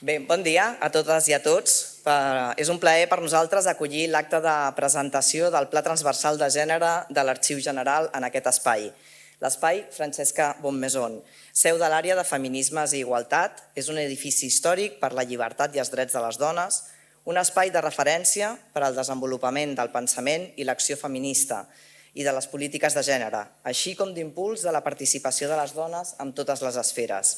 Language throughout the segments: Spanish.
Bé, bon dia a totes i a tots. És un plaer per nosaltres acollir l'acte de presentació del Pla Transversal de Gènere de l'Arxiu General en aquest espai. L'espai Francesca Bonnemaison, seu de l'àrea de Feminismes i Igualtat, és un edifici històric per la llibertat i els drets de les dones, un espai de referència per al desenvolupament del pensament i l'acció feminista i de les polítiques de gènere, així com d'impuls de la participació de les dones en totes les esferes.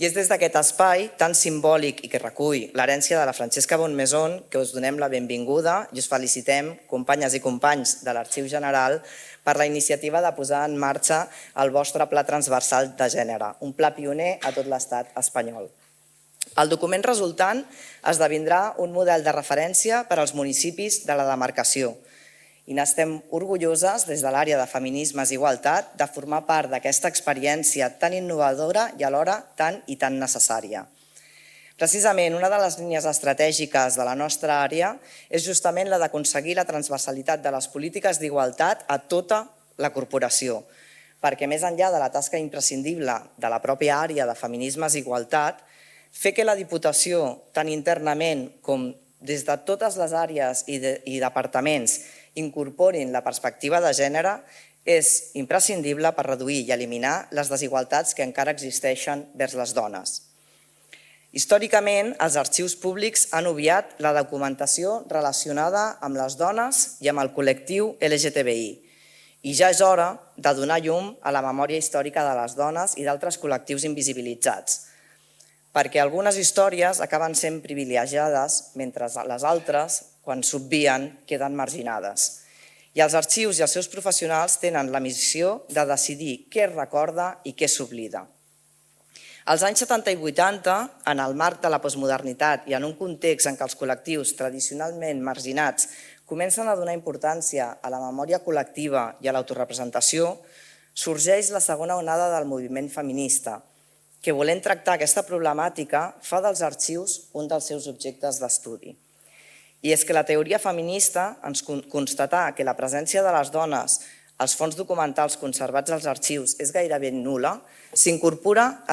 I és des d'aquest espai tan simbòlic i que recull l'herència de la Francesca Bonnemaison que us donem la benvinguda i us felicitem, companyes i companys de l'Arxiu General, per la iniciativa de posar en marxa el vostre Pla Transversal de Gènere, un pla pioner a tot l'estat espanyol. El document resultant esdevindrà un model de referència per als municipis de la demarcació i n'estem orgulloses des de l'àrea de Feminismes i Igualtat de formar part d'aquesta experiència tan innovadora i alhora tan necessària. Precisament, una de les línies estratègiques de la nostra àrea és justament la d'aconseguir la transversalitat de les polítiques d'igualtat a tota la corporació, perquè més enllà de la tasca imprescindible de la pròpia àrea de Feminismes i Igualtat, fer que la Diputació, tant internament com des de totes les àrees i departaments, incorporin la perspectiva de gènere és imprescindible per reduir i eliminar les desigualtats que encara existeixen vers les dones. Històricament, els arxius públics han obviat la documentació relacionada amb les dones i amb el col·lectiu LGTBI i ja és hora de donar llum a la memòria històrica de les dones i d'altres col·lectius invisibilitzats, perquè algunes històries acaben sent privilegiades mentre les altres, quan s'obvien, queden marginades. I els arxius i els seus professionals tenen la missió de decidir què es recorda i què s'oblida. Als anys 70 i 80, en el marc de la postmodernitat i en un context en què els col·lectius tradicionalment marginats comencen a donar importància a la memòria col·lectiva i a l'autorepresentació, sorgeix la segona onada del moviment feminista, que volent tractar aquesta problemàtica fa dels arxius un dels seus objectes d'estudi. I és que la teoria feminista ens constatà que la presència de les dones als fons documentals conservats als arxius és gairebé nul·la, s'incorpora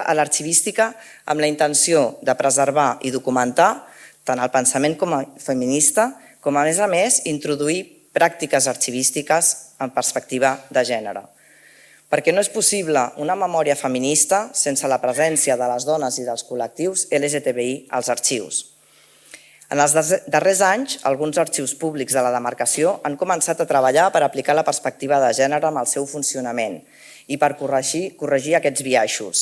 a l'arxivística amb la intenció de preservar i documentar tant el pensament feminista com, a més, introduir pràctiques arxivístiques en perspectiva de gènere. Perquè no és possible una memòria feminista sense la presència de les dones i dels col·lectius LGTBI als arxius. En els darrers anys, alguns arxius públics de la demarcació han començat a treballar per aplicar la perspectiva de gènere en el seu funcionament i per corregir aquests biaixos.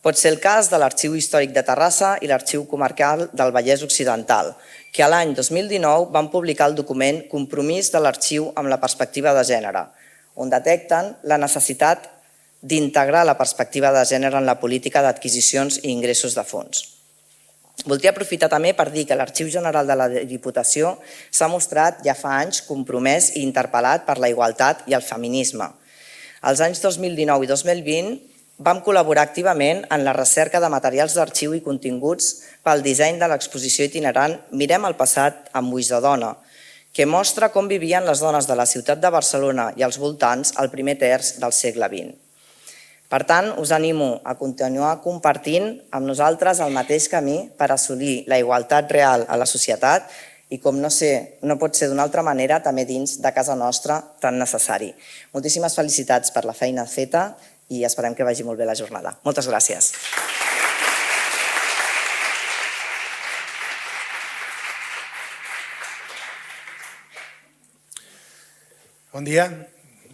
Pot ser el cas de l'Arxiu Històric de Terrassa i l'Arxiu Comarcal del Vallès Occidental, que l'any 2019 van publicar el document Compromís de l'Arxiu amb la perspectiva de gènere, on detecten la necessitat d'integrar la perspectiva de gènere en la política d'adquisicions i ingressos de fons. Voldria aprofitar també per dir que l'Arxiu General de la Diputació s'ha mostrat ja fa anys compromès i interpel·lat per la igualtat i el feminisme. Els anys 2019 i 2020 vam col·laborar activament en la recerca de materials d'arxiu i continguts pel disseny de l'exposició itinerant Mirem el passat amb ulls de dona, que mostra com vivien les dones de la ciutat de Barcelona i els voltants al primer terç del segle XX. Per tant, us animo a continuar compartint amb nosaltres el mateix camí per assolir la igualtat real a la societat i, com no pot ser d'una altra manera, també dins de casa nostra tan necessari. Moltíssimes felicitats per la feina feta i esperem que vagi molt bé la jornada. Moltes gràcies. Bon dia,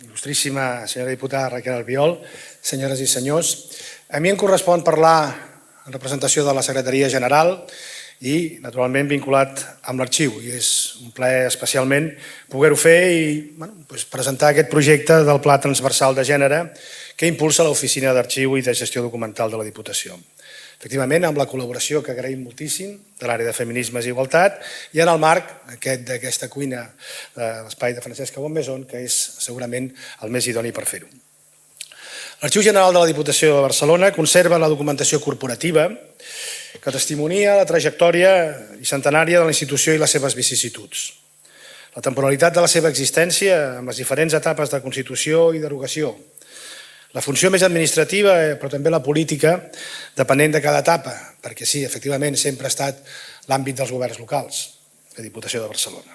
il·lustríssima senyora diputada Raquel Albiol, senyores i senyors. A mi em correspon parlar en representació de la Secretaria General i, naturalment, vinculat amb l'arxiu. I és un plaer especialment poder-ho fer i presentar aquest projecte del Pla Transversal de Gènere que impulsa l'Oficina d'Arxiu i de Gestió Documental de la Diputació. Efectivament, amb la col·laboració que agraïm moltíssim de l'àrea de Feminismes i Igualtat i en el marc d'aquesta cuina de l'espai de Francesca Bonnemaison, que és segurament el més idoni per fer-ho. L'Arxiu General de la Diputació de Barcelona conserva la documentació corporativa que testimonia la trajectòria i centenària de la institució i les seves vicissituds. La temporalitat de la seva existència amb les diferents etapes de constitució i derogació, La funció més administrativa, però també la política, depenent de cada etapa, perquè sí, efectivament, sempre ha estat l'àmbit dels governs locals, la Diputació de Barcelona.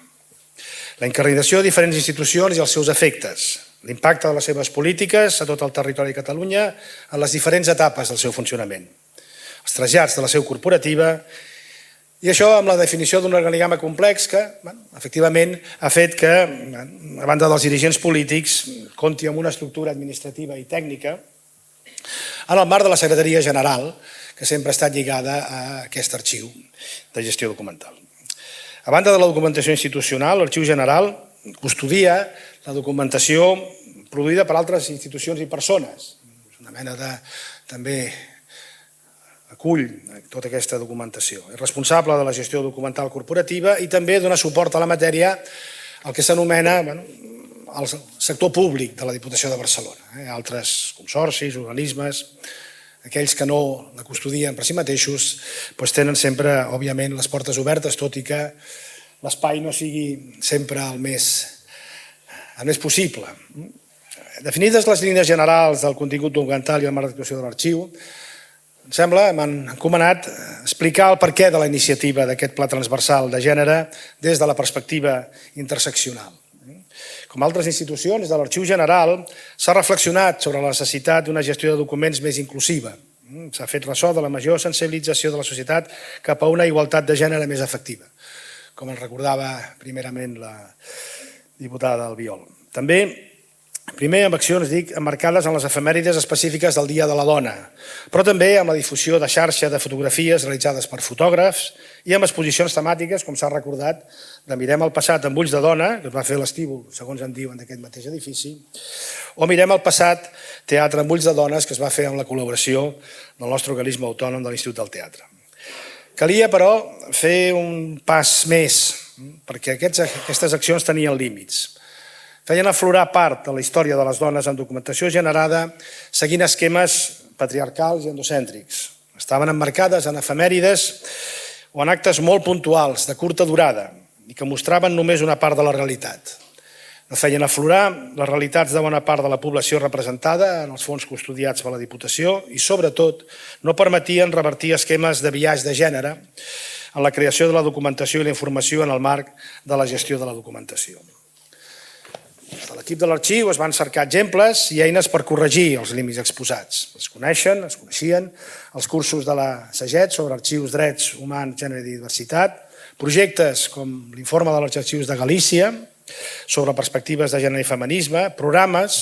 La incarnació de diferents institucions i els seus efectes, l'impacte de les seves polítiques a tot el territori de Catalunya en les diferents etapes del seu funcionament, els trasllats de la seu corporativa, i això amb la definició d'un organigrama complex que, efectivament, ha fet que, a banda dels dirigents polítics, compti amb una estructura administrativa i tècnica en el marc de la Secretaria General, que sempre ha estat lligada a aquest arxiu de gestió documental. A banda de la documentació institucional, l'Arxiu General custodia la documentació produïda per altres institucions i persones. És una mena de, també, acull tota aquesta documentació. És responsable de la gestió documental corporativa i també dona suport a la matèria al que s'anomena el sector públic de la Diputació de Barcelona. Altres consorcis, organismes, aquells que no la custodien per si mateixos, tenen sempre, òbviament, les portes obertes, tot i que l'espai no sigui sempre el més possible. Definides les línies generals del contingut documental i el marc d'actuació de l'arxiu, em sembla, m'han encomanat explicar el perquè de la iniciativa d'aquest pla transversal de gènere des de la perspectiva interseccional. Com altres institucions, de l'Arxiu General s'ha reflexionat sobre la necessitat d'una gestió de documents més inclusiva. S'ha fet ressò de la major sensibilització de la societat cap a una igualtat de gènere més efectiva, com ens recordava primerament la diputada Albiol. També, primer, amb accions, emmarcades en les efemèrides específiques del Dia de la Dona, però també amb la difusió de xarxa de fotografies realitzades per fotògrafs i amb exposicions temàtiques, com s'ha recordat, de Mirem el passat amb ulls de dona, que es va fer a l'estíbul, segons en diuen, d'aquest mateix edifici, o Mirem el passat teatre amb ulls de dones, que es va fer amb la col·laboració del nostre organisme autònom de l'Institut del Teatre. Calia, però, fer un pas més, perquè aquestes accions tenien límits. Feien aflorar part de la història de les dones en documentació generada seguint esquemes patriarcals i endocèntrics. Estaven emmarcades en efemèrides o en actes molt puntuals, de curta durada, i que mostraven només una part de la realitat. No feien aflorar les realitats de bona part de la població representada en els fons custodiats per la Diputació i, sobretot, no permetien revertir esquemes de biaix de gènere en la creació de la documentació i la informació en el marc de la gestió de la documentació. A l'equip de l'arxiu es van cercar exemples i eines per corregir els límits exposats. Es coneixien els cursos de la SAGET sobre arxius, drets humans, gènere i diversitat, projectes com l'informe dels arxius de Galícia sobre perspectives de gènere i feminisme, programes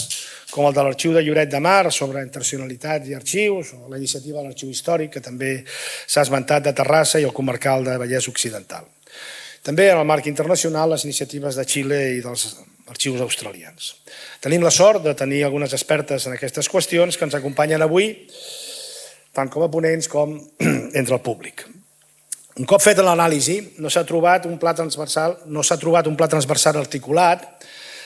com el de l'Arxiu de Lloret de Mar sobre interseccionalitat i arxius, o la iniciativa de l'Arxiu Històric, que també s'ha esmentat, de Terrassa, i el comarcal de Vallès Occidental. També en el marc internacional les iniciatives de Xile i dels arxius australians. Tenim la sort de tenir algunes expertes en aquestes qüestions que ens acompanyen avui, tant com a ponents com entre el públic. Un cop fet l'anàlisi, no s'ha trobat un pla transversal articulat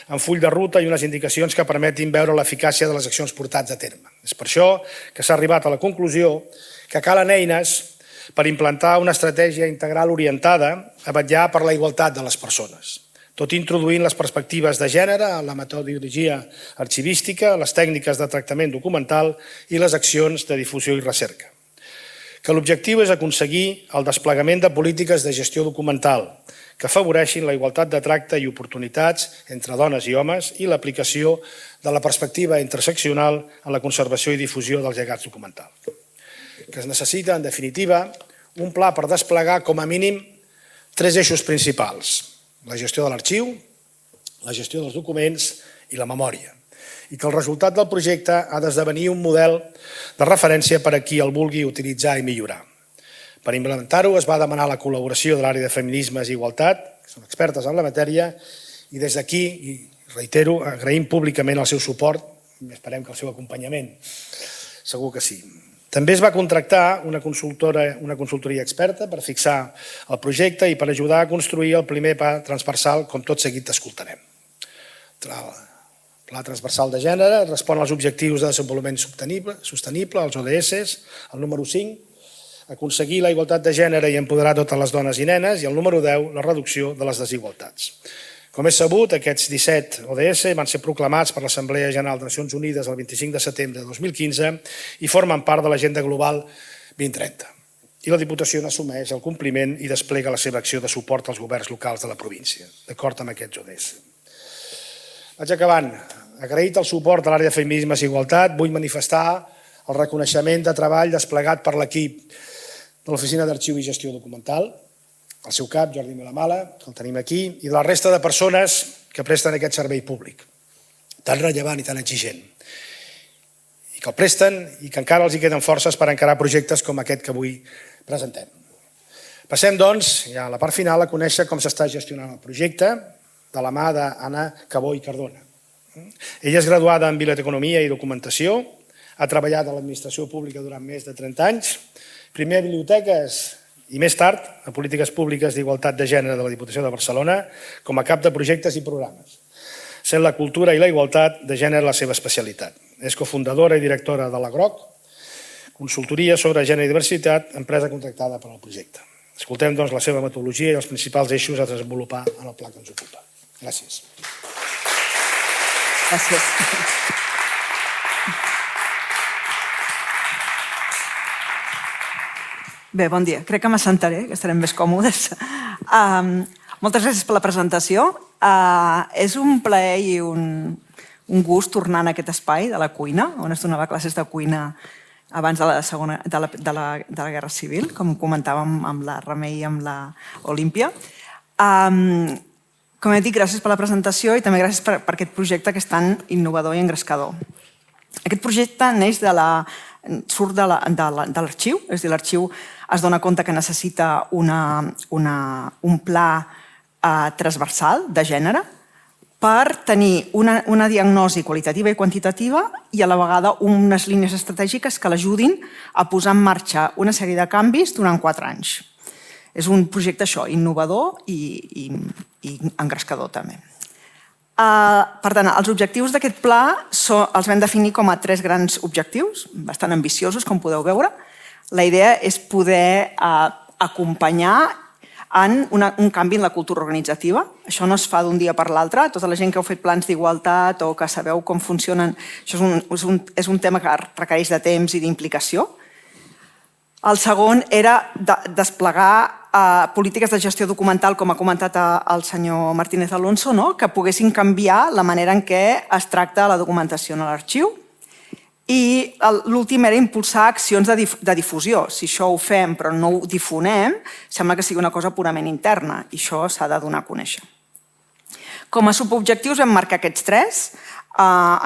amb full de ruta i unes indicacions que permetin veure l'eficàcia de les accions portats a terme. És per això que s'ha arribat a la conclusió que calen eines per implantar una estratègia integral orientada a vetllar per la igualtat de les persones, tot introduint les perspectives de gènere en la metodologia arxivística, les tècniques de tractament documental i les accions de difusió i recerca. Que l'objectiu és aconseguir el desplegament de polítiques de gestió documental que afavoreixin la igualtat de tracte i oportunitats entre dones i homes i l'aplicació de la perspectiva interseccional en la conservació i difusió dels llegats documentals. Que es necessita, en definitiva, un pla per desplegar com a mínim 3 eixos principals: la gestió de l'arxiu, la gestió dels documents i la memòria, i que el resultat del projecte ha d'esdevenir un model de referència per a qui el vulgui utilitzar i millorar. Per implementar-ho es va demanar la col·laboració de l'àrea de feminismes i igualtat, que són expertes en la matèria, i des d'aquí, i reitero, agraïm públicament el seu suport i esperem que el seu acompanyament. Segur que sí. També es va contractar una consultoria experta per fixar el projecte i per ajudar a construir el primer pla transversal, com tot seguit escoltarem. El Pla Transversal de Gènere respon als objectius de desenvolupament sostenible, els ODS, el número 5, aconseguir la igualtat de gènere i empoderar totes les dones i nenes, i el número 10, la reducció de les desigualtats. Com és sabut, aquests 17 ODS van ser proclamats per l'Assemblea General de Nacions Unides el 25 de setembre de 2015 i formen part de l'Agenda Global 2030. I la Diputació n'assumeix el compliment i desplega la seva acció de suport als governs locals de la província, d'acord amb aquests ODS. Vaig acabant. Agraït el suport de l'àrea de feminismes i igualtat, vull manifestar el reconeixement de treball desplegat per l'equip de l'Oficina d'Arxiu i Gestió Documental, el seu cap, Jordi Milamala, que el tenim aquí, i de la resta de persones que presten aquest servei públic, tan rellevant i tan exigent, i que el presten i que encara els hi queden forces per encarar projectes com aquest que avui presentem. Passem, doncs, ja a la part final, a conèixer com s'està gestionant el projecte de la mà d'Anna Cabó i Cardona. Ella és graduada en Biblioteconomia i Documentació, ha treballat a l'administració pública durant més de 30 anys, primer a biblioteques i més tard a polítiques públiques d'igualtat de gènere de la Diputació de Barcelona com a cap de projectes i programes, sent la cultura i la igualtat de gènere la seva especialitat. És cofundadora i directora de la GROC, consultoria sobre gènere i diversitat, empresa contractada per al projecte. Escoltem, doncs, la seva metodologia i els principals eixos a desenvolupar en el pla que ens ocupa. Gràcies. Gràcies. Bé, bon dia. Crec que m'assentaré, que estarem més còmodes. Moltes gràcies per la presentació. És un plaer i un gust tornar a aquest espai de la cuina, on es donava classes de cuina abans de la Guerra Civil, com comentàvem amb la Remei i amb l'Olímpia. Com he dit, gràcies per la presentació i també gràcies per aquest projecte que és tan innovador i engrescador. Aquest projecte surt de l'arxiu, és a dir, l'arxiu es dona compte que necessita un pla transversal de gènere per tenir una diagnosi qualitativa i quantitativa i a la vegada unes línies estratègiques que l'ajudin a posar en marxa una sèrie de canvis durant 4 anys. És un projecte innovador i engrescador també. Per tant, els objectius d'aquest pla els vam definir com a 3 grans objectius, bastant ambiciosos, com podeu veure. La idea és poder acompanyar en un canvi en la cultura organitzativa. Això no es fa d'un dia per l'altre. Tota la gent que heu fet plans d'igualtat o que sabeu com funcionen, això és un tema que requereix de temps i d'implicació. El segon era desplegar polítiques de gestió documental, com ha comentat el senyor Martínez Alonso, que poguessin canviar la manera en què es tracta la documentació en l'arxiu. I l'últim era impulsar accions de difusió. Si això ho fem però no ho difonem, sembla que sigui una cosa purament interna i això s'ha de donar a conèixer. Com a subobjectius vam marcar aquests 3.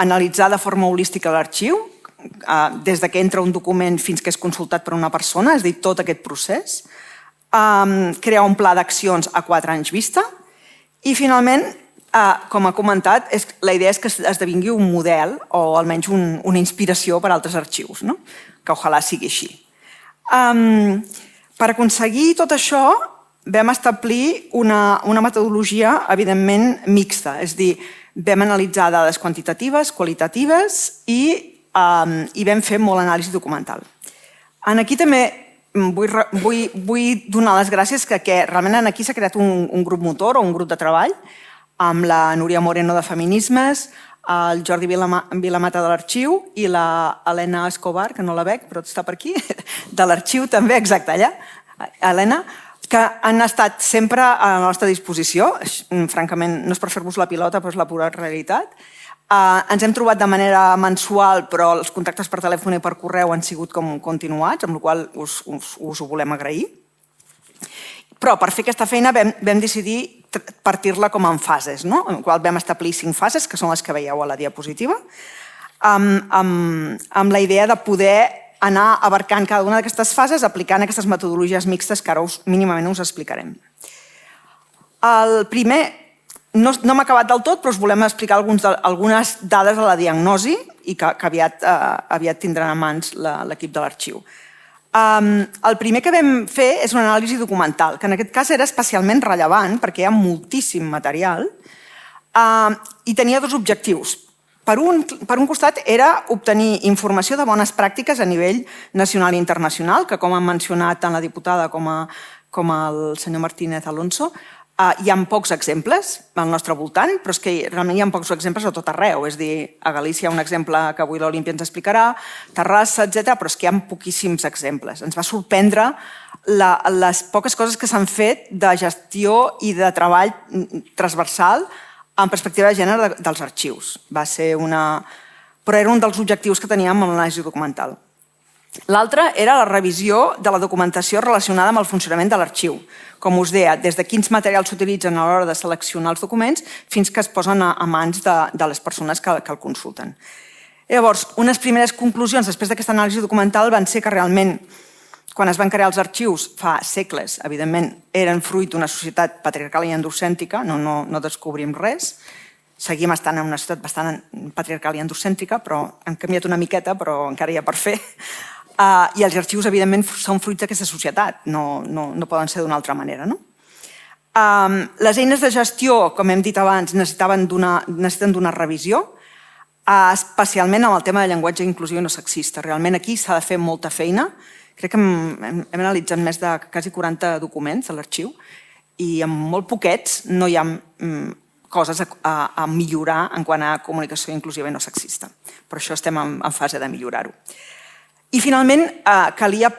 Analitzar de forma holística l'arxiu, des que entra un document fins que és consultat per una persona, és a dir, tot aquest procés. Crear un pla d'accions a 4 anys vista i, finalment, com ha comentat, la idea és que esdevingui un model o almenys una inspiració per a altres arxius, que ojalà sigui així. Per aconseguir tot això vam establir una metodologia evidentment mixta, és a dir, vam analitzar dades quantitatives, qualitatives i vam fer molt anàlisi documental. Aquí també vull donar les gràcies que realment aquí s'ha creat un grup motor o un grup de treball amb la Núria Moreno de Feminismes, el Jordi Vilamata de l'Arxiu i la Helena Escobar, que no la veig però està per aquí, de l'Arxiu també, exacte, allà, Helena, que han estat sempre a la nostra disposició. Francament, no és per fer-vos la pilota, però és la pura realitat. Ens hem trobat de manera mensual, però els contactes per telèfon i per correu han sigut com continuats, amb la qual cosa us ho volem agrair. Però per fer aquesta feina vam decidir partir-la com en fases, en la qual vam establir 5 fases, que són les que veieu a la diapositiva, amb la idea de poder anar abarcant cada una d'aquestes fases aplicant aquestes metodologies mixtes que ara mínimament us explicarem. El primer, no hem acabat del tot, però us volem explicar algunes dades de la diagnosi i que aviat tindran a mans l'equip de l'arxiu. El primer que vam fer és una anàlisi documental, que en aquest cas era especialment rellevant perquè hi ha moltíssim material i tenia 2 objectius. Per un costat era obtenir informació de bones pràctiques a nivell nacional i internacional, que com han mencionat tant la diputada com el senyor Martínez Alonso, Hi ha pocs exemples al nostre voltant, però és que realment hi ha pocs exemples a tot arreu. És a dir, a Galícia hi ha un exemple que avui l'Olimpia ens explicarà, Terrassa, etc. però és que hi ha poquíssims exemples. Ens va sorprendre les poques coses que s'han fet de gestió i de treball transversal en perspectiva de gènere dels arxius. Però era un dels objectius que teníem amb l'anàlisi documental. L'altre era la revisió de la documentació relacionada amb el funcionament de l'arxiu. Com us deia, des de quins materials s'utilitzen a l'hora de seleccionar els documents fins que es posen a mans de les persones que el consulten. Llavors, unes primeres conclusions després d'aquesta anàlisi documental van ser que realment, quan es van crear els arxius fa segles, evidentment, eren fruit d'una societat patriarcal i androcèntrica, no descobrim res. Seguim estant en una societat bastant patriarcal i androcèntrica, però han canviat una miqueta, però encara hi ha per fer. I els arxius, evidentment, són fruit d'aquesta societat, no poden ser d'una altra manera. Les eines de gestió, com hem dit abans, necessiten d'una revisió, especialment amb el tema de llenguatge inclusiu i no sexista. Realment aquí s'ha de fer molta feina. Crec que hem analitzat més de quasi 40 documents a l'arxiu i amb molt poquets no hi ha coses a millorar en quant a comunicació inclusiva i no sexista. Per això estem en fase de millorar-ho. I finalment, calia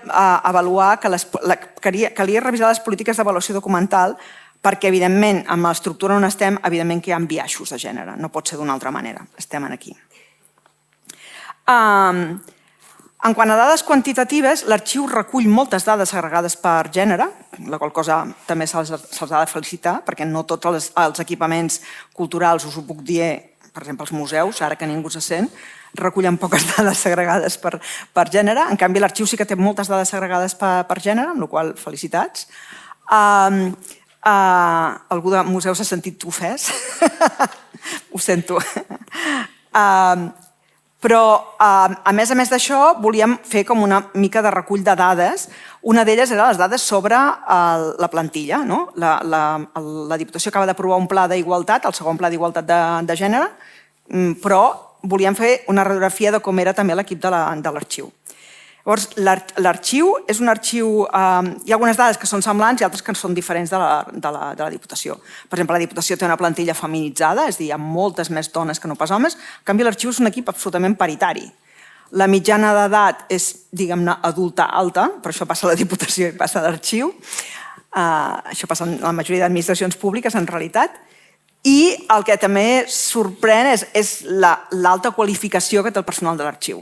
revisar les polítiques d'avaluació documental perquè, evidentment, amb l'estructura on estem, evidentment que hi ha biaixos de gènere. No pot ser d'una altra manera. Estem aquí. En quant a dades quantitatives, l'arxiu recull moltes dades agregades per gènere, la qual cosa també se'ls ha de felicitar, perquè no tots els equipaments culturals, us ho puc dir, per exemple, els museus, ara que ningú se sent, recullen poques dades segregades per gènere. En canvi, l'arxiu sí que té moltes dades segregades per gènere, amb la qual cosa, felicitats. Algú de museu s'ha sentit ofès? Ho sento. Però, a més d'això, volíem fer com una mica de recull de dades. Una d'elles era les dades sobre la plantilla. La Diputació acaba d'aprovar un pla d'igualtat, el segon pla d'igualtat de gènere, però volíem fer una radiografia de com era també l'equip de l'arxiu. Llavors, l'arxiu és un arxiu... Hi ha algunes dades que són semblants i altres que són diferents de la Diputació. Per exemple, la Diputació té una plantilla feminitzada, és a dir, hi ha moltes més dones que no pas homes. En canvi, l'arxiu és un equip absolutament paritari. La mitjana d'edat és, diguem-ne, adulta alta, però això passa a la Diputació i passa a l'arxiu. Això passa en la majoria d'administracions públiques, en realitat. I el que també sorprèn és l'alta qualificació que té el personal de l'arxiu.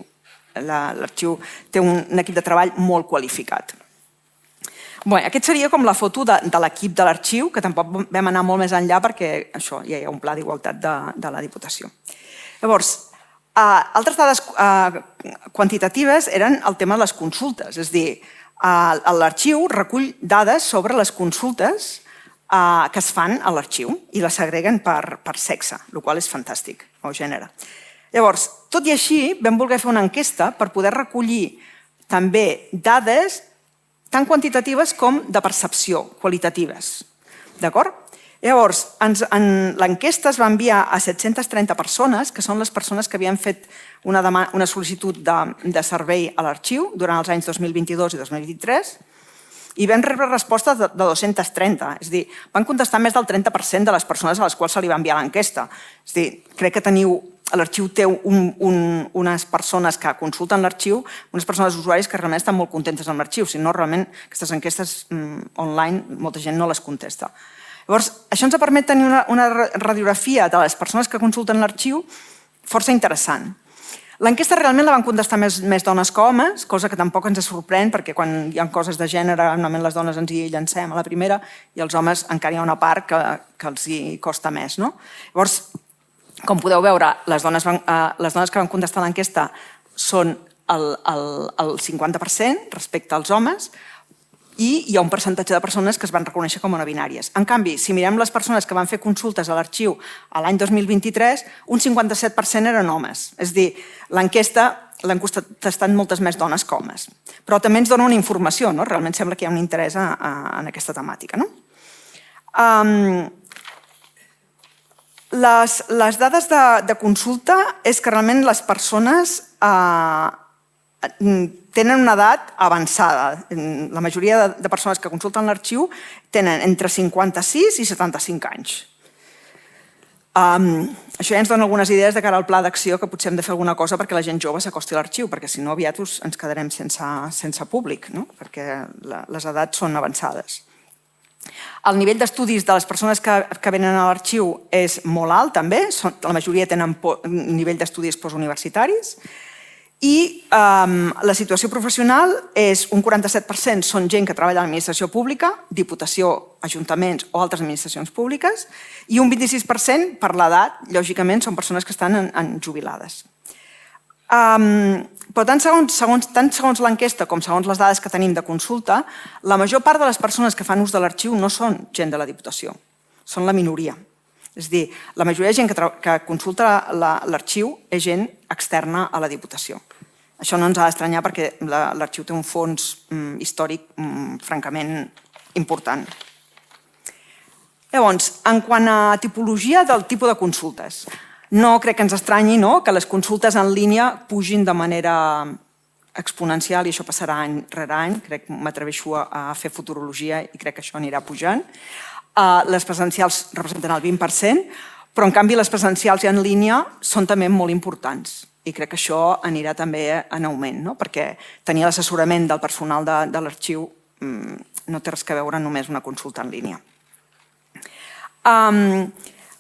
L'arxiu té un equip de treball molt qualificat. Aquest seria com la foto de l'equip de l'arxiu, que tampoc vam anar molt més enllà perquè això ja hi ha un pla d'igualtat de la Diputació. Llavors, altres dades quantitatives eren el tema de les consultes. És a dir, l'arxiu recull dades sobre les consultes que es fan a l'arxiu i les segreguen per sexe, el qual és fantàstic, o gènere. Llavors, tot i així, vam voler fer una enquesta per poder recollir també dades tant quantitatives com de percepció, qualitatives. D'acord? Llavors, l'enquesta es va enviar a 730 persones, que són les persones que havien fet una sol·licitud de servei a l'arxiu durant els anys 2022 i 2023, i vam rebre respostes de 230. És a dir, van contestar més del 30% de les persones a les quals se li va enviar l'enquesta. És a dir, crec que l'arxiu té unes persones que consulten l'arxiu, unes persones usuaris que realment estan molt contentes amb l'arxiu, si no, realment aquestes enquestes online molta gent no les contesta. Llavors, això ens permet tenir una radiografia de les persones que consulten l'arxiu força interessant. L'enquesta realment la van contestar més dones que homes, cosa que tampoc ens sorprèn, perquè quan hi ha coses de gènere, normalment les dones ens hi llancem a la primera i els homes encara hi ha una part que els hi costa més. Llavors, com podeu veure, les dones que van contestar l'enquesta són el 50% respecte als homes i hi ha un percentatge de persones que es van reconèixer com a no binàries. En canvi, si mirem les persones que van fer consultes a l'arxiu l'any 2023, un 57% eren homes. És a dir, l'enquesta l'han contestat moltes més dones que homes. Però també ens dona una informació, no? Realment sembla que hi ha un interès en aquesta temàtica. Les dades de consulta és que realment les persones tenen una edat avançada. La majoria de persones que consulten l'arxiu tenen entre 56 i 75 anys. Això ja ens dona algunes idees de cara al pla d'acció que potser hem de fer alguna cosa perquè la gent jove s'acosti a l'arxiu, perquè si no aviat ens quedarem sense públic, no? Perquè les edats són avançades. El nivell d'estudis de les persones que venen a l'arxiu és molt alt també, la majoria tenen nivell d'estudis postuniversitaris, i la situació professional és un 47% són gent que treballa a l'administració pública, diputació, ajuntaments o altres administracions públiques, i un 26% per l'edat, lògicament, són persones que estan en jubilades. Però tant segons l'enquesta com segons les dades que tenim de consulta, la major part de les persones que fan ús de l'arxiu no són gent de la Diputació, són la minoria. És a dir, la majoria de gent que consulta l'arxiu és gent externa a la Diputació. Això no ens ha d'estranyar perquè l'arxiu té un fons històric francament important. Llavors, en quant a tipologia del tipus de consultes, no crec que ens estranyi que les consultes en línia pugin de manera exponencial i això passarà any rere any. Crec que m'atreveixo a fer futurologia i crec que això anirà pujant. Les presencials representen el 20%, però en canvi les presencials i en línia són també molt importants i crec que això anirà també en augment, perquè tenir l'assessorament del personal de l'arxiu no té res a veure només una consulta en línia.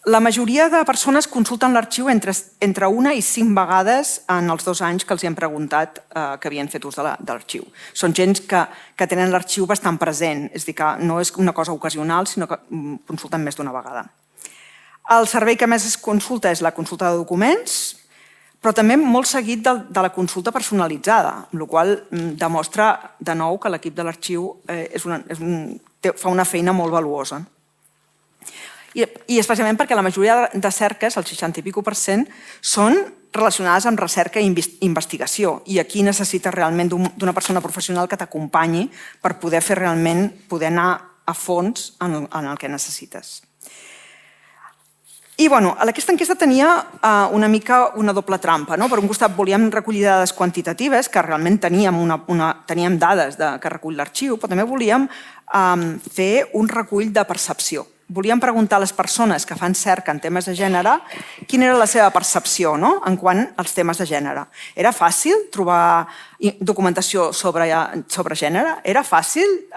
La majoria de persones consulten l'arxiu entre 1 i 5 vegades en els 2 anys que els hem preguntat que havien fet ús de l'arxiu. Són gent que tenen l'arxiu bastant present, és a dir, que no és una cosa ocasional, sinó que consulten més d'una vegada. El servei que més es consulta és la consulta de documents, però també molt seguit de la consulta personalitzada, amb la qual cosa demostra de nou que l'equip de l'arxiu fa una feina molt valuosa. I especialment perquè la majoria de cerques, el 60 i escaig %, són relacionades amb recerca i investigació. I aquí necessites realment d'una persona professional que t'acompanyi per poder fer realment, poder anar a fons en el que necessites. I aquesta enquesta tenia una mica una doble trampa. Per un costat volíem recollir dades quantitatives, que realment teníem dades que recull l'arxiu, però també volíem fer un recull de percepció. Volíem preguntar a les persones que fan cerca en temes de gènere quina era la seva percepció en quant als temes de gènere. Era fàcil trobar documentació sobre gènere? Era fàcil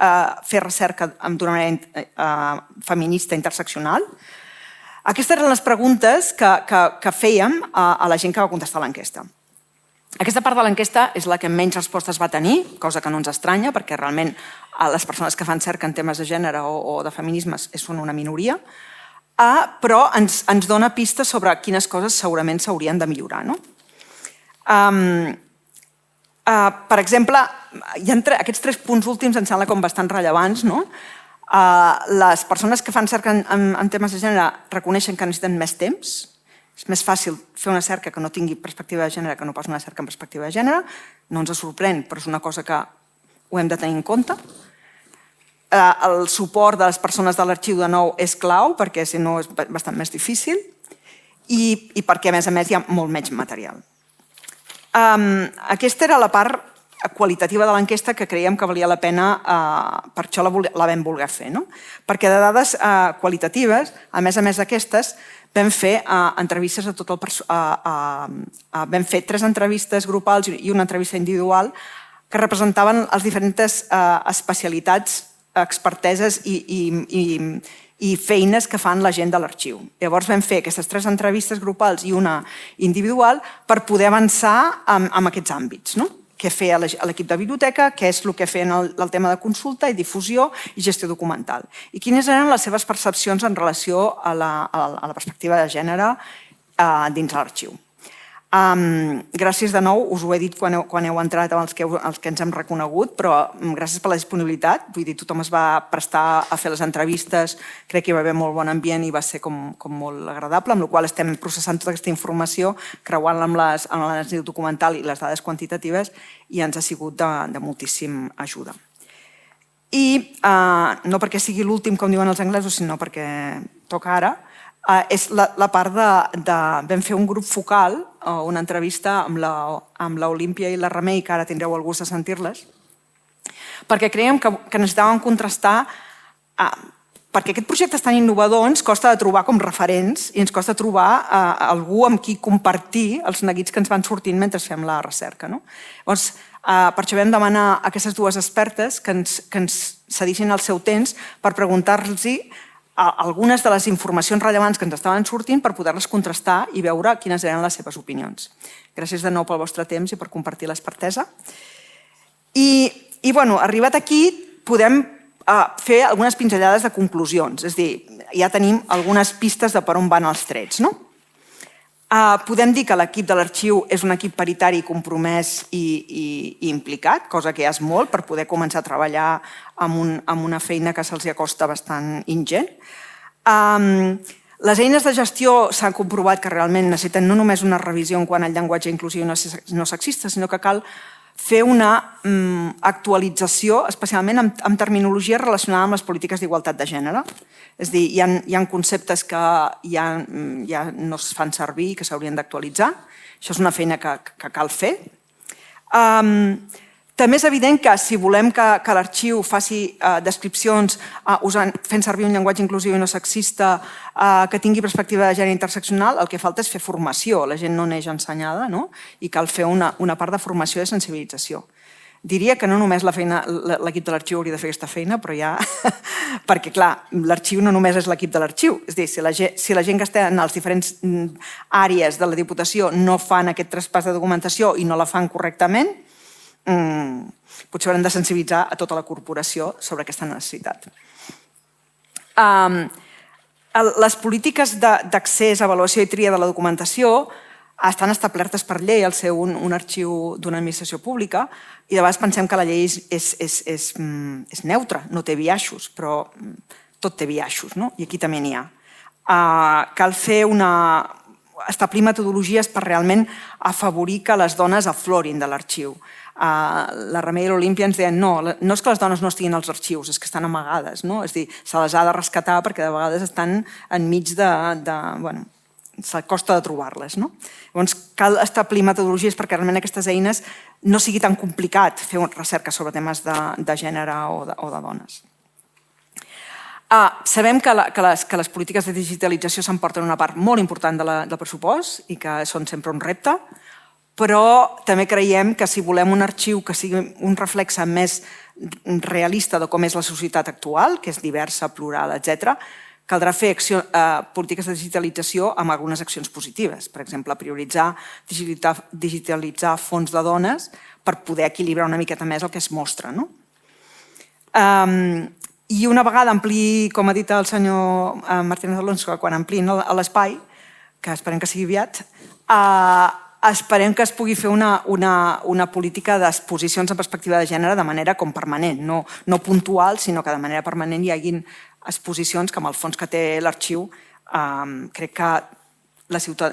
fer recerca d'una manera feminista interseccional? Aquestes eren les preguntes que fèiem a la gent que va contestar l'enquesta. Aquesta part de l'enquesta és la que menys respostes va tenir, cosa que no ens estranya, perquè realment les persones que fan cerca en temes de gènere o de feminismes són una minoria, però ens dona pistes sobre quines coses segurament s'haurien de millorar. Per exemple, aquests 3 punts últims em sembla com bastant rellevants. Les persones que fan cerca en temes de gènere reconeixen que necessiten més temps. És més fàcil fer una cerca que no tingui perspectiva de gènere que no pas una cerca amb perspectiva de gènere. No ens sorprèn, però és una cosa que ho hem de tenir en compte. El suport de les persones de l'arxiu de nou és clau, perquè si no és bastant més difícil, i perquè a més hi ha molt menys material. Aquesta era la part qualitativa de l'enquesta que creiem que valia la pena, per això la vam voler fer. Perquè de dades qualitatives, a més d'aquestes, vam fer entrevistes a tot el personal. Vam fer 3 entrevistes grupals i una entrevista individual que representaven les diferents especialitats, experteses i feines que fan la gent de l'arxiu. Llavors vam fer aquestes 3 entrevistes grupals i una individual per poder avançar en aquests àmbits. Què feia l'equip de biblioteca, què és el que feien el tema de consulta i difusió i gestió documental. I quines eren les seves percepcions en relació a la perspectiva de gènere dins l'arxiu. Gràcies de nou, us ho he dit quan heu entrat els que ens hem reconegut, però gràcies per la disponibilitat. Vull dir, tothom es va prestar a fer les entrevistes, crec que hi va haver molt bon ambient i va ser com molt agradable, amb la qual estem processant tota aquesta informació, creuant-la amb l'anàlisi documental i les dades quantitatives, i ens ha sigut de moltíssim ajuda. I no perquè sigui l'últim, com diuen els anglesos, sinó perquè toca ara, és la part de... Vam fer un grup focal una entrevista amb l'Olímpia i la Remei, que ara tindreu el gust de sentir-les, perquè creiem que necessitàvem contrastar, perquè aquest projecte és tan innovador, ens costa de trobar com referents i ens costa trobar algú amb qui compartir els neguits que ens van sortint mentre fem la recerca. Llavors, per això vam demanar a aquestes dues expertes que ens cedissin el seu temps per preguntar-los algunes de les informacions rellevants que ens estaven sortint per poder-les contrastar i veure quines eren les seves opinions. Gràcies de nou pel vostre temps i per compartir l'expertesa. I, arribat aquí, podem fer algunes pinzellades de conclusions. És a dir, ja tenim algunes pistes de per on van els trets. Podem dir que l'equip de l'arxiu és un equip paritari compromès i implicat, cosa que ja és molt per poder començar a treballar amb una feina que se'ls acosta bastant ingent. Les eines de gestió s'ha comprovat que realment necessiten no només una revisió en quant al llenguatge inclusiu i no sexista, sinó que cal fer una actualització, especialment amb terminologia relacionada amb les polítiques d'igualtat de gènere. És a dir, hi ha conceptes que ja no es fan servir i que s'haurien d'actualitzar. Això és una feina que cal fer. També és evident que si volem que l'arxiu faci descripcions fent servir un llenguatge inclusiu i no sexista que tingui perspectiva de gènere interseccional, el que falta és fer formació. La gent no neix ensenyada i cal fer una part de formació i de sensibilització. Diria que no només l'equip de l'arxiu hauria de fer aquesta feina, però ja... Perquè, clar, l'arxiu no només és l'equip de l'arxiu. És a dir, si la gent que està en les diferents àrees de la Diputació no fan aquest traspàs de documentació i no la fan correctament, potser haurem de sensibilitzar a tota la corporació sobre aquesta necessitat. Les polítiques d'accés, avaluació i tria de la documentació estan establertes per llei al ser un arxiu d'una administració pública i de vegades pensem que la llei és neutra, no té biaixos, però tot té biaixos, i aquí també n'hi ha. Cal establir metodologies per realment afavorir que les dones aflorin de l'arxiu. La Remei i l'Olímpia ens deien no és que les dones no estiguin als arxius, és que estan amagades. És a dir, se les ha de rescatar perquè de vegades estan enmig costa de trobar-les. Llavors, cal establir metodologies perquè realment aquestes eines no sigui tan complicat fer recerca sobre temes de gènere o de dones. Sabem que les polítiques de digitalització s'emporten una part molt important del pressupost i que són sempre un repte, però també creiem que si volem un arxiu que sigui un reflexe més realista de com és la societat actual, que és diversa, plural, etc., caldrà fer polítiques de digitalització amb algunes accions positives. Per exemple, prioritzar digitalitzar fons de dones per poder equilibrar una miqueta més el que es mostra. I una vegada ampliï, com ha dit el senyor Martínez Alonso, quan ampliïn l'espai, que esperem que sigui aviat, esperem que es pugui fer una política d'exposicions en perspectiva de gènere de manera com permanent, no puntual, sinó que de manera permanent hi hagin exposicions que amb el fons que té l'arxiu crec que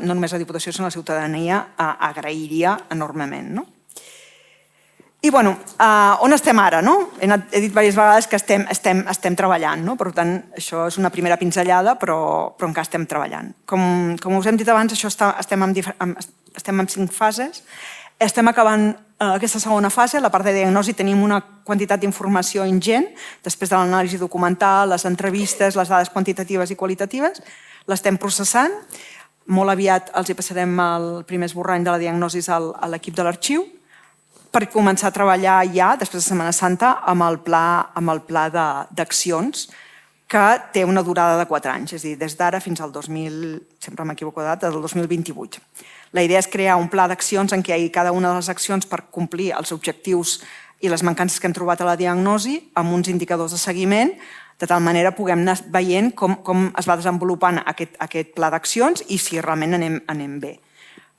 no només la Diputació sinó la ciutadania agrairia enormement. I on estem ara? He dit diverses vegades que estem treballant, per tant això és una primera pinzellada però encara estem treballant. Com us hem dit abans, estem en 5 fases. Estem acabant aquesta segona fase, la part de diagnosi, tenim una quantitat d'informació ingent, després de l'anàlisi documental, les entrevistes, les dades quantitatives i qualitatives, l'estem processant. Molt aviat els passarem el primer esborrany de la diagnosi a l'equip de l'arxiu per començar a treballar ja, després de Setmana Santa, amb el pla d'accions que té una durada de 4 anys, és a dir, des d'ara fins al 2028. La idea és crear un pla d'accions en què hi hagi cada una de les accions per complir els objectius i les mancances que hem trobat a la diagnosi amb uns indicadors de seguiment, de tal manera puguem anar veient com es va desenvolupant aquest pla d'accions i si realment anem bé.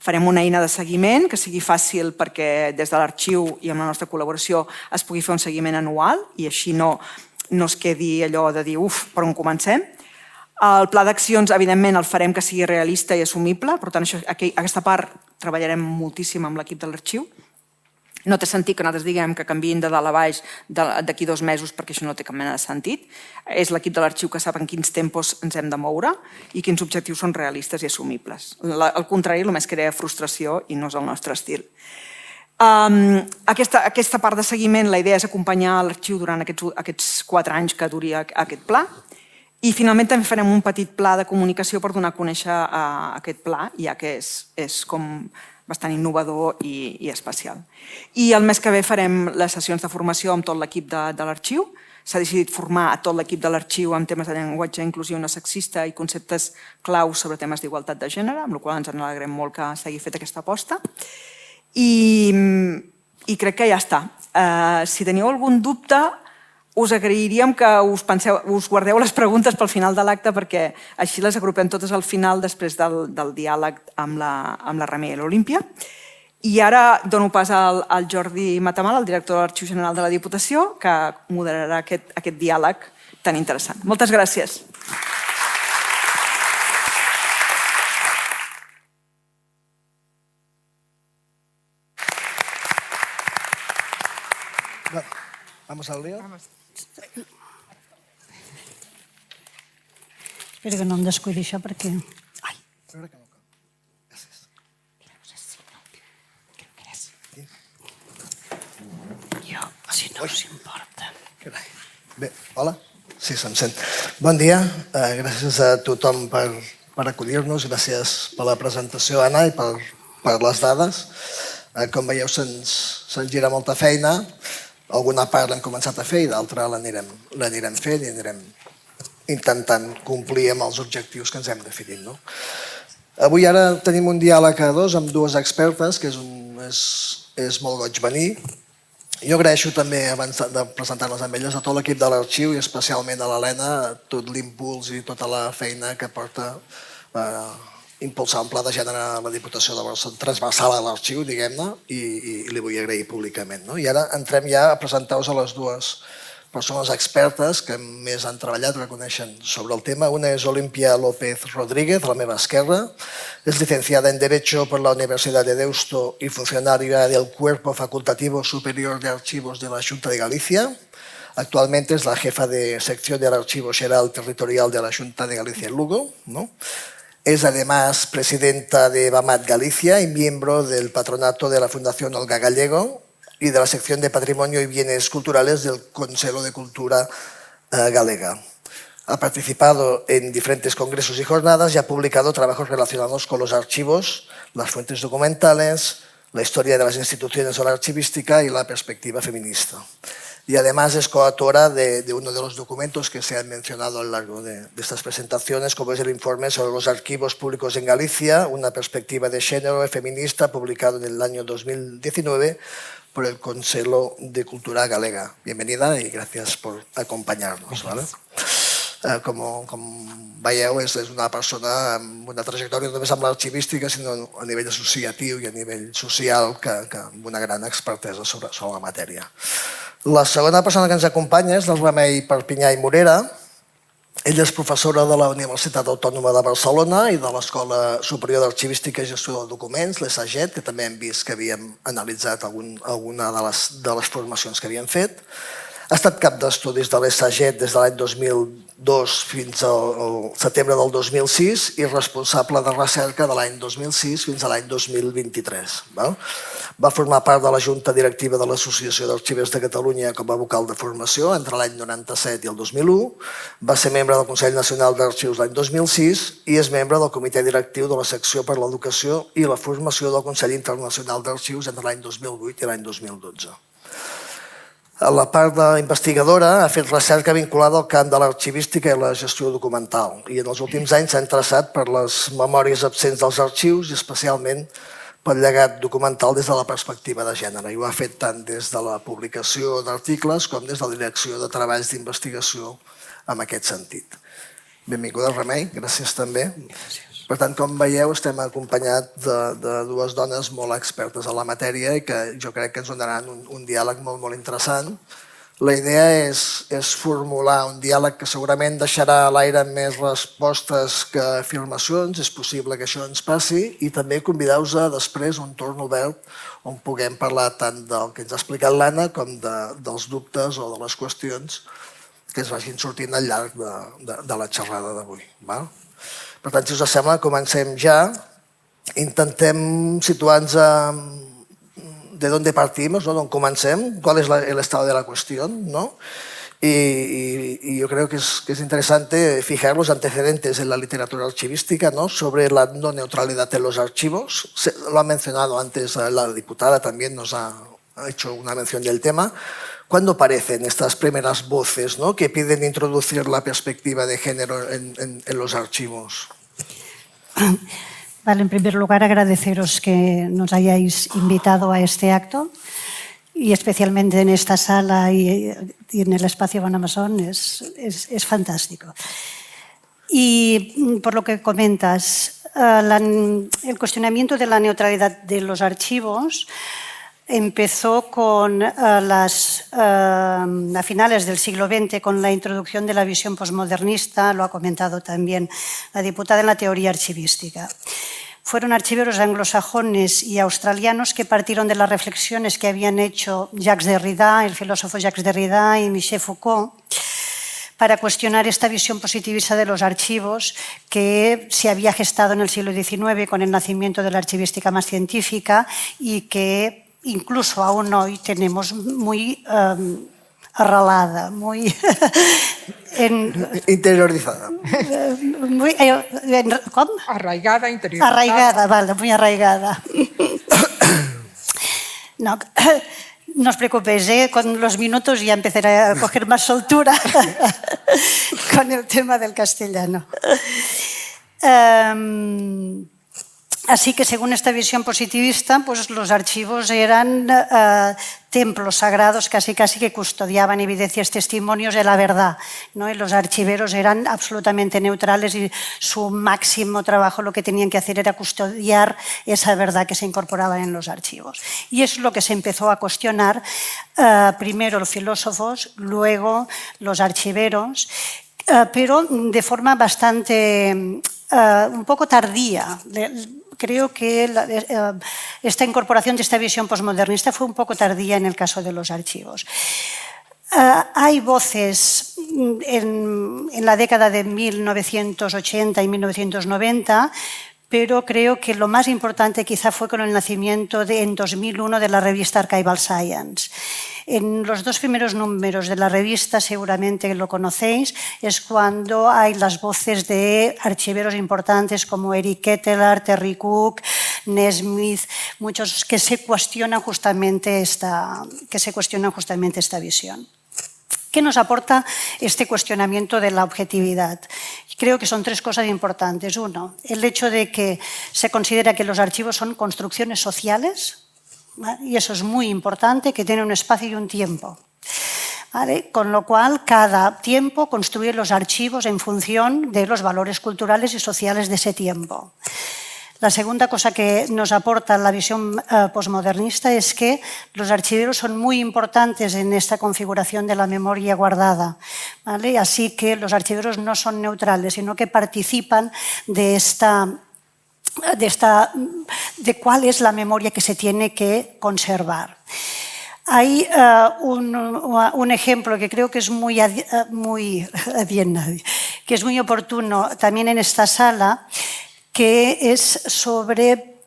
Farem una eina de seguiment que sigui fàcil perquè des de l'arxiu i amb la nostra col·laboració es pugui fer un seguiment anual i així no es quedi allò de dir per on comencem. El pla d'accions, evidentment, el farem que sigui realista i assumible, per tant, aquesta part treballarem moltíssim amb l'equip de l'arxiu. No té sentit que nosaltres diguem que canviïn de dalt a baix d'aquí 2 mesos perquè això no té cap mena de sentit. És l'equip de l'arxiu que sap en quins tempos ens hem de moure i quins objectius són realistes i assumibles. Al contrari, només crea frustració i no és el nostre estil. Aquesta part de seguiment, la idea és acompanyar l'arxiu durant aquests 4 anys que duri aquest pla. I finalment també farem un petit pla de comunicació per donar a conèixer aquest pla, ja que és com bastant innovador i especial. I el mes que ve farem les sessions de formació amb tot l'equip de l'arxiu. S'ha decidit formar a tot l'equip de l'arxiu en temes de llenguatge inclusiu no sexista i conceptes claus sobre temes d'igualtat de gènere, amb la qual cosa ens alegrem molt que s'hagi fet aquesta aposta. I crec que ja està. Si teniu algun dubte, us agrairíem que us guardeu les preguntes pel final de l'acte perquè així les agrupem totes al final després del diàleg amb la Remei i l'Olímpia. I ara dono pas al Jordi Matamal, el director de l'Arxiu General de la Diputació, que moderarà aquest diàleg tan interessant. Moltes gràcies. Vamos al lío. Espero que no em descuidi això perquè... Ai, a veure que no cal. Gràcies. Jo, si no us importa. Carai. Bé, hola. Sí, se'm sent. Bon dia. Gràcies a tothom per acollir-nos. Gràcies per la presentació, Anna, i per les dades. Com veieu, se'ns gira molta feina. Alguna part l'hem començat a fer i d'altra l'anirem fent i anirem intentant complir amb els objectius que ens hem definit. Avui ara tenim un diàleg a 2 amb 2 expertes, que és molt goig venir. Jo agraeixo també, abans de presentar-les amb elles, a tot l'equip de l'arxiu i especialment a l'Helena, tot l'impuls i tota la feina que porta impulsar un pla de gènere a la Diputació de Barcelona, transversal a l'arxiu, diguem-ne, i li vull agrair públicament. I ara entrem ja a presentar-vos a les 2 persones expertes que més han treballat, reconeixen sobre el tema. Una és Olimpia López Rodríguez, a la meva esquerra. És licenciada en Derecho por la Universidad de Deusto y funcionaria del Cuerpo Facultativo Superior de Archivos de la Xunta de Galicia. Actualmente es la jefa de sección del Archivo Xeral Territorial de la Xunta de Galicia en Lugo. Es además presidenta de BAMAT Galicia y miembro del patronato de la Fundación Olga Gallego y de la sección de Patrimonio y Bienes Culturales del Consejo de Cultura Galega. Ha participado en diferentes congresos y jornadas y ha publicado trabajos relacionados con los archivos, las fuentes documentales, la historia de las instituciones o la archivística y la perspectiva feminista. Y además es coautora de uno de los documentos que se han mencionado a lo largo de estas presentaciones, como es el informe sobre los archivos públicos en Galicia, una perspectiva de género feminista, publicado en el año 2019 por el Consejo de Cultura Galega. Bienvenida y gracias por acompañarnos. ¿Vale? Com veieu, és una persona amb una trajectòria no només amb l'arxivística, sinó a nivell associatiu i a nivell social, amb una gran expertesa sobre la matèria. La segona persona que ens acompanya és la Remei Perpinyà i Morera. Ella és professora de la Universitat Autònoma de Barcelona i de l'Escola Superior d'Arxivística i Gestió de Documents, l'ESAGET, que també hem vist que havíem analitzat alguna de les formacions que havíem fet. Ha estat cap d'estudis de l'ESAGET des de l'any 2002 fins al setembre del 2006 i responsable de recerca de l'any 2006 fins a l'any 2023. Va formar part de la Junta Directiva de l'Associació d'Arxivers de Catalunya com a vocal de formació entre l'any 97 i el 2001. Va ser membre del Consell Nacional d'Arxius l'any 2006 i és membre del Comitè Directiu de la Secció per l'Educació i la Formació del Consell Internacional d'Arxius entre l'any 2008 i l'any 2012. A la part d'investigadora ha fet recerca vinculada al camp de l'arxivística i la gestió documental i en els últims anys s'ha interessat per les memòries absents dels arxius i especialment pel llegat documental des de la perspectiva de gènere. I ho ha fet tant des de la publicació d'articles com des de la direcció de treballs d'investigació en aquest sentit. Benvinguda, Remei, gràcies també. Per tant, com veieu, estem acompanyats de 2 dones molt expertes en la matèria i que jo crec que ens donaran un diàleg molt, molt interessant. La idea és formular un diàleg que segurament deixarà a l'aire més respostes que afirmacions, és possible que això ens passi, i també convidar-vos a després un torn obert on puguem parlar tant del que ens ha explicat l'Anna com dels dubtes o de les qüestions que es vagin sortint al llarg de la xerrada d'avui. Per tant, si us sembla, comencem ja. Intentem situar-nos de dónde partimos, ¿no? ¿Dónde comencem? ¿Cuál es el estado de la cuestión? ¿No? Y yo creo que es interesante fijar los antecedentes en la literatura archivística, ¿no? Sobre la no neutralidad de los archivos. Lo ha mencionado antes la diputada, también nos ha hecho una mención del tema. ¿Cuándo aparecen estas primeras voces, ¿no? Que piden introducir la perspectiva de género en los archivos? Vale, en primer lugar, agradeceros que nos hayáis invitado a este acto y especialmente en esta sala y en el espacio Van Amazon es fantástico. Y por lo que comentas, el cuestionamiento de la neutralidad de los archivos empezó a finales del siglo XX con la introducción de la visión posmodernista, lo ha comentado también la diputada, en la teoría archivística. Fueron archiveros anglosajones y australianos que partieron de las reflexiones que habían hecho Jacques Derrida, el filósofo Jacques Derrida, y Michel Foucault, para cuestionar esta visión positivista de los archivos que se había gestado en el siglo XIX con el nacimiento de la archivística más científica y que incluso aún hoy tenemos muy arralada, muy interiorizada. ¿Cómo? Arraigada, interiorizada. Arraigada, vale, muy arraigada. No os preocupéis, con los minutos ya empezaré a coger más soltura con el tema del castellano. Así que, según esta visión positivista, pues los archivos eran templos sagrados casi que custodiaban evidencias, testimonios de la verdad, ¿no? Y los archiveros eran absolutamente neutrales y su máximo trabajo lo que tenían que hacer era custodiar esa verdad que se incorporaba en los archivos. Y eso es lo que se empezó a cuestionar, primero los filósofos, luego los archiveros, pero de forma bastante, un poco tardía. Creo que esta incorporación de esta visión posmodernista fue un poco tardía en el caso de los archivos. Hay voces en la década de 1980 y 1990, pero creo que lo más importante quizá fue con el nacimiento en 2001 de la revista Archival Science. En los dos primeros números de la revista, seguramente lo conocéis, es cuando hay las voces de archiveros importantes como Eric Ketelaar, Terry Cook, Nesmith, muchos que se cuestionan justamente esta visión. ¿Qué nos aporta este cuestionamiento de la objetividad? Creo que son tres cosas importantes. Uno, el hecho de que se considera que los archivos son construcciones sociales, ¿vale? Y eso es muy importante, que tienen un espacio y un tiempo, ¿vale? Con lo cual, cada tiempo construye los archivos en función de los valores culturales y sociales de ese tiempo. La segunda cosa que nos aporta la visión posmodernista es que los archiveros son muy importantes en esta configuración de la memoria guardada, ¿vale? Así que los archiveros no son neutrales, sino que participan de cuál es la memoria que se tiene que conservar. Hay un ejemplo que creo que es muy oportuno también en esta sala, que es sobre,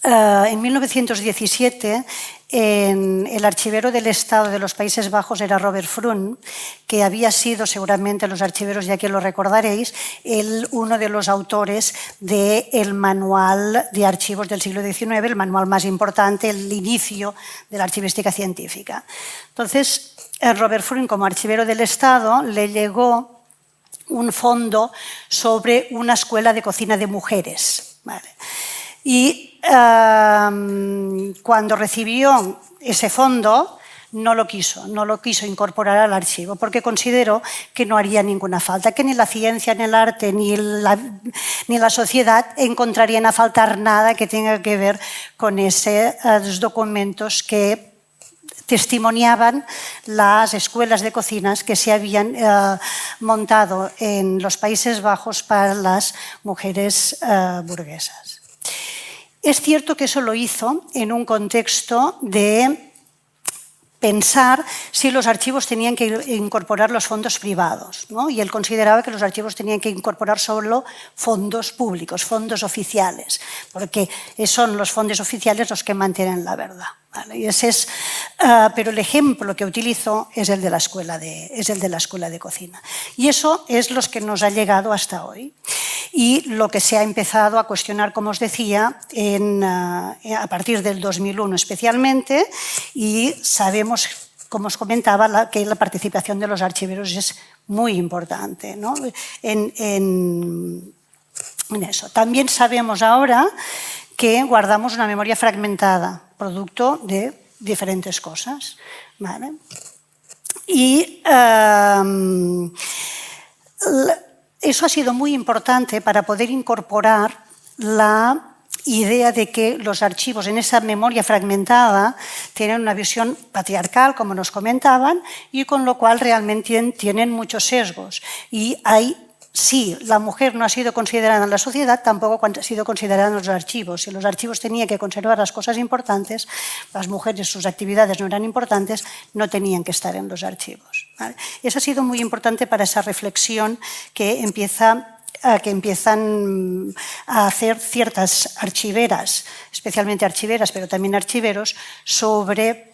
en 1917, el archivero del Estado de los Países Bajos era Robert Froon, que había sido, seguramente los archiveros ya que lo recordaréis, uno de los autores del manual de archivos del siglo XIX, el manual más importante, el inicio de la archivística científica. Entonces, Robert Froon, como archivero del Estado, le llegó un fondo sobre una escuela de cocina de mujeres, ¿vale? Y cuando recibió ese fondo no lo quiso incorporar al archivo porque consideró que no haría ninguna falta, que ni la ciencia, ni el arte, ni la sociedad encontrarían a faltar nada que tenga que ver con esos documentos que testimoniaban las escuelas de cocinas que se habían montado en los Países Bajos para las mujeres burguesas. Es cierto que eso lo hizo en un contexto de pensar si los archivos tenían que incorporar los fondos privados, ¿no? Y él consideraba que los archivos tenían que incorporar solo fondos públicos, fondos oficiales, porque son los fondos oficiales los que mantienen la verdad. ¿Vale? Y ese es, pero el ejemplo que utilizó es el de la escuela de cocina. Y eso es lo que nos ha llegado hasta hoy. Y lo que se ha empezado a cuestionar, como os decía, a partir del 2001 especialmente, y sabemos, como os comentaba, que la participación de los archiveros es muy importante, ¿no? en eso. También sabemos ahora que guardamos una memoria fragmentada, producto de diferentes cosas. ¿Vale? Y eso ha sido muy importante para poder incorporar la idea de que los archivos en esa memoria fragmentada tienen una visión patriarcal, como nos comentaban, y con lo cual realmente tienen muchos sesgos. Y si la mujer no ha sido considerada en la sociedad, tampoco ha sido considerada en los archivos. Si los archivos tenían que conservar las cosas importantes, las mujeres, sus actividades no eran importantes, no tenían que estar en los archivos. ¿Vale? Eso ha sido muy importante para esa reflexión que empiezan a hacer ciertas archiveras, especialmente archiveras, pero también archiveros, sobre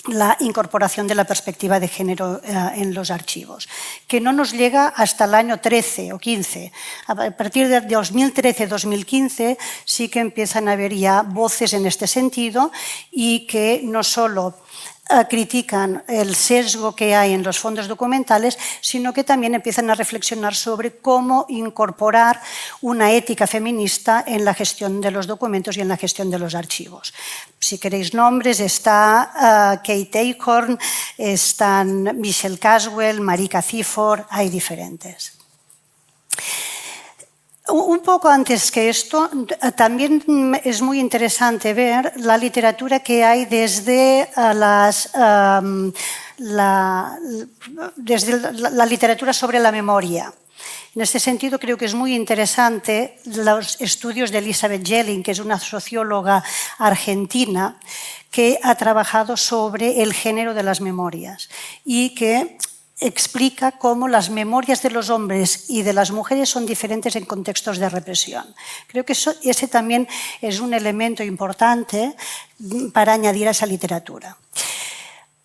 la incorporación de la perspectiva de género en los archivos, que no nos llega hasta el año 13 o 15. A partir de 2013-2015 sí que empiezan a haber ya voces en este sentido y que no solo critican el sesgo que hay en los fondos documentales, sino que también empiezan a reflexionar sobre cómo incorporar una ética feminista en la gestión de los documentos y en la gestión de los archivos. Si queréis nombres, está Kate Acorn, están Michelle Caswell, Marika Zifor, hay diferentes. Un poco antes que esto, también es muy interesante ver la literatura que hay desde la literatura sobre la memoria. En este sentido, creo que es muy interesante los estudios de Elizabeth Jelling, que es una socióloga argentina que ha trabajado sobre el género de las memorias y que explica cómo las memorias de los hombres y de las mujeres son diferentes en contextos de represión. Creo que ese también es un elemento importante para añadir a esa literatura.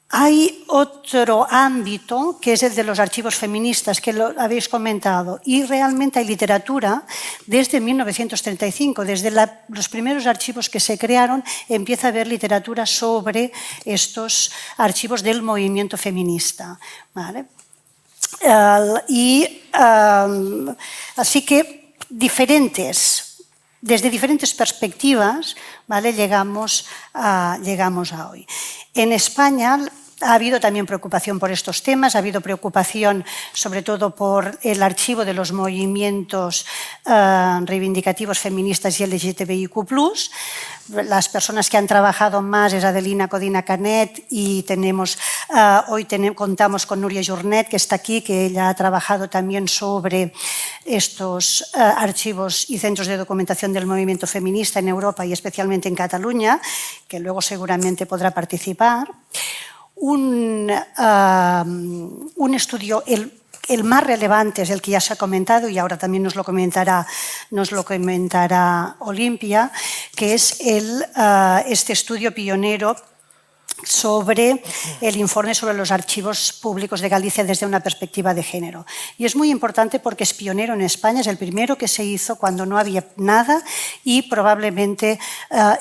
Hay otro ámbito, que es el de los archivos feministas, que lo habéis comentado, y realmente hay literatura desde 1935, desde los primeros archivos que se crearon, empieza a haber literatura sobre estos archivos del movimiento feminista. ¿Vale? Así que desde diferentes perspectivas, ¿vale? llegamos a hoy. En España ha habido también preocupación por estos temas, ha habido preocupación sobre todo por el archivo de los movimientos reivindicativos feministas y LGTBIQ+. Las personas que han trabajado más es Adelina Codina Canet y hoy contamos con Núria Jornet, que está aquí, que ella ha trabajado también sobre estos archivos y centros de documentación del movimiento feminista en Europa y especialmente en Cataluña, que luego seguramente podrá participar. Un estudio, el más relevante es el que ya se ha comentado y ahora también nos lo comentará Olimpia, que es este estudio pionero sobre el informe sobre los archivos públicos de Galicia desde una perspectiva de género. Y es muy importante porque es pionero en España, es el primero que se hizo cuando no había nada y probablemente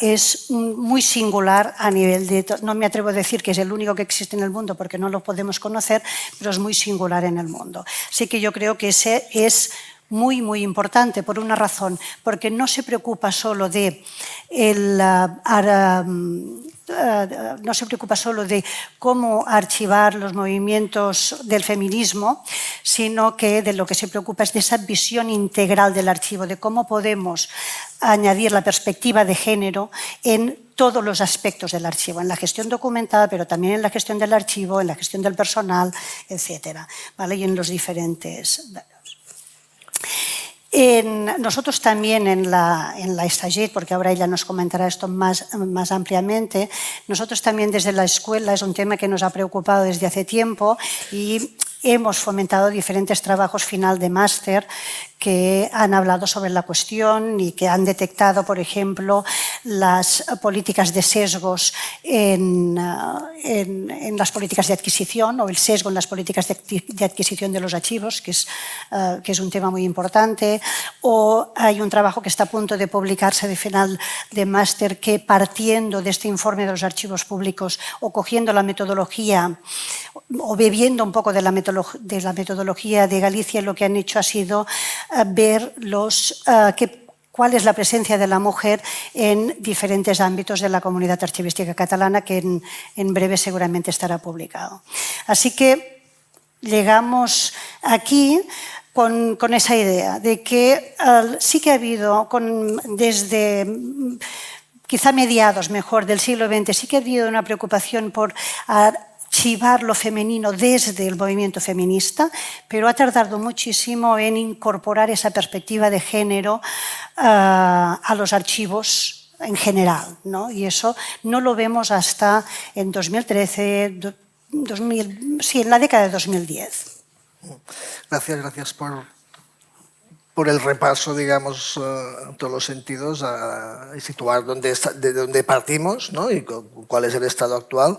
es muy singular a nivel de... No me atrevo a decir que es el único que existe en el mundo porque no lo podemos conocer, pero es muy singular en el mundo. Así que yo creo que ese es muy, muy importante por una razón, porque no se preocupa solo de no se preocupa solo de cómo archivar los movimientos del feminismo, sino que de lo que se preocupa es de esa visión integral del archivo, de cómo podemos añadir la perspectiva de género en todos los aspectos del archivo, en la gestión documental, pero también en la gestión del archivo, en la gestión del personal, etcétera, ¿vale? Y en los diferentes... Nosotros también en la Estagit, porque ahora ella nos comentará esto más ampliamente, nosotros también desde la escuela es un tema que nos ha preocupado desde hace tiempo y hemos fomentado diferentes trabajos final de máster que han hablado sobre la cuestión y que han detectado, por ejemplo, las políticas de sesgos en las políticas de adquisición o el sesgo en las políticas de adquisición de los archivos, que es un tema muy importante. O hay un trabajo que está a punto de publicarse de final de máster que, partiendo de este informe de los archivos públicos o cogiendo la metodología o bebiendo un poco de la metodología de Galicia, lo que han hecho ha sido ver cuál es la presencia de la mujer en diferentes ámbitos de la comunidad archivística catalana, que en breve seguramente estará publicado. Así que llegamos aquí con esa idea de que sí que ha habido, desde quizá mediados mejor del siglo XX, sí que ha habido una preocupación por archivar lo femenino desde el movimiento feminista, pero ha tardado muchísimo en incorporar esa perspectiva de género a los archivos en general, ¿no? Y eso no lo vemos hasta en 2013, sí, en la década de 2010. Gracias por el repaso, digamos, en todos los sentidos, y situar de dónde partimos, ¿no? Y cuál es el estado actual.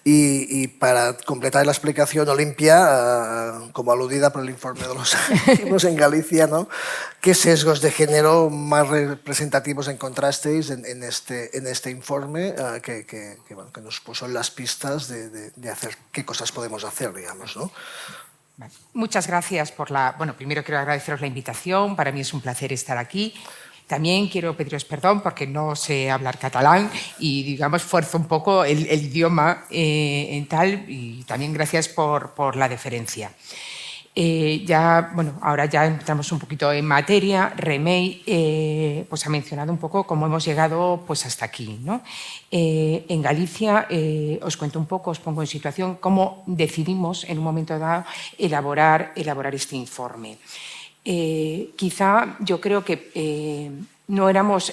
Y para completar la explicación, Olimpia, como aludida por el informe de los archivos en Galicia, ¿no? ¿Qué sesgos de género más representativos encontrasteis en este informe que nos puso en las pistas de hacer qué cosas podemos hacer, digamos, ¿no? Muchas gracias por primero quiero agradeceros la invitación, para mí es un placer estar aquí. También quiero pediros perdón porque no sé hablar catalán y, digamos, fuerzo un poco el idioma en tal, y también gracias por la deferencia. Ahora ya entramos un poquito en materia. Remei pues ha mencionado un poco cómo hemos llegado pues hasta aquí, ¿no? En Galicia, os cuento un poco, os pongo en situación cómo decidimos en un momento dado elaborar este informe. Quizá yo creo que no éramos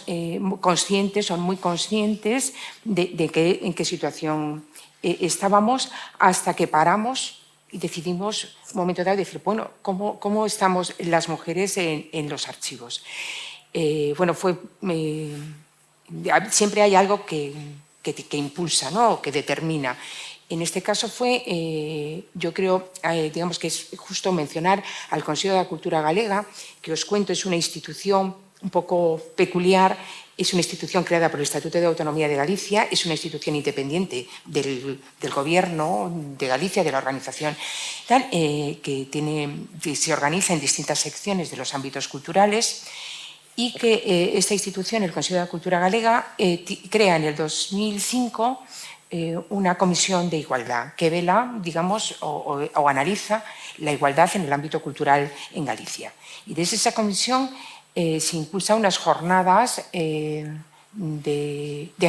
conscientes o muy conscientes de en qué situación estábamos hasta que paramos y decidimos, en un momento dado, decir, bueno, ¿cómo estamos las mujeres en los archivos? Siempre hay algo que impulsa, ¿no? Que determina. En este caso yo creo, digamos que es justo mencionar al Consello da Cultura Galega, que os cuento es una institución un poco peculiar. Es una institución creada por el Estatuto de Autonomía de Galicia, es una institución independiente del Gobierno de Galicia, de la organización, que se organiza en distintas secciones de los ámbitos culturales, y que esta institución, el Consello de Cultura Galega, crea en el 2005 una comisión de igualdad que vela, digamos, o analiza la igualdad en el ámbito cultural en Galicia. Y desde esa comisión se impulsan unas jornadas de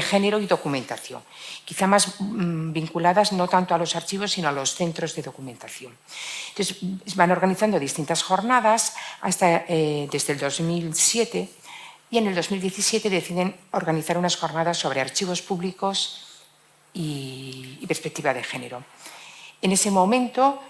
género y documentación, quizá más vinculadas no tanto a los archivos, sino a los centros de documentación. Entonces, van organizando distintas jornadas desde el 2007, y en el 2017 deciden organizar unas jornadas sobre archivos públicos y perspectiva de género. En ese momento,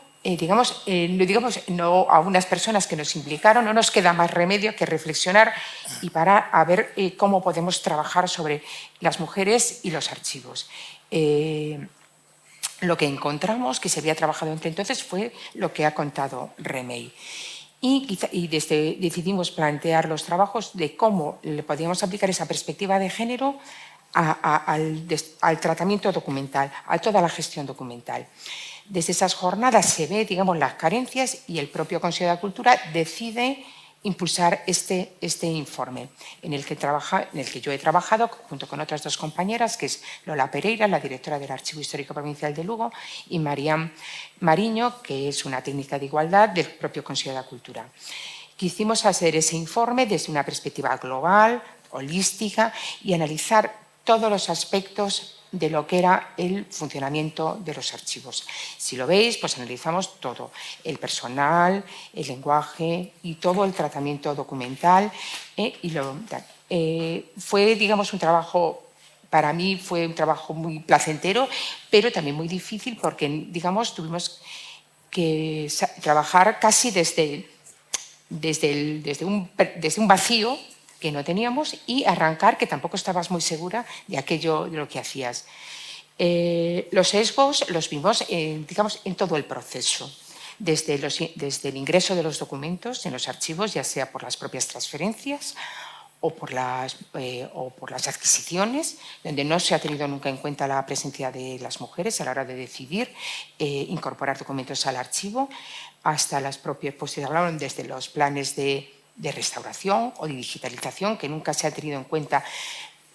no, a unas personas que nos implicaron, no nos queda más remedio que reflexionar y parar a ver cómo podemos trabajar sobre las mujeres y los archivos. Lo que encontramos que se había trabajado entre entonces fue lo que ha contado Remei. Y decidimos plantear los trabajos de cómo le podíamos aplicar esa perspectiva de género al tratamiento documental, a toda la gestión documental. Desde esas jornadas se ve, digamos, las carencias, y el propio Consello de Cultura decide impulsar este informe, en el que yo he trabajado junto con otras dos compañeras, que es Lola Pereira, la directora del Archivo Histórico Provincial de Lugo, y Mariam Mariño, que es una técnica de igualdad del propio Consello de Cultura. Quisimos hacer ese informe desde una perspectiva global, holística y analizar todos los aspectos de lo que era el funcionamiento de los archivos. Si lo veis, pues analizamos todo, el personal, el lenguaje y todo el tratamiento documental. Fue, digamos, un trabajo, para mí fue un trabajo muy placentero, pero también muy difícil porque, digamos, tuvimos que trabajar casi desde un vacío que no teníamos y arrancar, que tampoco estabas muy segura de aquello, de lo que hacías. Los sesgos los vimos, digamos, en todo el proceso, desde el ingreso de los documentos en los archivos, ya sea por las propias transferencias o por las adquisiciones, donde no se ha tenido nunca en cuenta la presencia de las mujeres a la hora de decidir incorporar documentos al archivo, hasta las propias, pues se hablaron desde los planes de restauración o de digitalización, que nunca se ha tenido en cuenta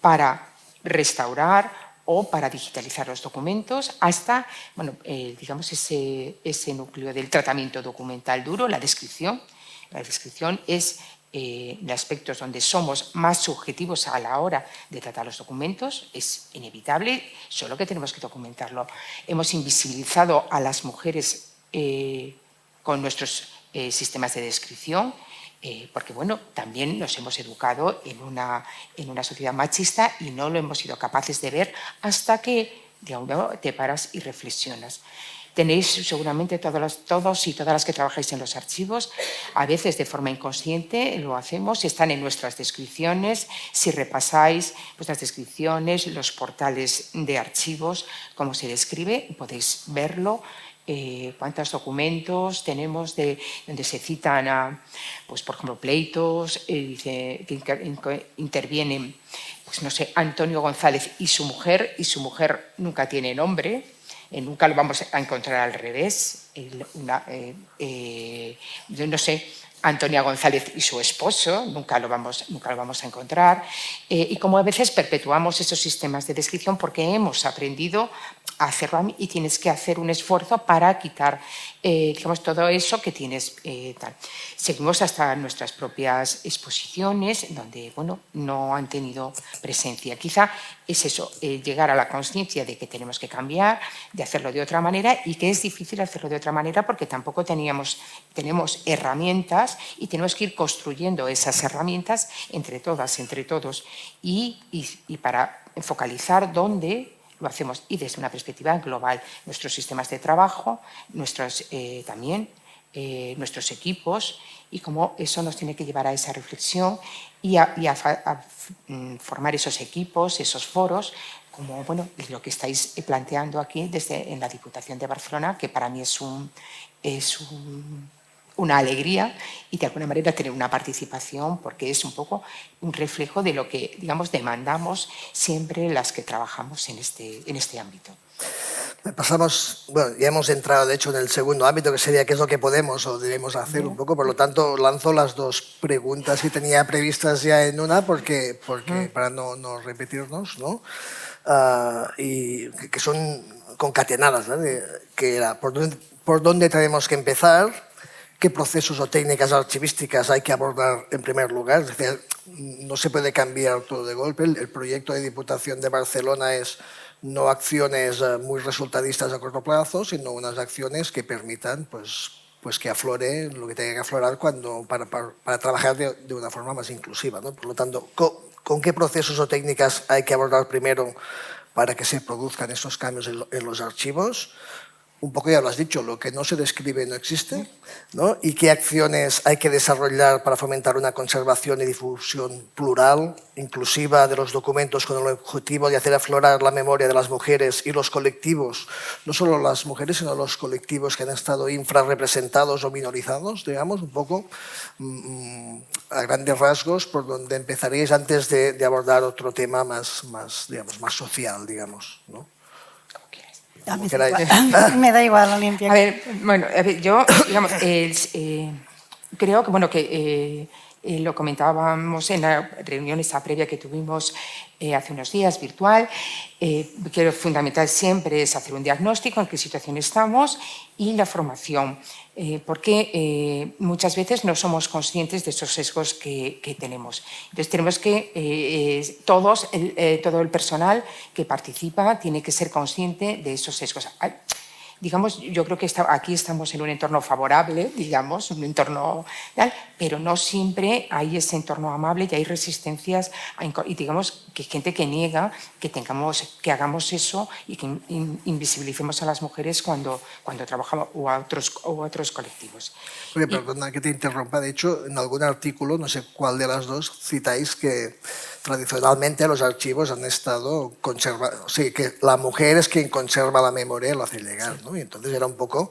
para restaurar o para digitalizar los documentos, hasta, bueno, digamos, ese núcleo del tratamiento documental duro, la descripción. La descripción es en aspectos donde somos más subjetivos a la hora de tratar los documentos, es inevitable, solo que tenemos que documentarlo. Hemos invisibilizado a las mujeres con nuestros sistemas de descripción, porque bueno, también nos hemos educado en una sociedad machista y no lo hemos sido capaces de ver hasta que de algún modo te paras y reflexionas. Tenéis seguramente todos y todas las que trabajáis en los archivos, a veces de forma inconsciente lo hacemos, están en nuestras descripciones. Si repasáis vuestras descripciones, los portales de archivos, cómo se describe, podéis verlo. Cuántos documentos tenemos donde se citan, pues, por ejemplo, pleitos, dice que intervienen, pues no sé, Antonio González y su mujer nunca tiene nombre, nunca lo vamos a encontrar al revés, no sé, Antonia González y su esposo, nunca lo vamos a encontrar, y como a veces perpetuamos esos sistemas de descripción porque hemos aprendido a hacerlo y tienes que hacer un esfuerzo para quitar, digamos, todo eso que tienes. Seguimos hasta nuestras propias exposiciones, donde, bueno, no han tenido presencia. Quizá es eso, llegar a la conciencia de que tenemos que cambiar, de hacerlo de otra manera, y que es difícil hacerlo de otra manera porque tampoco tenemos herramientas y tenemos que ir construyendo esas herramientas entre todas, entre todos, y para focalizar dónde lo hacemos y desde una perspectiva global. Nuestros sistemas de trabajo, nuestros equipos, y cómo eso nos tiene que llevar a esa reflexión y a formar esos equipos, esos foros, como bueno, lo que estáis planteando aquí en la Diputación de Barcelona, que para mí es una alegría y de alguna manera tener una participación, porque es un poco un reflejo de lo que, digamos, demandamos siempre las que trabajamos en este ámbito. Pasamos, bueno, ya hemos entrado de hecho en el segundo ámbito, que sería qué es lo que podemos o debemos hacer un poco, por lo tanto lanzo las dos preguntas que tenía previstas ya en una, porque para no repetirnos, ¿no? Y que son concatenadas, ¿no? Que era por dónde tenemos que empezar, qué procesos o técnicas archivísticas hay que abordar en primer lugar. Es decir, no se puede cambiar todo de golpe. El proyecto de Diputación de Barcelona es no acciones muy resultadistas a corto plazo, sino unas acciones que permitan pues que aflore lo que tenga que aflorar para trabajar de una forma más inclusiva, ¿no? Por lo tanto, ¿con qué procesos o técnicas hay que abordar primero para que se produzcan estos cambios en los archivos? Un poco ya lo has dicho, lo que no se describe no existe, ¿no? Y qué acciones hay que desarrollar para fomentar una conservación y difusión plural, inclusiva de los documentos, con el objetivo de hacer aflorar la memoria de las mujeres y los colectivos, no solo las mujeres, sino los colectivos que han estado infrarrepresentados o minorizados, digamos, un poco a grandes rasgos, por donde empezaríais antes de abordar otro tema más social, digamos, ¿no? Me da igual, Olimpia. A ver, bueno, yo, digamos, creo que, bueno, que lo comentábamos en la reunión esa previa que tuvimos hace unos días, virtual, que lo fundamental siempre es hacer un diagnóstico, en qué situación estamos, y la formación, porque muchas veces no somos conscientes de esos sesgos que tenemos. Entonces tenemos que, todo el personal que participa tiene que ser consciente de esos sesgos. Digamos, yo creo que aquí estamos en un entorno favorable, digamos, un entorno tal, pero no siempre hay ese entorno amable y hay resistencias y digamos que hay gente que niega que hagamos eso y que invisibilicemos a las mujeres cuando trabajamos o a otros colectivos. Oye, perdona que te interrumpa. De hecho, en algún artículo, no sé cuál de las dos, citáis que tradicionalmente los archivos han estado conservados, o sea, que la mujer es quien conserva la memoria y lo hace llegar, ¿no? Y entonces era un poco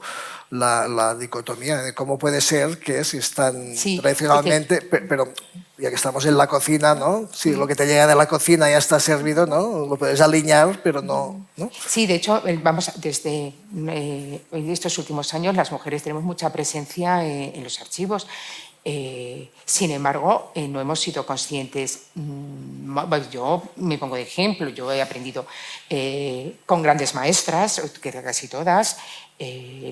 la dicotomía de cómo puede ser que si están tradicionalmente, pero ya que estamos en la cocina, ¿no? Si lo que te llega de la cocina ya está servido, ¿no? Lo puedes alinear, pero no, ¿no? Sí, de hecho, desde estos últimos años las mujeres tenemos mucha presencia en los archivos. Sin embargo, no hemos sido conscientes. Yo me pongo de ejemplo, yo he aprendido con grandes maestras, que casi todas,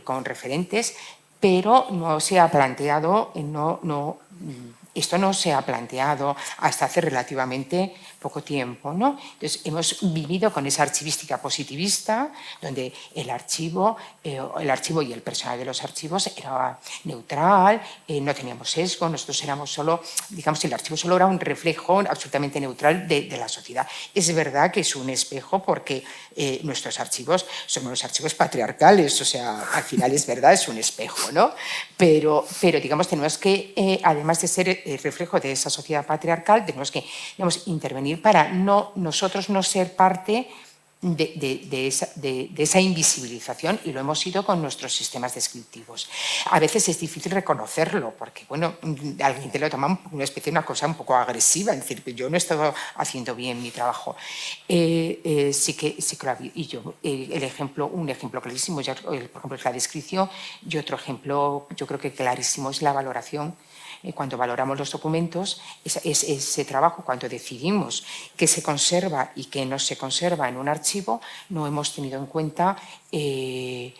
con referentes, pero no se ha planteado, esto no se ha planteado hasta hace relativamente poco tiempo, ¿no? Entonces, hemos vivido con esa archivística positivista, donde el archivo y el personal de los archivos era neutral, no teníamos sesgo, nosotros éramos solo, digamos, el archivo solo era un reflejo absolutamente neutral de la sociedad. Es verdad que es un espejo porque nuestros archivos son unos archivos patriarcales, o sea, al final es verdad, es un espejo, ¿no? Pero digamos, tenemos que, además de ser reflejo de esa sociedad patriarcal, tenemos que intervenir para nosotros no ser parte de esa invisibilización, y lo hemos sido con nuestros sistemas descriptivos. A veces es difícil reconocerlo porque, bueno, alguien te lo toma una cosa un poco agresiva, es decir, que yo no he estado haciendo bien mi trabajo. Sí que lo había. Y yo, un ejemplo clarísimo, por ejemplo, es la descripción, y otro ejemplo, yo creo que clarísimo, es la valoración. Cuando valoramos los documentos, ese trabajo, cuando decidimos qué se conserva y qué no se conserva en un archivo, no hemos tenido en cuenta el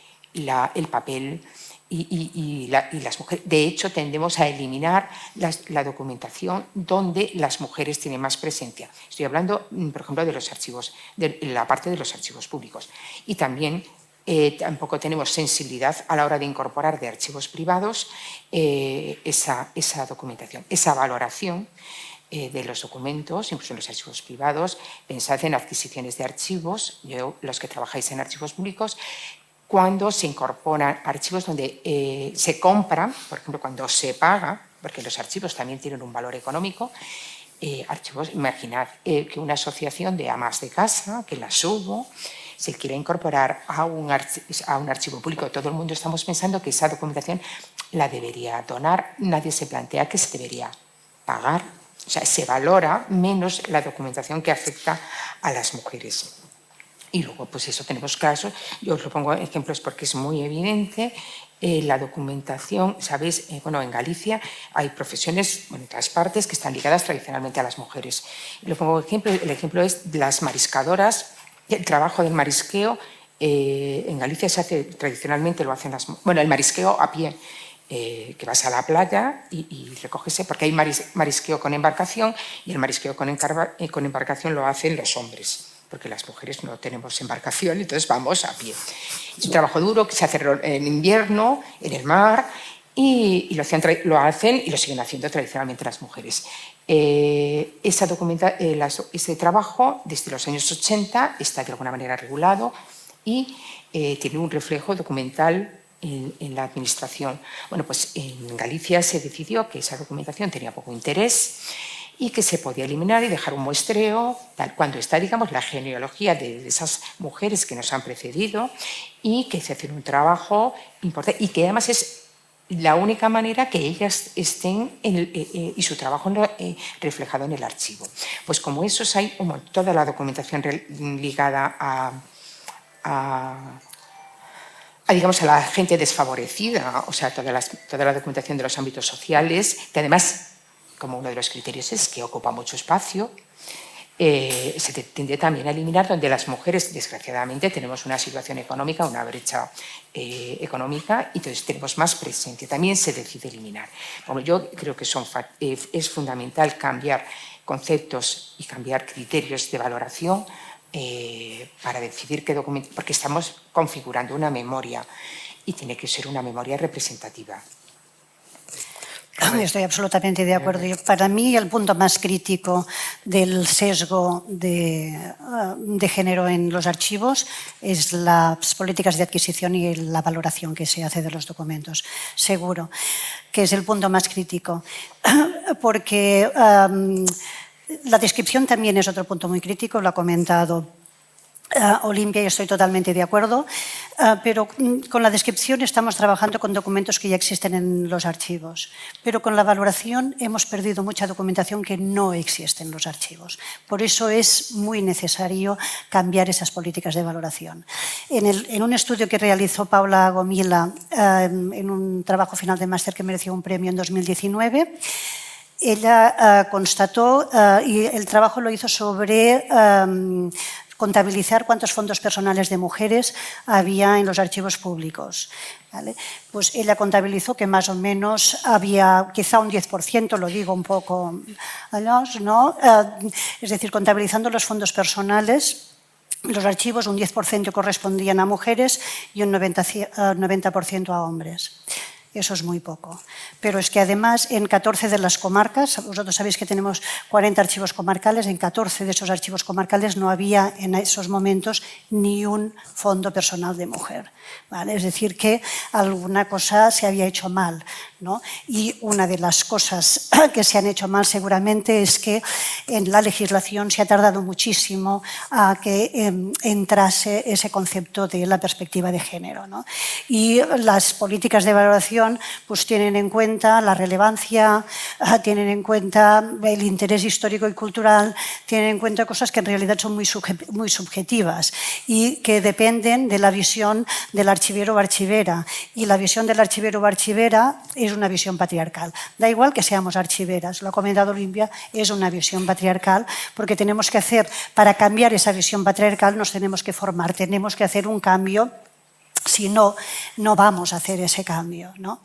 papel y las mujeres. De hecho, tendemos a eliminar la documentación donde las mujeres tienen más presencia. Estoy hablando, por ejemplo, de los archivos, de la parte de los archivos públicos. Y también tampoco tenemos sensibilidad a la hora de incorporar de archivos privados esa documentación, esa valoración de los documentos, incluso en los archivos privados. Pensad en adquisiciones de archivos, los que trabajáis en archivos públicos, cuando se incorporan archivos donde se compran, por ejemplo, cuando se paga, porque los archivos también tienen un valor económico. Archivos, imaginad que una asociación de amas de casa, que las hubo, se quiere incorporar a un archivo público. Todo el mundo estamos pensando que esa documentación la debería donar. Nadie se plantea que se debería pagar. O sea, se valora menos la documentación que afecta a las mujeres. Y luego, pues eso, tenemos casos. Yo os lo pongo ejemplos porque es muy evidente. La documentación, ¿sabéis? Bueno, en Galicia hay profesiones, bueno, en otras partes, que están ligadas tradicionalmente a las mujeres. Lo pongo ejemplo. El ejemplo es de las mariscadoras. El trabajo del marisqueo en Galicia se hace tradicionalmente, lo hacen el marisqueo a pie, que vas a la playa y recoges, porque hay marisqueo con embarcación, y el marisqueo con embarcación lo hacen los hombres, porque las mujeres no tenemos embarcación, entonces vamos a pie. Es un trabajo duro que se hace en invierno, en el mar, y lo hacen y lo siguen haciendo tradicionalmente las mujeres. Ese trabajo, desde los años 80, está de alguna manera regulado y tiene un reflejo documental en la administración. Bueno, pues en Galicia se decidió que esa documentación tenía poco interés y que se podía eliminar y dejar un muestreo, cuando está, digamos, la genealogía de esas mujeres que nos han precedido, y que se hace un trabajo importante y que además es la única manera que ellas estén y su trabajo reflejado en el archivo. Pues como esos hay toda la documentación ligada digamos, a la gente desfavorecida, o sea, toda la documentación de los ámbitos sociales, que además como uno de los criterios es que ocupa mucho espacio. Se tiende también a eliminar donde las mujeres, desgraciadamente, tenemos una situación económica, una brecha económica, y entonces tenemos más presencia. También se decide eliminar. Bueno, yo creo que es fundamental cambiar conceptos y cambiar criterios de valoración para decidir qué documento, porque estamos configurando una memoria y tiene que ser una memoria representativa. Estoy absolutamente de acuerdo. Para mí el punto más crítico del sesgo de género en los archivos es las políticas de adquisición y la valoración que se hace de los documentos. Seguro que es el punto más crítico, porque la descripción también es otro punto muy crítico, lo ha comentado Olimpia y estoy totalmente de acuerdo, pero con la descripción estamos trabajando con documentos que ya existen en los archivos, pero con la valoración hemos perdido mucha documentación que no existe en los archivos. Por eso es muy necesario cambiar esas políticas de valoración. En un estudio que realizó Paula Gomila en un trabajo final de máster que mereció un premio en 2019, ella constató, y el trabajo lo hizo sobre contabilizar cuántos fondos personales de mujeres había en los archivos públicos. ¿Vale? Pues ella contabilizó que más o menos había quizá un 10%, lo digo un poco, ¿no? Es decir, contabilizando los fondos personales, los archivos, un 10% correspondían a mujeres y un 90% a hombres. Eso es muy poco. Pero es que además en 14 de las comarcas, vosotros sabéis que tenemos 40 archivos comarcales, en 14 de esos archivos comarcales no había en esos momentos ni un fondo personal de mujer. ¿Vale? Es decir, que alguna cosa se había hecho mal, ¿no? Y una de las cosas que se han hecho mal seguramente es que en la legislación se ha tardado muchísimo a que entrase ese concepto de la perspectiva de género, ¿no? Y las políticas de valoración pues tienen en cuenta la relevancia, tienen en cuenta el interés histórico y cultural, tienen en cuenta cosas que en realidad son muy subjetivas y que dependen de la visión del archivero o archivera. Y la visión del archivero o archivera es una visión patriarcal. Da igual que seamos archiveras, lo ha comentado Olimpia, es una visión patriarcal, porque tenemos que hacer, para cambiar esa visión patriarcal nos tenemos que formar, tenemos que hacer un cambio. Si no, no vamos a hacer ese cambio, ¿no?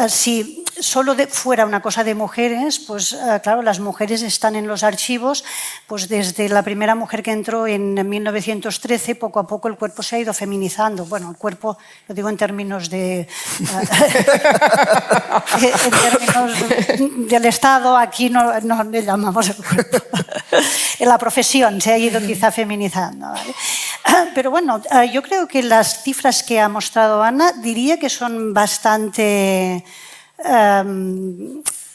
Si solo fuera una cosa de mujeres, pues claro, las mujeres están en los archivos, pues desde la primera mujer que entró en 1913, poco a poco el cuerpo se ha ido feminizando. Bueno, el cuerpo, lo digo en términos de... en términos del Estado, aquí no le llamamos el cuerpo. En la profesión se ha ido quizá feminizando, ¿vale? Pero bueno, yo creo que las cifras que ha mostrado Ana diría que son bastante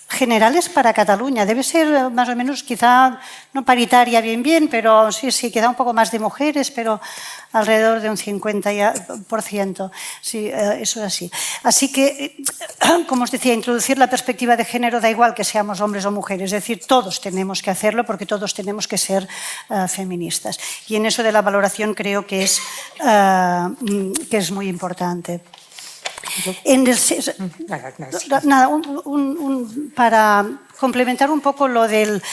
generales para Cataluña. Debe ser más o menos, quizá no paritaria bien, pero sí, quizá un poco más de mujeres, pero alrededor de un 50%. Sí, eso es así. Así que, como os decía, introducir la perspectiva de género da igual que seamos hombres o mujeres, es decir, todos tenemos que hacerlo porque todos tenemos que ser feministas. Y en eso de la valoración creo que es muy importante. Para complementar un poco lo del...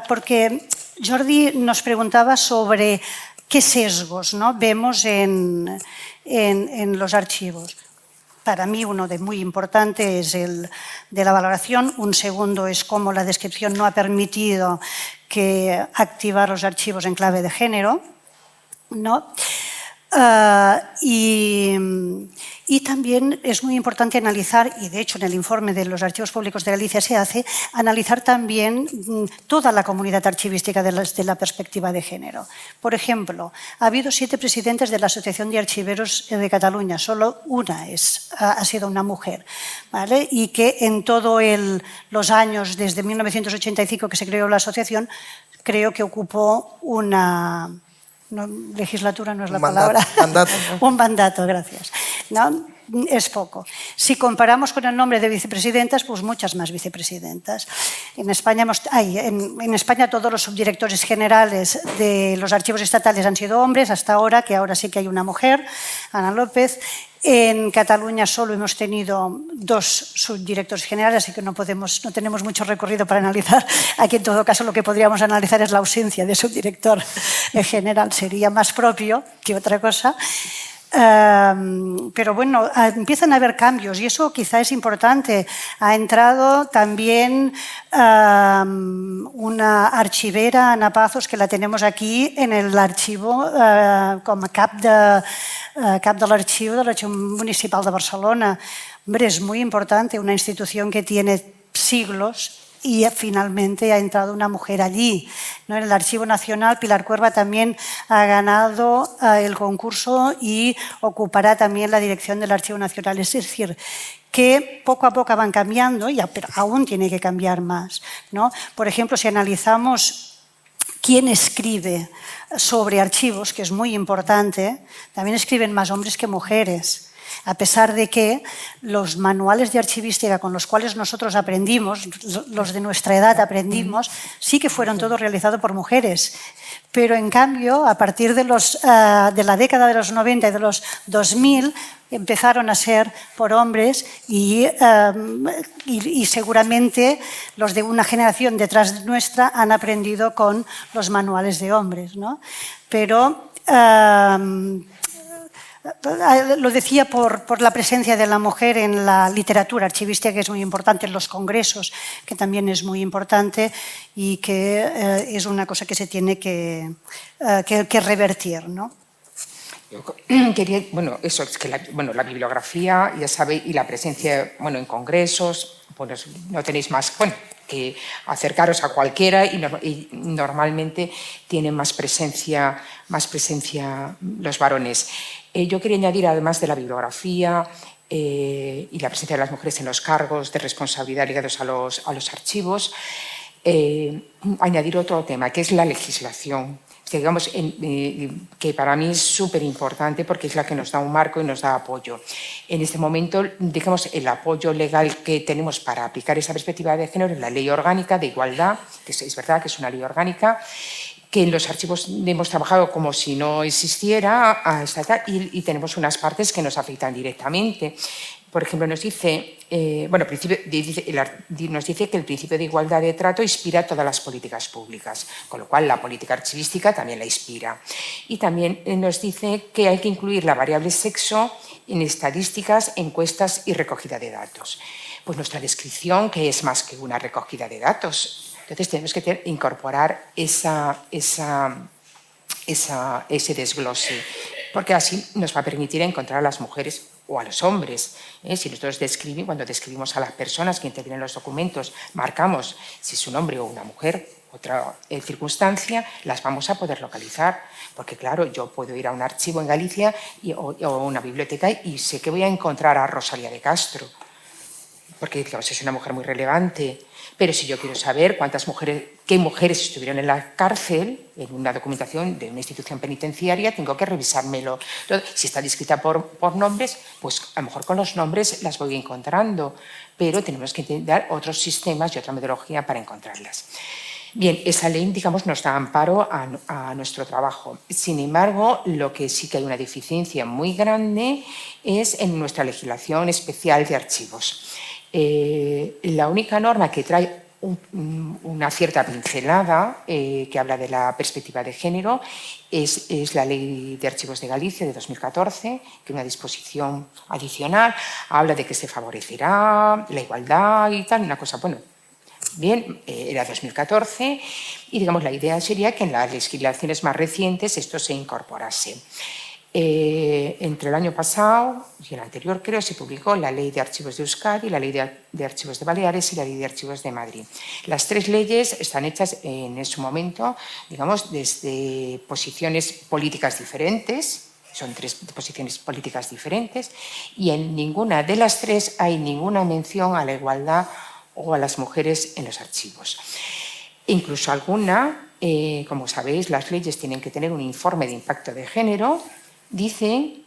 porque Jordi nos preguntaba sobre qué sesgos, ¿no?, vemos en los archivos. Para mí uno de muy importante es el de la valoración, un segundo es cómo la descripción no ha permitido que activar los archivos en clave de género, ¿no? Y también es muy importante analizar, y de hecho en el informe de los Archivos Públicos de Galicia se hace, analizar también toda la comunidad archivística desde la perspectiva de género. Por ejemplo, ha habido 7 presidentes de la Asociación de Archiveros de Cataluña, solo una ha sido una mujer, ¿vale? Y que en todos los años, desde 1985 que se creó la asociación, creo que ocupó una... No, legislatura no es la palabra. Mandato. Un mandato, gracias. ¿No? Es poco. Si comparamos con el nombre de vicepresidentas, pues muchas más vicepresidentas. En España todos los subdirectores generales de los archivos estatales han sido hombres hasta ahora, que ahora sí que hay una mujer, Ana López. En Cataluña solo hemos tenido 2 subdirectores generales, así que no tenemos mucho recorrido para analizar. Aquí, en todo caso, lo que podríamos analizar es la ausencia de subdirector general. Sería más propio que otra cosa. Pero bueno, empiezan a haber cambios y eso quizá es importante. Ha entrado también una archivera, Ana Pazos, que la tenemos aquí en el archivo com a cap de l'Arxiu Municipal de Barcelona. Hombre, es muy importante, una institución que tiene siglos y finalmente ha entrado una mujer allí. ¿No? En el Archivo Nacional, Pilar Cuerva también ha ganado el concurso y ocupará también la dirección del Archivo Nacional. Es decir, que poco a poco van cambiando, pero aún tiene que cambiar más, ¿no? Por ejemplo, si analizamos quién escribe sobre archivos, que es muy importante, también escriben más hombres que mujeres. A pesar de que los manuales de archivística con los cuales nosotros aprendimos, los de nuestra edad aprendimos, sí que fueron todos realizados por mujeres. Pero en cambio, a partir de la década de los 90 y de los 2000, empezaron a ser por hombres y seguramente los de una generación detrás nuestra han aprendido con los manuales de hombres, ¿no? Pero lo decía por la presencia de la mujer en la literatura archivística, que es muy importante, en los congresos, que también es muy importante y que es una cosa que se tiene que revertir, ¿no? Quería, bueno, eso es que la bibliografía, ya sabéis, y la presencia, bueno, en congresos, pues no tenéis más, bueno, que acercaros a cualquiera y normalmente tienen más presencia los varones. Yo quería añadir, además de la bibliografía y la presencia de las mujeres en los cargos de responsabilidad ligados a los archivos, añadir otro tema, que es la legislación. Digamos, que para mí es súper importante porque es la que nos da un marco y nos da apoyo. En este momento, digamos, el apoyo legal que tenemos para aplicar esa perspectiva de género es la Ley Orgánica de Igualdad, que es verdad que es una ley orgánica, que en los archivos hemos trabajado como si no existiera y tenemos unas partes que nos afectan directamente. Por ejemplo, nos dice que el principio de igualdad de trato inspira todas las políticas públicas, con lo cual la política archivística también la inspira. Y también nos dice que hay que incluir la variable sexo en estadísticas, encuestas y recogida de datos. Pues nuestra descripción, que es más que una recogida de datos, entonces tenemos que incorporar ese desglose, porque así nos va a permitir encontrar a las mujeres o a los hombres. Si nosotros cuando describimos a las personas que intervienen en los documentos, marcamos si es un hombre o una mujer, otra circunstancia, las vamos a poder localizar. Porque claro, yo puedo ir a un archivo en Galicia o a una biblioteca y sé que voy a encontrar a Rosalía de Castro, porque digamos, es una mujer muy relevante. Pero si yo quiero saber qué mujeres estuvieron en la cárcel, en una documentación de una institución penitenciaria, tengo que revisármelo. Entonces, si está descrita por nombres, pues a lo mejor con los nombres las voy encontrando, pero tenemos que intentar otros sistemas y otra metodología para encontrarlas. Bien, esa ley, digamos, nos da amparo a nuestro trabajo. Sin embargo, lo que sí que hay una deficiencia muy grande es en nuestra legislación especial de archivos. La única norma que trae una cierta pincelada que habla de la perspectiva de género es la Ley de Archivos de Galicia de 2014, que una disposición adicional habla de que se favorecerá la igualdad y tal, una cosa, bueno, bien, era 2014 y digamos la idea sería que en las legislaciones más recientes esto se incorporase. Entre el año pasado y el anterior, creo, se publicó la Ley de Archivos de Euskadi, la Ley de Archivos de Baleares y la Ley de Archivos de Madrid. Las tres leyes están hechas en su momento, digamos, desde posiciones políticas diferentes, son tres posiciones políticas diferentes, y en ninguna de las tres hay ninguna mención a la igualdad o a las mujeres en los archivos. Incluso alguna, como sabéis, las leyes tienen que tener un informe de impacto de género. Dicen,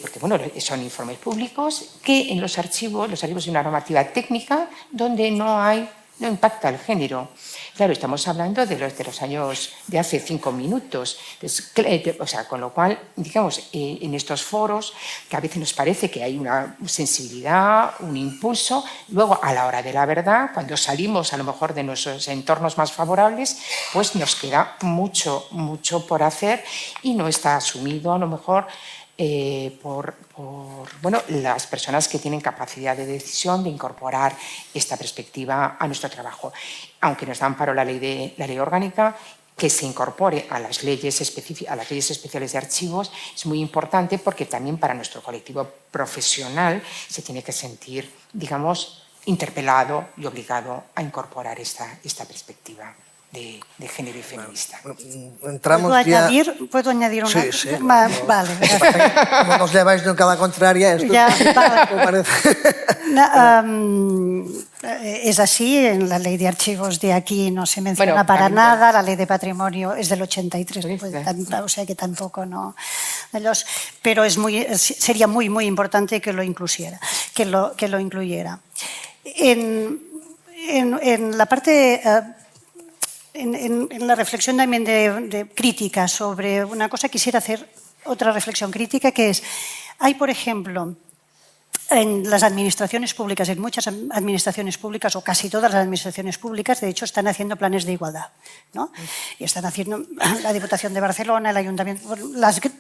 porque bueno, son informes públicos, que en los archivos hay una normativa técnica donde no hay no impacta el género. Claro, estamos hablando de los años de hace 5 minutos. O sea, con lo cual, digamos, en estos foros, que a veces nos parece que hay una sensibilidad, un impulso, luego a la hora de la verdad, cuando salimos a lo mejor de nuestros entornos más favorables, pues nos queda mucho por hacer y no está asumido a lo mejor por las personas que tienen capacidad de decisión de incorporar esta perspectiva a nuestro trabajo. Aunque nos da amparo la ley orgánica, que se incorpore a las leyes especiales de archivos es muy importante, porque también para nuestro colectivo profesional se tiene que sentir, digamos, interpelado y obligado a incorporar esta perspectiva de género y feminista. Entramos ¿Puedo añadir una? Sí. Vale. No nos lleváis nunca a la contraria. Esto Ya, vale. Es así, en la ley de archivos de aquí no se menciona para nada, la ley de patrimonio es del 83, o sea que tampoco no. Pero sería muy importante que lo incluyera. En la parte... En la reflexión también de crítica sobre una cosa, quisiera hacer otra reflexión crítica, que es, hay, por ejemplo, en las administraciones públicas, en muchas administraciones públicas, o casi todas las administraciones públicas, de hecho, están haciendo planes de igualdad, ¿no? Y están haciendo la Diputación de Barcelona, el Ayuntamiento,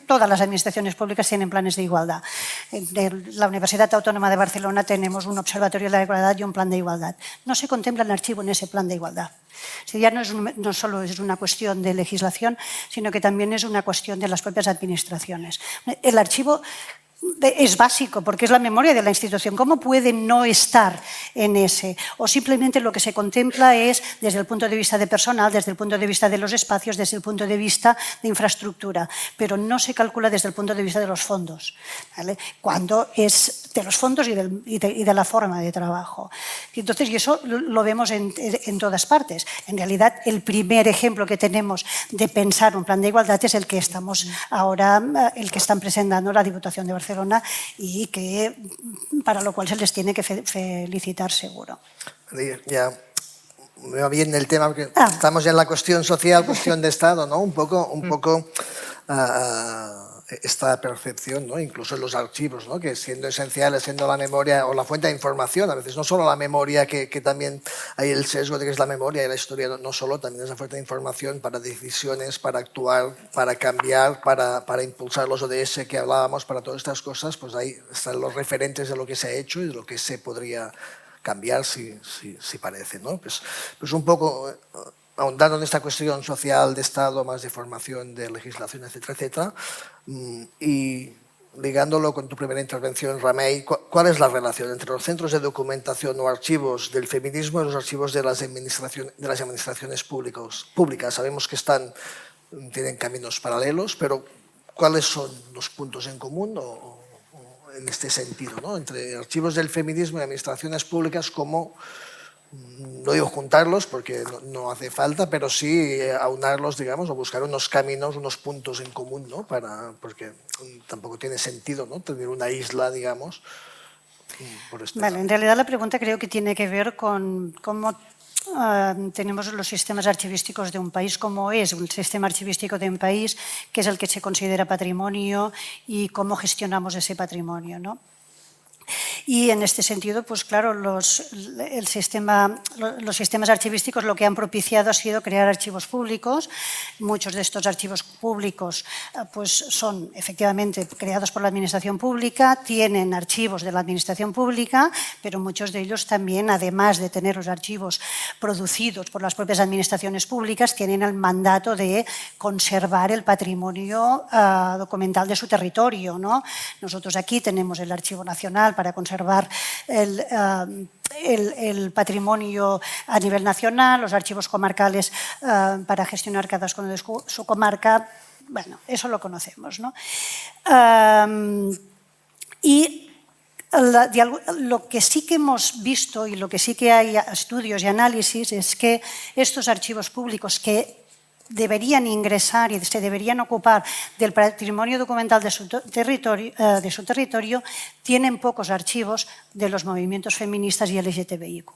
todas las administraciones públicas tienen planes de igualdad. En la Universidad Autónoma de Barcelona tenemos un observatorio de la igualdad y un plan de igualdad. No se contempla el archivo en ese plan de igualdad. Ya no solo es una cuestión de legislación, sino que también es una cuestión de las propias administraciones. El archivo es básico, porque es la memoria de la institución. ¿Cómo puede no estar en ese? O simplemente lo que se contempla es desde el punto de vista de personal, desde el punto de vista de los espacios, desde el punto de vista de infraestructura, pero no se calcula desde el punto de vista de los fondos, ¿vale? Cuando es de los fondos y de la forma de trabajo. Entonces, y eso lo vemos en todas partes. En realidad, el primer ejemplo que tenemos de pensar un plan de igualdad es el que estamos ahora, el que están presentando la Diputación de Barcelona, y que para lo cual se les tiene que felicitar seguro. Ya me va bien el tema, porque estamos ya en la cuestión social, cuestión de Estado, ¿no? Un poco esta percepción, ¿no? Incluso en los archivos, ¿no? Que siendo esenciales, siendo la memoria o la fuente de información, a veces no solo la memoria, que también hay el sesgo de que es la memoria y la historia, no solo, también es la fuente de información para decisiones, para actuar, para cambiar, para impulsar los ODS que hablábamos, para todas estas cosas, pues ahí están los referentes de lo que se ha hecho y de lo que se podría cambiar si parece, ¿no? Pues un poco ahondando en esta cuestión social de Estado, más de formación, de legislación, etcétera, y ligándolo con tu primera intervención, Remei, ¿cuál es la relación entre los centros de documentación o archivos del feminismo y los archivos de las administraciones públicas? Sabemos que tienen caminos paralelos, pero ¿cuáles son los puntos en común en este sentido, ¿no? Entre archivos del feminismo y administraciones públicas, como, no digo juntarlos porque no hace falta, pero sí aunarlos, digamos, o buscar unos caminos, unos puntos en común, ¿no? Porque tampoco tiene sentido, ¿no? Tener una isla, digamos, por este lado. En realidad la pregunta creo que tiene que ver con cómo tenemos los sistemas archivísticos de un país, cómo es un sistema archivístico de un país, qué es el que se considera patrimonio y cómo gestionamos ese patrimonio, ¿no? Y en este sentido, pues claro, los sistemas archivísticos lo que han propiciado ha sido crear archivos públicos. Muchos de estos archivos públicos pues son efectivamente creados por la administración pública, tienen archivos de la administración pública, pero muchos de ellos también, además de tener los archivos producidos por las propias administraciones públicas, tienen el mandato de conservar el patrimonio documental de su territorio, ¿no? Nosotros aquí tenemos el Archivo Nacional para conservar el patrimonio a nivel nacional, los archivos comarcales para gestionar cada uno de su comarca. Bueno, eso lo conocemos, ¿no? Y lo que sí que hemos visto y lo que sí que hay estudios y análisis es que estos archivos públicos que deberían ingresar y se deberían ocupar del patrimonio documental de su territorio, tienen pocos archivos de los movimientos feministas y LGTBIQ.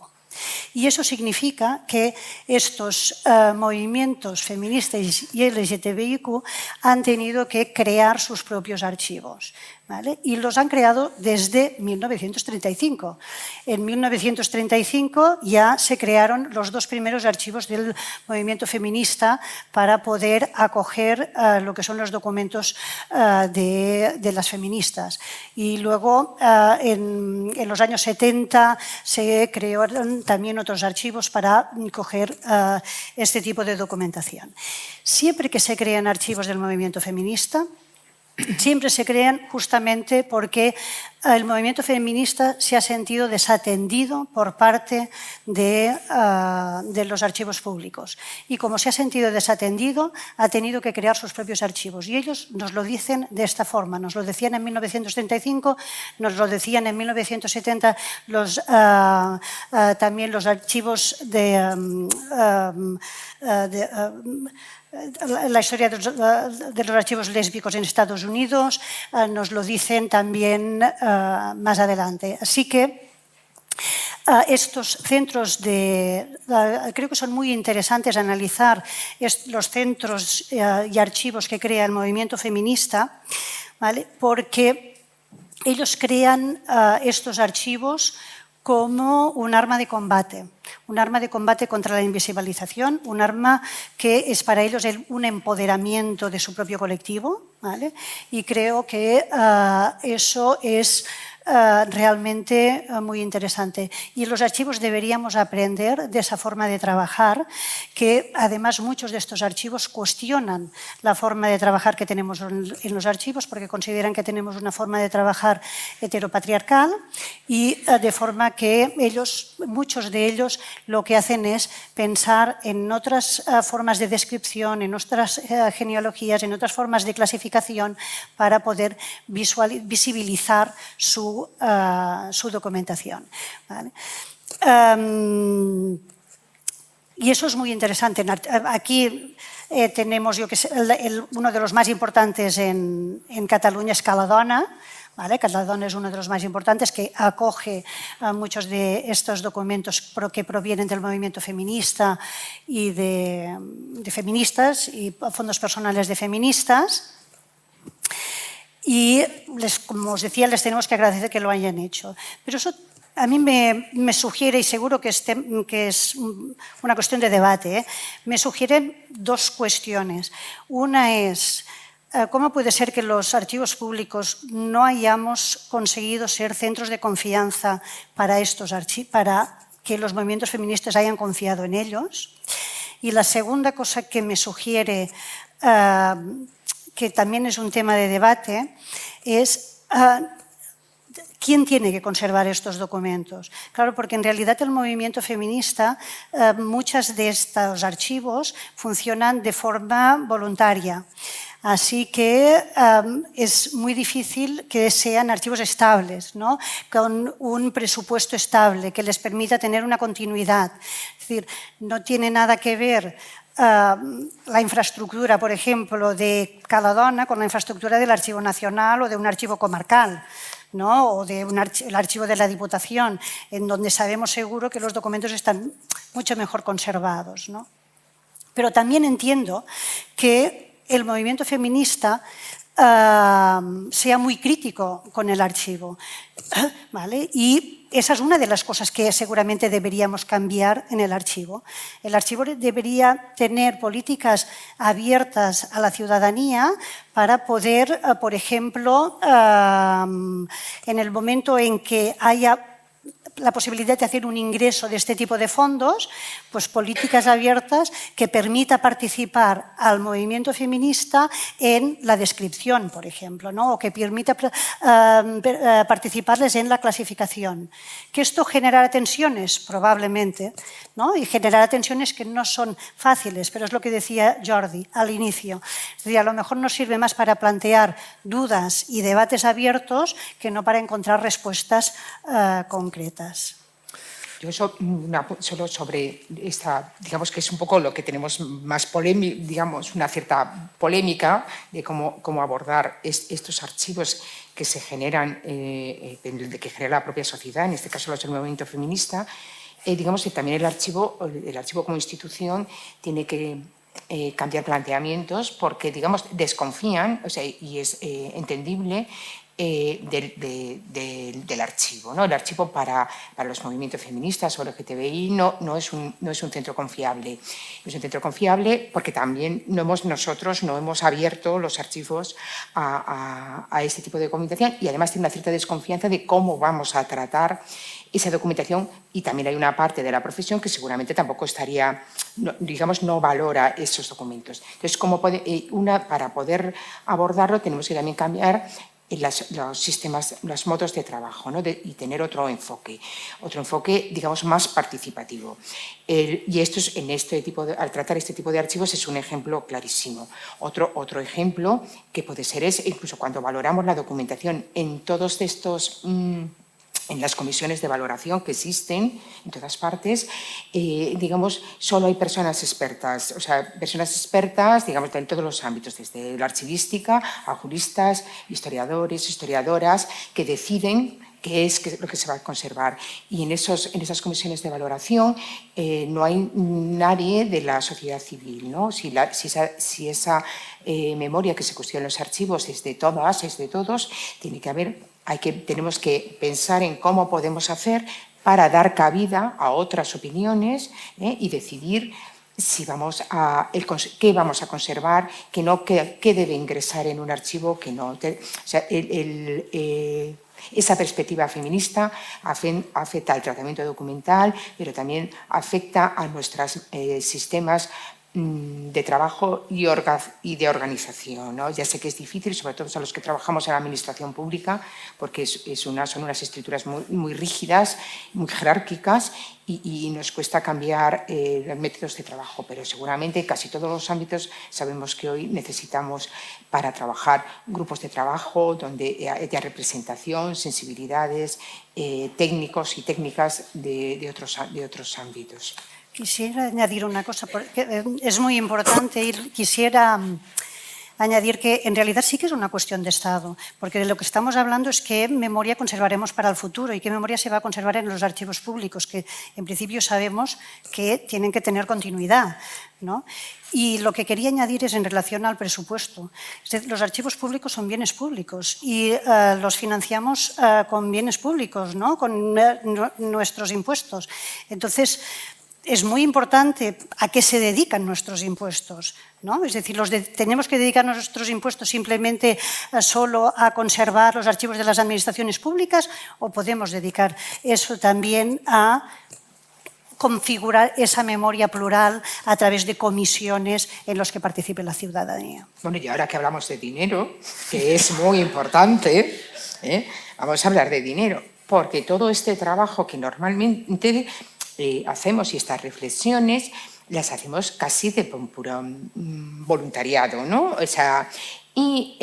Y eso significa que estos movimientos feministas y LGTBIQ han tenido que crear sus propios archivos, ¿vale? Y los han creado desde 1935. En 1935 ya se crearon los dos primeros archivos del movimiento feminista para poder acoger lo que son los documentos de las feministas. Y luego, en los años 70, se crearon también otros archivos para coger este tipo de documentación. Siempre que se crean archivos del movimiento feminista, siempre se crean justamente porque el movimiento feminista se ha sentido desatendido por parte de los archivos públicos. Y como se ha sentido desatendido, ha tenido que crear sus propios archivos. Y ellos nos lo dicen de esta forma. Nos lo decían en 1935, nos lo decían en 1970 también los archivos la historia de los archivos lésbicos en Estados Unidos, nos lo dicen también más adelante. Así que estos centros creo que son muy interesantes analizar los centros y archivos que crea el movimiento feminista, ¿vale? Porque ellos crean estos archivos como un arma de combate contra la invisibilización, un arma que es para ellos un empoderamiento de su propio colectivo, ¿vale? Y creo que eso es realmente muy interesante. Y en los archivos deberíamos aprender de esa forma de trabajar, que además muchos de estos archivos cuestionan la forma de trabajar que tenemos en los archivos porque consideran que tenemos una forma de trabajar heteropatriarcal y de forma que muchos de ellos lo que hacen es pensar en otras formas de descripción, en otras genealogías, en otras formas de clasificación para poder visibilizar su documentación, ¿vale? Y eso es muy interesante. Aquí tenemos, uno de los más importantes en Cataluña es Caladona, ¿vale? Caladona es uno de los más importantes que acoge muchos de estos documentos que provienen del movimiento feminista y de feministas y fondos personales de feministas. Y, como os decía, les tenemos que agradecer que lo hayan hecho. Pero eso a mí me sugiere, y seguro que es una cuestión de debate, me sugieren dos cuestiones. Una es, ¿cómo puede ser que los archivos públicos no hayamos conseguido ser centros de confianza para que los movimientos feministas hayan confiado en ellos? Y la segunda cosa que me sugiere, que también es un tema de debate, es quién tiene que conservar estos documentos. Claro, porque en realidad el movimiento feminista, muchos de estos archivos funcionan de forma voluntaria. Así que es muy difícil que sean archivos estables, ¿no? Con un presupuesto estable que les permita tener una continuidad. Es decir, no tiene nada que ver la infraestructura, por ejemplo, de Caladona con la infraestructura del Archivo Nacional o de un archivo comarcal, ¿no? O del archivo de la Diputación, en donde sabemos seguro que los documentos están mucho mejor conservados, ¿no? Pero también entiendo que el movimiento feminista sea muy crítico con el archivo, ¿vale? Y esa es una de las cosas que seguramente deberíamos cambiar en el archivo. El archivo debería tener políticas abiertas a la ciudadanía para poder, por ejemplo, en el momento en que haya la posibilidad de hacer un ingreso de este tipo de fondos, pues políticas abiertas que permita participar al movimiento feminista en la descripción, por ejemplo, ¿no? O que permita participarles en la clasificación. ¿Que esto generará tensiones? Probablemente, ¿no? Y generará tensiones que no son fáciles, pero es lo que decía Jordi al inicio. Es decir, a lo mejor nos sirve más para plantear dudas y debates abiertos que no para encontrar respuestas concretas. Yo solo sobre esta, digamos que es un poco lo que tenemos más polémica, digamos, una cierta polémica de cómo abordar estos archivos que se generan, que genera la propia sociedad, en este caso los del movimiento feminista. digamos que también el archivo como institución tiene que cambiar planteamientos porque, digamos, desconfían, o sea, y es entendible, del archivo, ¿no? El archivo para los movimientos feministas o LGTBI no es un centro confiable. No es un centro confiable porque también nosotros no hemos abierto los archivos a este tipo de documentación y además tiene una cierta desconfianza de cómo vamos a tratar esa documentación y también hay una parte de la profesión que seguramente tampoco no valora esos documentos. Entonces, para poder abordarlo tenemos que también cambiar los sistemas, los modos de trabajo, ¿no? Y tener otro enfoque, digamos, más participativo. Y esto es al tratar este tipo de archivos es un ejemplo clarísimo. Otro ejemplo que puede ser es incluso cuando valoramos la documentación en todos estos en las comisiones de valoración que existen en todas partes, digamos, solo hay personas expertas, digamos, en todos los ámbitos, desde la archivística a juristas, historiadores, historiadoras, que deciden qué es lo que se va a conservar. Y en esas comisiones de valoración no hay nadie de la sociedad civil, ¿no? Si esa memoria que se cuestiona en los archivos es de todas, es de todos, tenemos que pensar en cómo podemos hacer para dar cabida a otras opiniones y decidir qué vamos a conservar, qué debe ingresar en un archivo, qué no. Esa perspectiva feminista afecta al tratamiento documental, pero también afecta a nuestros sistemas de trabajo y de organización, ¿no? Ya sé que es difícil, sobre todo a los que trabajamos en la administración pública, porque son unas estructuras muy rígidas, muy jerárquicas y nos cuesta cambiar los métodos de trabajo, pero seguramente casi todos los ámbitos sabemos que hoy necesitamos para trabajar grupos de trabajo donde haya representación, sensibilidades, técnicos y técnicas de otros ámbitos. Quisiera añadir una cosa, porque es muy importante y quisiera añadir que en realidad sí que es una cuestión de Estado, porque de lo que estamos hablando es qué memoria conservaremos para el futuro y qué memoria se va a conservar en los archivos públicos, que en principio sabemos que tienen que tener continuidad, ¿no? Y lo que quería añadir es en relación al presupuesto. Los archivos públicos son bienes públicos y los financiamos con bienes públicos, ¿no? Con nuestros impuestos. Entonces, es muy importante a qué se dedican nuestros impuestos, ¿no? Es decir, ¿tenemos que dedicar nuestros impuestos simplemente solo a conservar los archivos de las administraciones públicas o podemos dedicar eso también a configurar esa memoria plural a través de comisiones en las que participe la ciudadanía? Bueno, y ahora que hablamos de dinero, que es muy importante, vamos a hablar de dinero, porque todo este trabajo que normalmente hacemos y estas reflexiones las hacemos casi de puro voluntariado, ¿no? O sea, y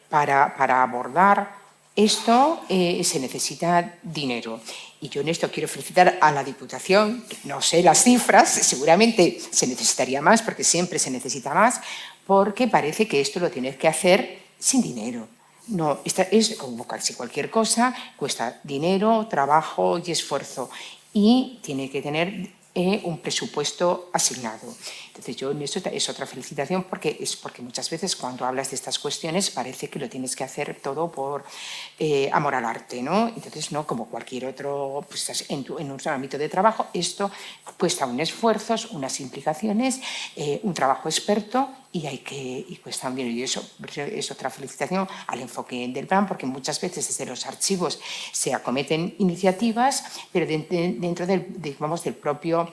para abordar esto se necesita dinero. Y yo en esto quiero felicitar a la Diputación, que no sé las cifras, seguramente se necesitaría más, porque siempre se necesita más, porque parece que esto lo tienes que hacer sin dinero. No, es como casi cualquier cosa, cuesta dinero, trabajo y esfuerzo. Y tiene que tener un presupuesto asignado. Entonces, yo en eso es otra felicitación porque muchas veces cuando hablas de estas cuestiones parece que lo tienes que hacer todo por amor al arte, ¿no? Entonces, no como cualquier otro, pues estás en un ámbito de trabajo, esto cuesta un esfuerzo, unas implicaciones, un trabajo experto y cuesta un dinero. Y eso es otra felicitación al enfoque del plan, porque muchas veces desde los archivos se acometen iniciativas, pero dentro del propio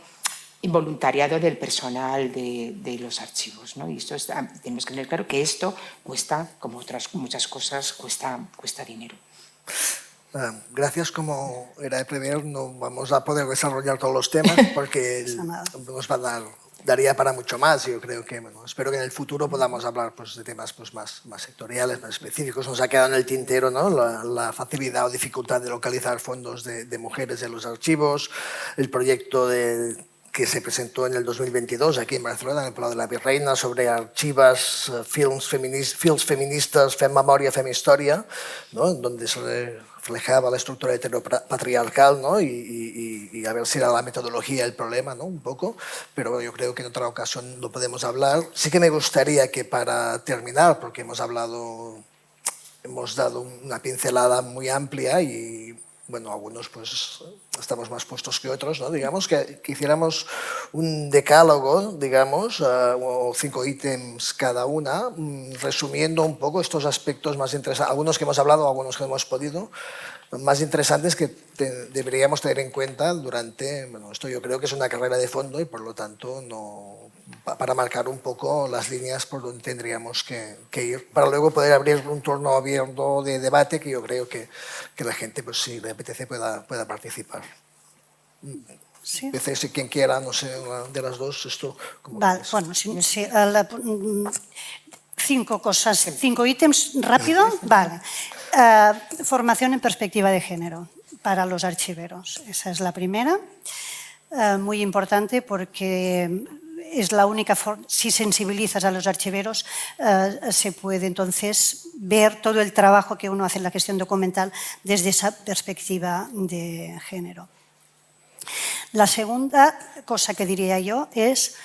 voluntariado del personal de los archivos, ¿no? Y esto tenemos que tener claro que esto cuesta, como otras muchas cosas, cuesta dinero. Gracias, como era de prever, no vamos a poder desarrollar todos los temas porque nos daría para mucho más. Yo creo que, espero que en el futuro podamos hablar pues, de temas pues, más sectoriales, más específicos. Nos ha quedado en el tintero, ¿no? la facilidad o dificultad de localizar fondos de mujeres en los archivos, el proyecto que se presentó en el 2022 aquí en Barcelona, en el Palau de la Virreina, sobre archivas, films feministas, fem memòria, fem història, ¿no? Donde se reflejaba la estructura heteropatriarcal, ¿no? Y a ver si era la metodología el problema, ¿no? Un poco, pero yo creo que en otra ocasión lo podemos hablar. Sí que me gustaría que para terminar, porque hemos dado una pincelada muy amplia y bueno, algunos pues estamos más puestos que otros, ¿no? Digamos que hiciéramos un decálogo, digamos, o 5 ítems cada una, resumiendo un poco estos aspectos más interesantes, algunos que hemos hablado, algunos que hemos podido, más interesantes que deberíamos tener en cuenta durante, bueno, esto yo creo que es una carrera de fondo y por lo tanto para marcar un poco las líneas por donde tendríamos que ir, para luego poder abrir un turno abierto de debate que yo creo que la gente, pues si le apetece, pueda participar. Sí. Empecé, si quien quiera, no sé, de las dos, esto... Vale, bueno, sí, 5 cosas, 5 ítems, rápido, vale. Formación en perspectiva de género para los archiveros, esa es la primera, muy importante porque es la única forma, si sensibilizas a los archiveros, se puede entonces ver todo el trabajo que uno hace en la gestión documental desde esa perspectiva de género. La segunda cosa que diría yo es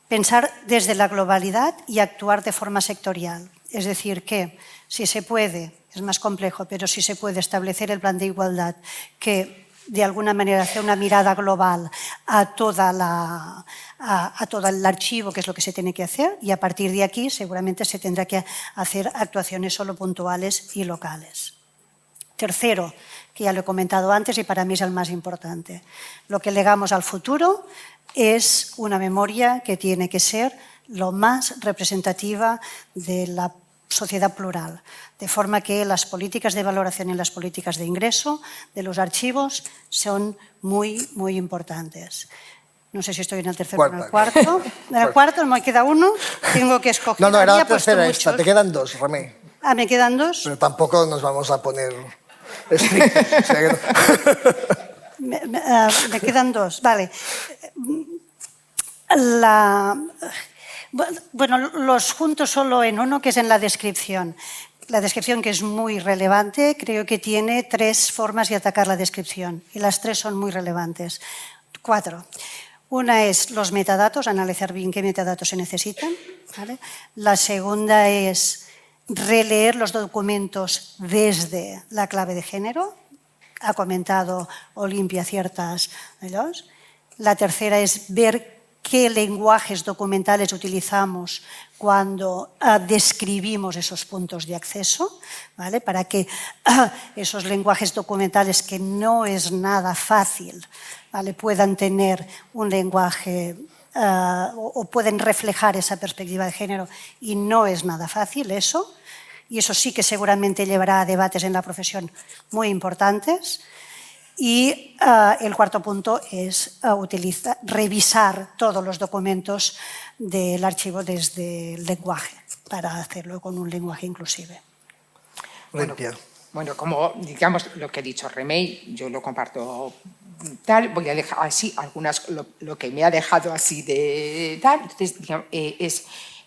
pensar desde la globalidad y actuar de forma sectorial. Es decir, que si se puede, es más complejo, pero si se puede establecer el plan de igualdad que de alguna manera hace una mirada global a todo el archivo, que es lo que se tiene que hacer, y a partir de aquí seguramente se tendrá que hacer actuaciones solo puntuales y locales. Tercero, que ya lo he comentado antes y para mí es el más importante, lo que legamos al futuro es una memoria que tiene que ser lo más representativa de la sociedad plural, de forma que las políticas de valoración y las políticas de ingreso de los archivos son muy, muy importantes. No sé si estoy en el tercero o en el cuarto. En el cuarto me queda uno, tengo que escoger. No, era la tercera esta, te quedan 2, Remei. Ah, ¿me quedan 2? Pero tampoco nos vamos a poner estrictos. Me quedan 2, vale. Bueno, los junto solo en uno, que es en la descripción. La descripción, que es muy relevante, creo que tiene 3 formas de atacar la descripción y las 3 son muy relevantes. 4. Una es los metadatos, analizar bien qué metadatos se necesitan, ¿vale? La segunda es releer los documentos desde la clave de género. Ha comentado Olimpia ciertas de ellos. La tercera es ver qué lenguajes documentales utilizamos cuando describimos esos puntos de acceso, ¿vale? Para que esos lenguajes documentales, que no es nada fácil, ¿vale?, puedan tener un lenguaje o pueden reflejar esa perspectiva de género, y no es nada fácil eso, y eso sí que seguramente llevará a debates en la profesión muy importantes. Y el cuarto punto es revisar todos los documentos del archivo desde el lenguaje, para hacerlo con un lenguaje inclusive. Bueno, como digamos lo que ha dicho Remei, yo lo comparto tal, voy a dejar así algunas, lo que me ha dejado así de tal. Entonces, digamos,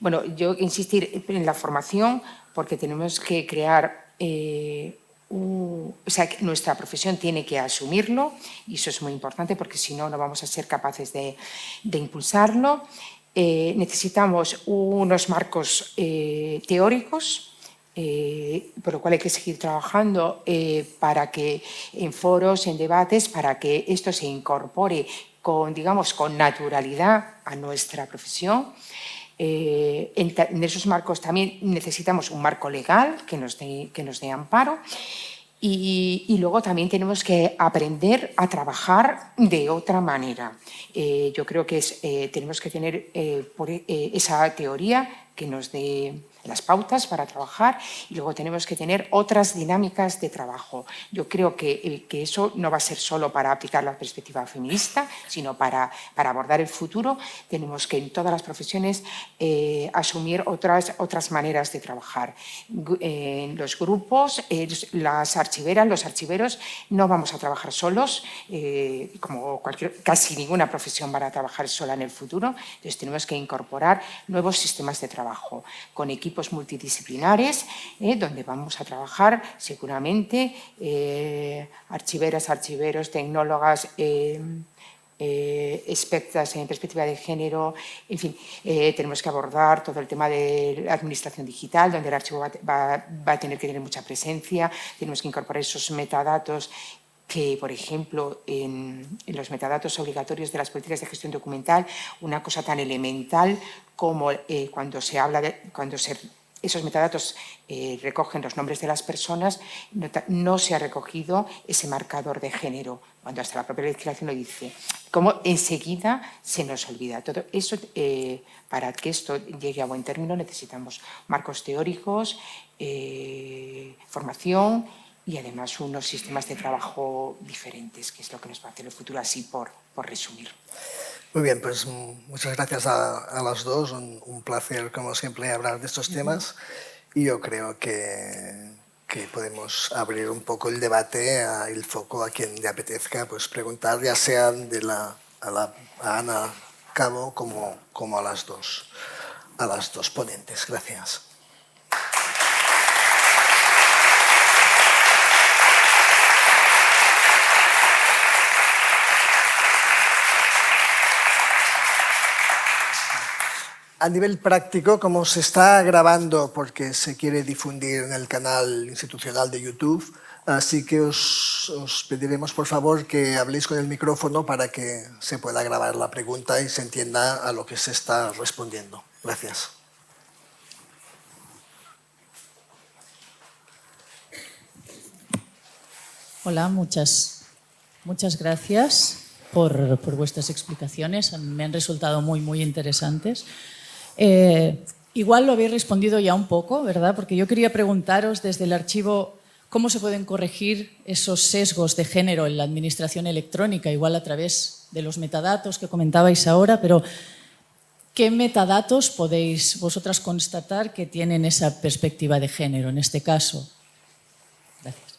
bueno, yo insistir en la formación, porque tenemos que crear... o sea, que nuestra profesión tiene que asumirlo, y eso es muy importante porque si no, no vamos a ser capaces de impulsarlo. Necesitamos unos marcos teóricos, por lo cual hay que seguir trabajando para que en foros, en debates, para que esto se incorpore digamos, con naturalidad a nuestra profesión. En esos marcos también necesitamos un marco legal que nos dé amparo, y luego también tenemos que aprender a trabajar de otra manera. Yo creo que tenemos que tener esa teoría que nos dé las pautas para trabajar, y luego tenemos que tener otras dinámicas de trabajo. Yo creo que eso no va a ser solo para aplicar la perspectiva feminista, sino para abordar el futuro. Tenemos que en todas las profesiones asumir otras maneras de trabajar. En los grupos, las archiveras, los archiveros, no vamos a trabajar solos, como casi ninguna profesión va a trabajar sola en el futuro. Entonces tenemos que incorporar nuevos sistemas de trabajo con equipos equipos multidisciplinares, donde vamos a trabajar seguramente archiveras, archiveros, tecnólogas, expertas en perspectiva de género, en fin, tenemos que abordar todo el tema de la administración digital, donde el archivo va a tener que tener mucha presencia, tenemos que incorporar esos metadatos que, por ejemplo, en los metadatos obligatorios de las políticas de gestión documental, una cosa tan elemental como cuando esos metadatos recogen los nombres de las personas, no se ha recogido ese marcador de género, cuando hasta la propia legislación lo dice. Como enseguida se nos olvida. Todo eso, para que esto llegue a buen término, necesitamos marcos teóricos, formación y además unos sistemas de trabajo diferentes, que es lo que nos va a hacer el futuro, así por resumir. Muy bien, pues muchas gracias a las dos. Un placer, como siempre, hablar de estos temas. Y yo creo que podemos abrir un poco el debate, el foco a quien le apetezca pues, preguntar, ya sea a Ana Cabo como a las dos ponentes. Gracias. A nivel práctico, como se está grabando porque se quiere difundir en el canal institucional de YouTube, así que os pediremos por favor que habléis con el micrófono para que se pueda grabar la pregunta y se entienda a lo que se está respondiendo. Gracias. Hola, muchas gracias por vuestras explicaciones. Me han resultado muy interesantes. Igual lo habéis respondido ya un poco, ¿verdad? Porque yo quería preguntaros desde el archivo cómo se pueden corregir esos sesgos de género en la administración electrónica, igual a través de los metadatos que comentabais ahora, pero ¿qué metadatos podéis vosotras constatar que tienen esa perspectiva de género en este caso? Gracias.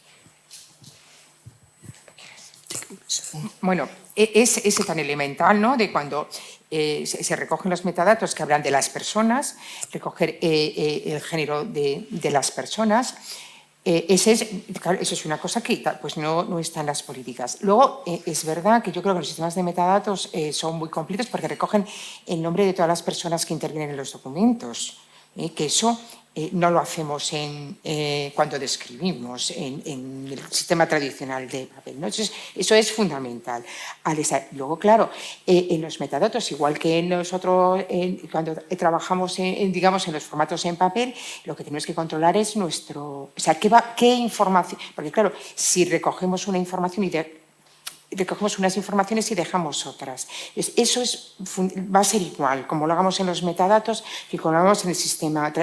Bueno, es tan elemental, ¿no?, de cuando se recogen los metadatos que hablan de las personas, recoger el género de las personas. Eso es una cosa que pues no está en las políticas. Luego, es verdad que yo creo que los sistemas de metadatos son muy completos porque recogen el nombre de todas las personas que intervienen en los documentos, que eso no lo hacemos cuando describimos en el sistema tradicional de papel, ¿no? Entonces, eso es fundamental. Luego, claro, en los metadatos, igual que nosotros cuando trabajamos digamos, en los formatos en papel, lo que tenemos que controlar es nuestro... O sea, qué información... Porque, claro, si recogemos una información y recogemos unas informaciones y dejamos otras. Eso va a ser igual, como lo hagamos en los metadatos, que como lo hagamos en el sistema.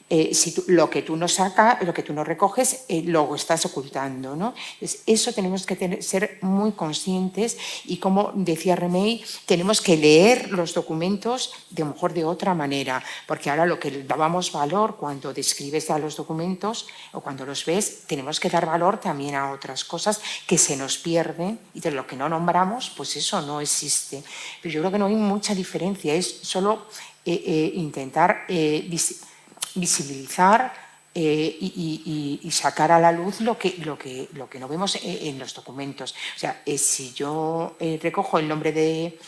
Si lo que tú no sacas, lo que tú no recoges, lo estás ocultando, ¿no? Entonces, eso tenemos que ser muy conscientes y, como decía Remei, tenemos que leer los documentos de mejor de otra manera, porque ahora lo que dábamos valor cuando describes a los documentos o cuando los ves, tenemos que dar valor también a otras cosas que se nos pierden y de lo que no nombramos, pues eso no existe. Pero yo creo que no hay mucha diferencia, es solo intentar visibilizar y sacar a la luz lo que no vemos en los documentos. O sea, si yo recojo el nombre de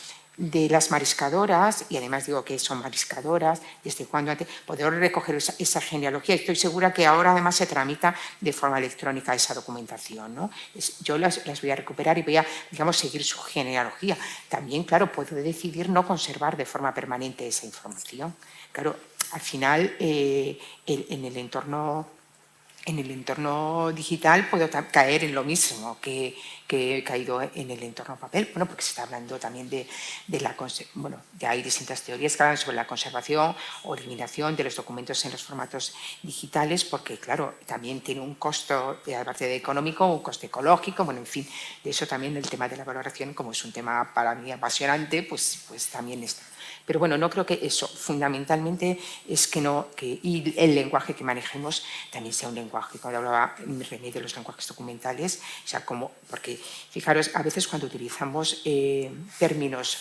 las mariscadoras, y además digo que son mariscadoras, desde cuando antes, poder recoger esa genealogía. Estoy segura que ahora además se tramita de forma electrónica esa documentación, ¿no? Yo las voy a recuperar y voy a, digamos, seguir su genealogía. También, claro, puedo decidir no conservar de forma permanente esa información. Claro, al final, en el entorno digital puedo caer en lo mismo que he caído en el entorno papel, bueno, porque se está hablando también ya hay distintas teorías que hablan sobre la conservación o eliminación de los documentos en los formatos digitales, porque, claro, también tiene un costo, aparte de económico, un coste ecológico, bueno, en fin, de eso también el tema de la valoración, como es un tema para mí apasionante, pues también está. Pero bueno, no creo que eso, fundamentalmente, es y el lenguaje que manejemos también sea un lenguaje lenguaje. Cuando hablaba René de los lenguajes documentales, o sea, porque fijaros, a veces cuando utilizamos términos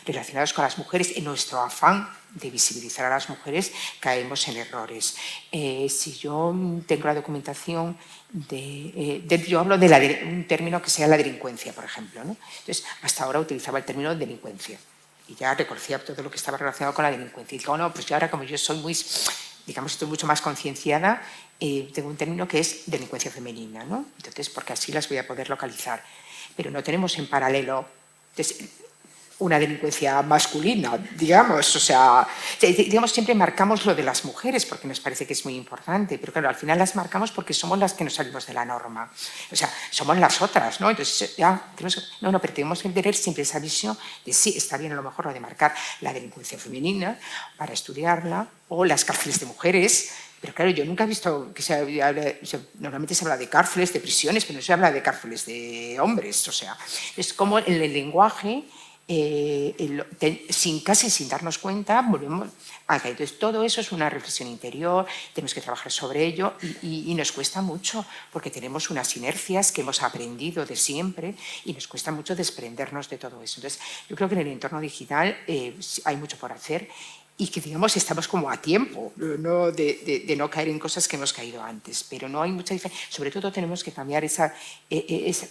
relacionados con las mujeres, en nuestro afán de visibilizar a las mujeres, caemos en errores. Si yo tengo la documentación yo hablo de un término que sea la delincuencia, por ejemplo, ¿no? Entonces, hasta ahora utilizaba el término delincuencia y ya reconocía todo lo que estaba relacionado con la delincuencia. Y digo, no, pues yo ahora, como yo soy estoy mucho más concienciada, tengo un término que es delincuencia femenina, ¿no? Entonces, porque así las voy a poder localizar. Pero no tenemos en paralelo una delincuencia masculina, digamos. O sea, digamos, siempre marcamos lo de las mujeres porque nos parece que es muy importante, pero claro, al final las marcamos porque somos las que nos salimos de la norma. O sea, somos las otras, ¿no? Entonces, ya, pero tenemos que tener siempre esa visión de sí, está bien a lo mejor lo de marcar la delincuencia femenina para estudiarla, o las cárceles de mujeres. Pero claro, yo nunca he visto que normalmente se habla de cárceles, de prisiones, pero no se habla de cárceles de hombres. O sea, es como en el lenguaje, casi sin darnos cuenta, volvemos a caer. Entonces, todo eso es una reflexión interior, tenemos que trabajar sobre ello y nos cuesta mucho porque tenemos unas inercias que hemos aprendido de siempre y nos cuesta mucho desprendernos de todo eso. Entonces, yo creo que en el entorno digital hay mucho por hacer y que, digamos, estamos como a tiempo, ¿no? de no caer en cosas que hemos caído antes, pero no hay mucha diferencia. Sobre todo tenemos que cambiar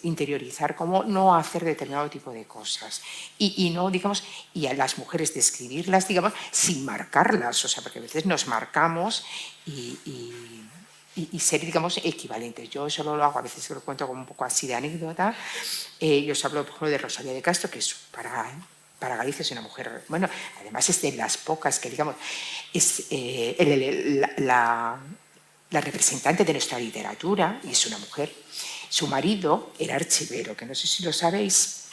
interiorizar cómo no hacer determinado tipo de cosas y no, digamos, y a las mujeres describirlas, digamos, sin marcarlas, o sea, porque a veces nos marcamos y ser, digamos, equivalentes. Yo solo lo hago, a veces lo cuento como un poco así de anécdota. Yo os hablo, por ejemplo, de Rosalía de Castro, que es para Galicia es una mujer, bueno, además es de las pocas que, digamos, es la representante de nuestra literatura y es una mujer. Su marido era archivero, que no sé si lo sabéis.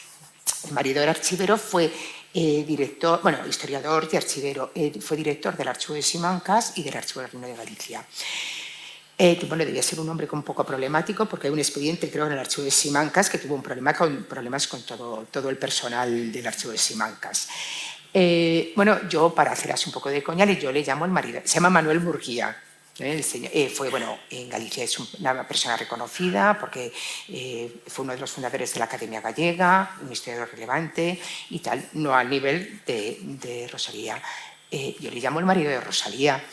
El marido era archivero, fue historiador y archivero. Fue director del Archivo de Simancas y del Archivo del Reino de Galicia. Debía ser un hombre un poco problemático porque hay un expediente, creo, en el Archivo de Simancas que tuvo problemas con todo el personal del Archivo de Simancas. Yo, para hacer así un poco de coña, yo le llamo el marido. Se llama Manuel Murguía. En Galicia es una persona reconocida porque fue uno de los fundadores de la Academia Gallega, un historiador relevante y tal, no al nivel de Rosalía. Yo le llamo el marido de Rosalía.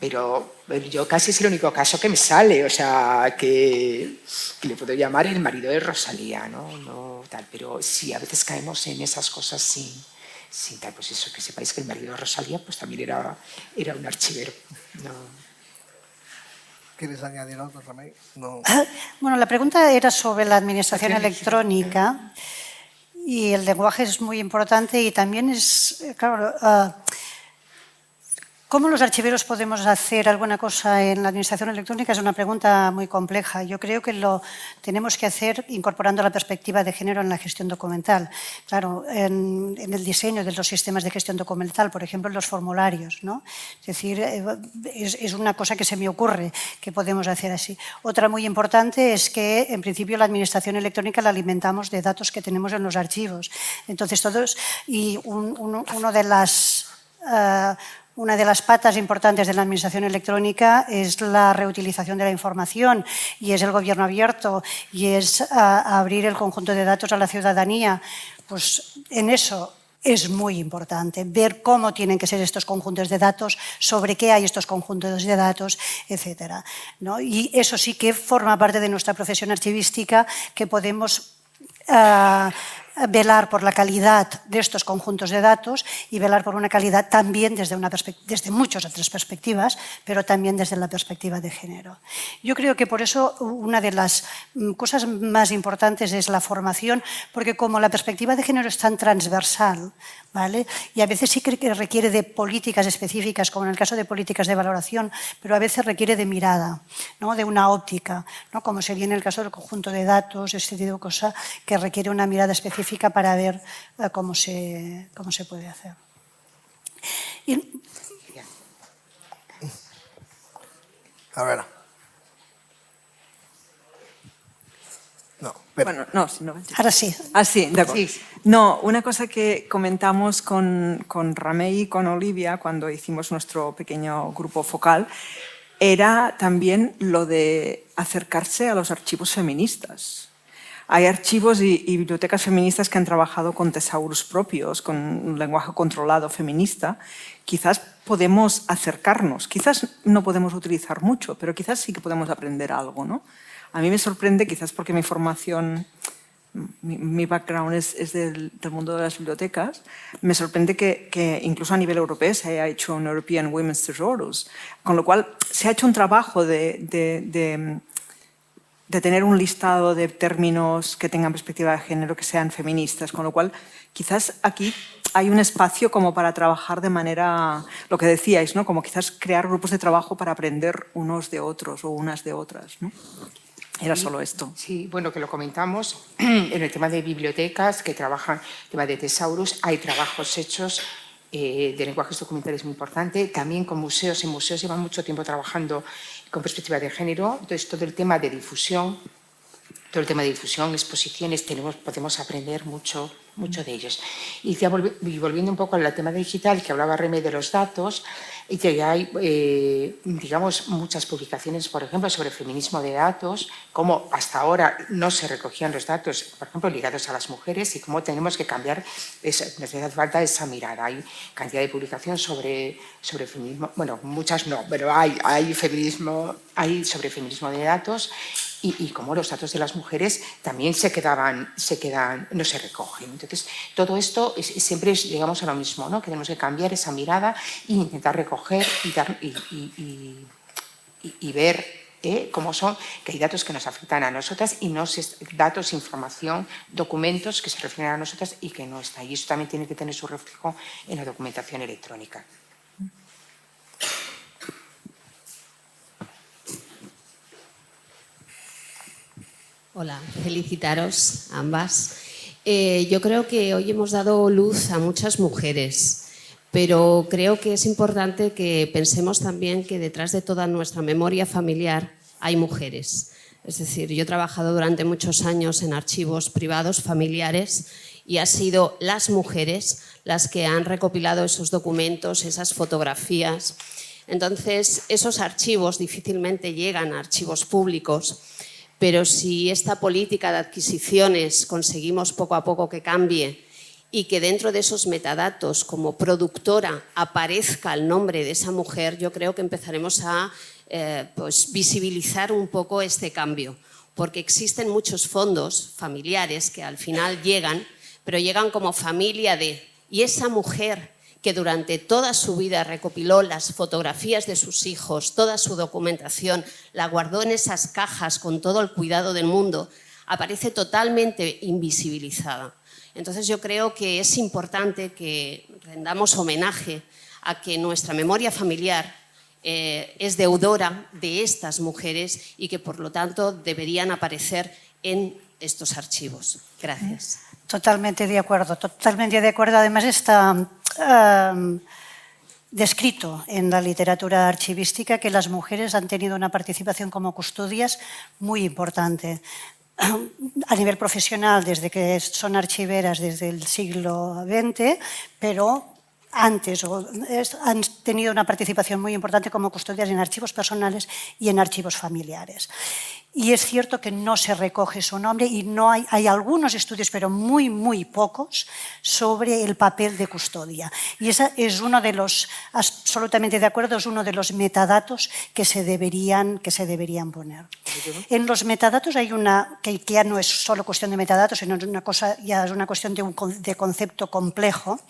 Pero yo casi es el único caso que me sale, o sea, que le puedo llamar el marido de Rosalía, ¿no? Tal, pero sí, a veces caemos en esas cosas sin tal, pues eso, que sepáis que el marido de Rosalía pues también era un archivero. No. ¿Quieres añadir algo, Remei? No. Bueno, la pregunta era sobre la administración electrónica y el lenguaje es muy importante y también es, claro, ¿cómo los archiveros podemos hacer alguna cosa en la administración electrónica? Es una pregunta muy compleja. Yo creo que lo tenemos que hacer incorporando la perspectiva de género en la gestión documental. Claro, en el diseño de los sistemas de gestión documental, por ejemplo, en los formularios, ¿no? Es decir, es una cosa que se me ocurre que podemos hacer así. Otra muy importante es que, en principio, la administración electrónica la alimentamos de datos que tenemos en los archivos. Entonces, una de las patas importantes de la administración electrónica es la reutilización de la información y es el gobierno abierto y es abrir el conjunto de datos a la ciudadanía. Pues en eso es muy importante ver cómo tienen que ser estos conjuntos de datos, sobre qué hay estos conjuntos de datos, etcétera, ¿no? Y eso sí que forma parte de nuestra profesión archivística, que podemos velar por la calidad de estos conjuntos de datos y velar por una calidad también desde muchas otras perspectivas, pero también desde la perspectiva de género. Yo creo que por eso una de las cosas más importantes es la formación, porque como la perspectiva de género es tan transversal, ¿vale? Y a veces sí que requiere de políticas específicas, como en el caso de políticas de valoración, pero a veces requiere de mirada, ¿no? De una óptica, ¿no? Como sería en el caso del conjunto de datos, este tipo de cosa que requiere una mirada específica para ver cómo se puede hacer. A veure. No, pero... Bueno, no, si no. Ahora sí. Ah, sí, de acuerdo. Sí. No, una cosa que comentamos con Remei y con Olivia cuando hicimos nuestro pequeño grupo focal era también lo de acercarse a los archivos feministas. Hay archivos y bibliotecas feministas que han trabajado con tesauros propios, con un lenguaje controlado feminista. Quizás podemos acercarnos, quizás no podemos utilizar mucho, pero quizás sí que podemos aprender algo, ¿no? A mí me sorprende, quizás porque mi formación, mi background es del mundo de las bibliotecas, me sorprende que incluso a nivel europeo se haya hecho un European Women's Thesaurus, con lo cual se ha hecho un trabajo de tener un listado de términos que tengan perspectiva de género, que sean feministas, con lo cual quizás aquí hay un espacio como para trabajar de manera, lo que decíais, ¿no? Como quizás crear grupos de trabajo para aprender unos de otros o unas de otras, ¿no? Era solo esto. Sí, bueno, que lo comentamos en el tema de bibliotecas que trabajan el tema de tesaurus. Hay trabajos hechos de lenguajes documentales muy importante, también con museos. En museos llevan mucho tiempo trabajando con perspectiva de género. Entonces, todo el tema de difusión, exposiciones, podemos aprender mucho de ellos. Y volviendo un poco al tema digital, que hablaba Remei de los datos, y que hay, digamos, muchas publicaciones, por ejemplo, sobre feminismo de datos, cómo hasta ahora no se recogían los datos, por ejemplo, ligados a las mujeres y cómo tenemos que cambiar, nos hace falta esa mirada. Hay cantidad de publicación sobre feminismo, bueno, muchas no, pero hay feminismo, hay sobre feminismo de datos y cómo los datos de las mujeres también no se recogen. Entonces, todo esto siempre llegamos a lo mismo, ¿no? Que tenemos que cambiar esa mirada e intentar recoger y ver cómo son, que hay datos que nos afectan a nosotras y datos, información, documentos que se refieren a nosotras y que no está. Y eso también tiene que tener su reflejo en la documentación electrónica. Hola, felicitaros ambas. Yo creo que hoy hemos dado luz a muchas mujeres, pero creo que es importante que pensemos también que detrás de toda nuestra memoria familiar hay mujeres. Es decir, yo he trabajado durante muchos años en archivos privados, familiares, y han sido las mujeres las que han recopilado esos documentos, esas fotografías. Entonces, esos archivos difícilmente llegan a archivos públicos, pero si esta política de adquisiciones conseguimos poco a poco que cambie y que dentro de esos metadatos como productora aparezca el nombre de esa mujer, yo creo que empezaremos a visibilizar un poco este cambio, porque existen muchos fondos familiares que al final llegan, pero llegan como familia de... Y esa mujer que durante toda su vida recopiló las fotografías de sus hijos, toda su documentación, la guardó en esas cajas con todo el cuidado del mundo, aparece totalmente invisibilizada. Entonces yo creo que es importante que rendamos homenaje a que nuestra memoria familiar es deudora de estas mujeres y que por lo tanto deberían aparecer en estos archivos. Gracias. Totalmente de acuerdo, totalmente de acuerdo. Además está descrito en la literatura archivística que las mujeres han tenido una participación como custodias muy importante. A nivel profesional, desde que son archiveras desde el siglo XX, pero antes han tenido una participación muy importante como custodias en archivos personales y en archivos familiares. Y es cierto que no se recoge su nombre y no hay algunos estudios, pero muy, muy pocos, sobre el papel de custodia. Y ese es uno de los, absolutamente de acuerdo, es uno de los metadatos que se deberían poner. En los metadatos hay una, que ya no es solo cuestión de metadatos, sino ya es una cuestión de concepto complejo,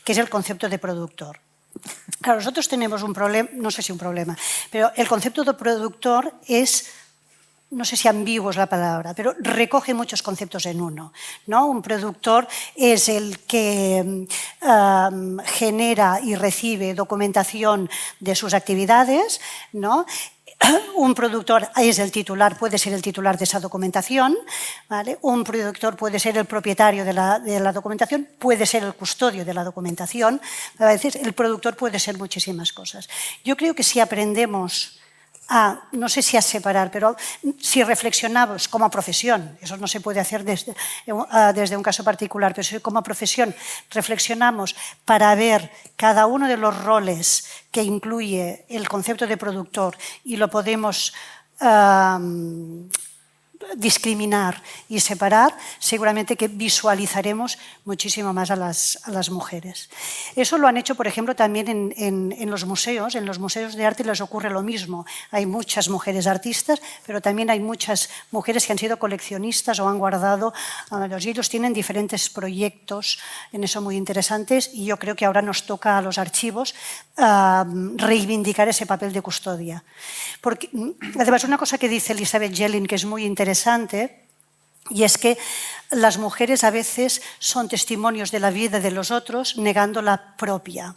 que es el concepto de productor. Claro, nosotros tenemos un problema, no sé si un problema, pero el concepto de productor es... no sé si ambiguo es la palabra, pero recoge muchos conceptos en uno, ¿no? Un productor es el que genera y recibe documentación de sus actividades, ¿no? Un productor es el titular, puede ser el titular de esa documentación, ¿vale? Un productor puede ser el propietario de la documentación, puede ser el custodio de la documentación, a veces el productor puede ser muchísimas cosas. Yo creo que si aprendemos no sé si a separar, pero si reflexionamos como profesión, eso no se puede hacer desde un caso particular, pero si como profesión reflexionamos para ver cada uno de los roles que incluye el concepto de productor y lo podemos discriminar y separar, seguramente que visualizaremos muchísimo más a las mujeres. Eso lo han hecho, por ejemplo, también en los museos. En los museos de arte les ocurre lo mismo. Hay muchas mujeres artistas, pero también hay muchas mujeres que han sido coleccionistas o han guardado y ellos tienen diferentes proyectos en eso muy interesantes, y yo creo que ahora nos toca a los archivos reivindicar ese papel de custodia. Porque, además, una cosa que dice Elizabeth Jelin que es muy interesante, y es que las mujeres a veces son testimonios de la vida de los otros negando la propia,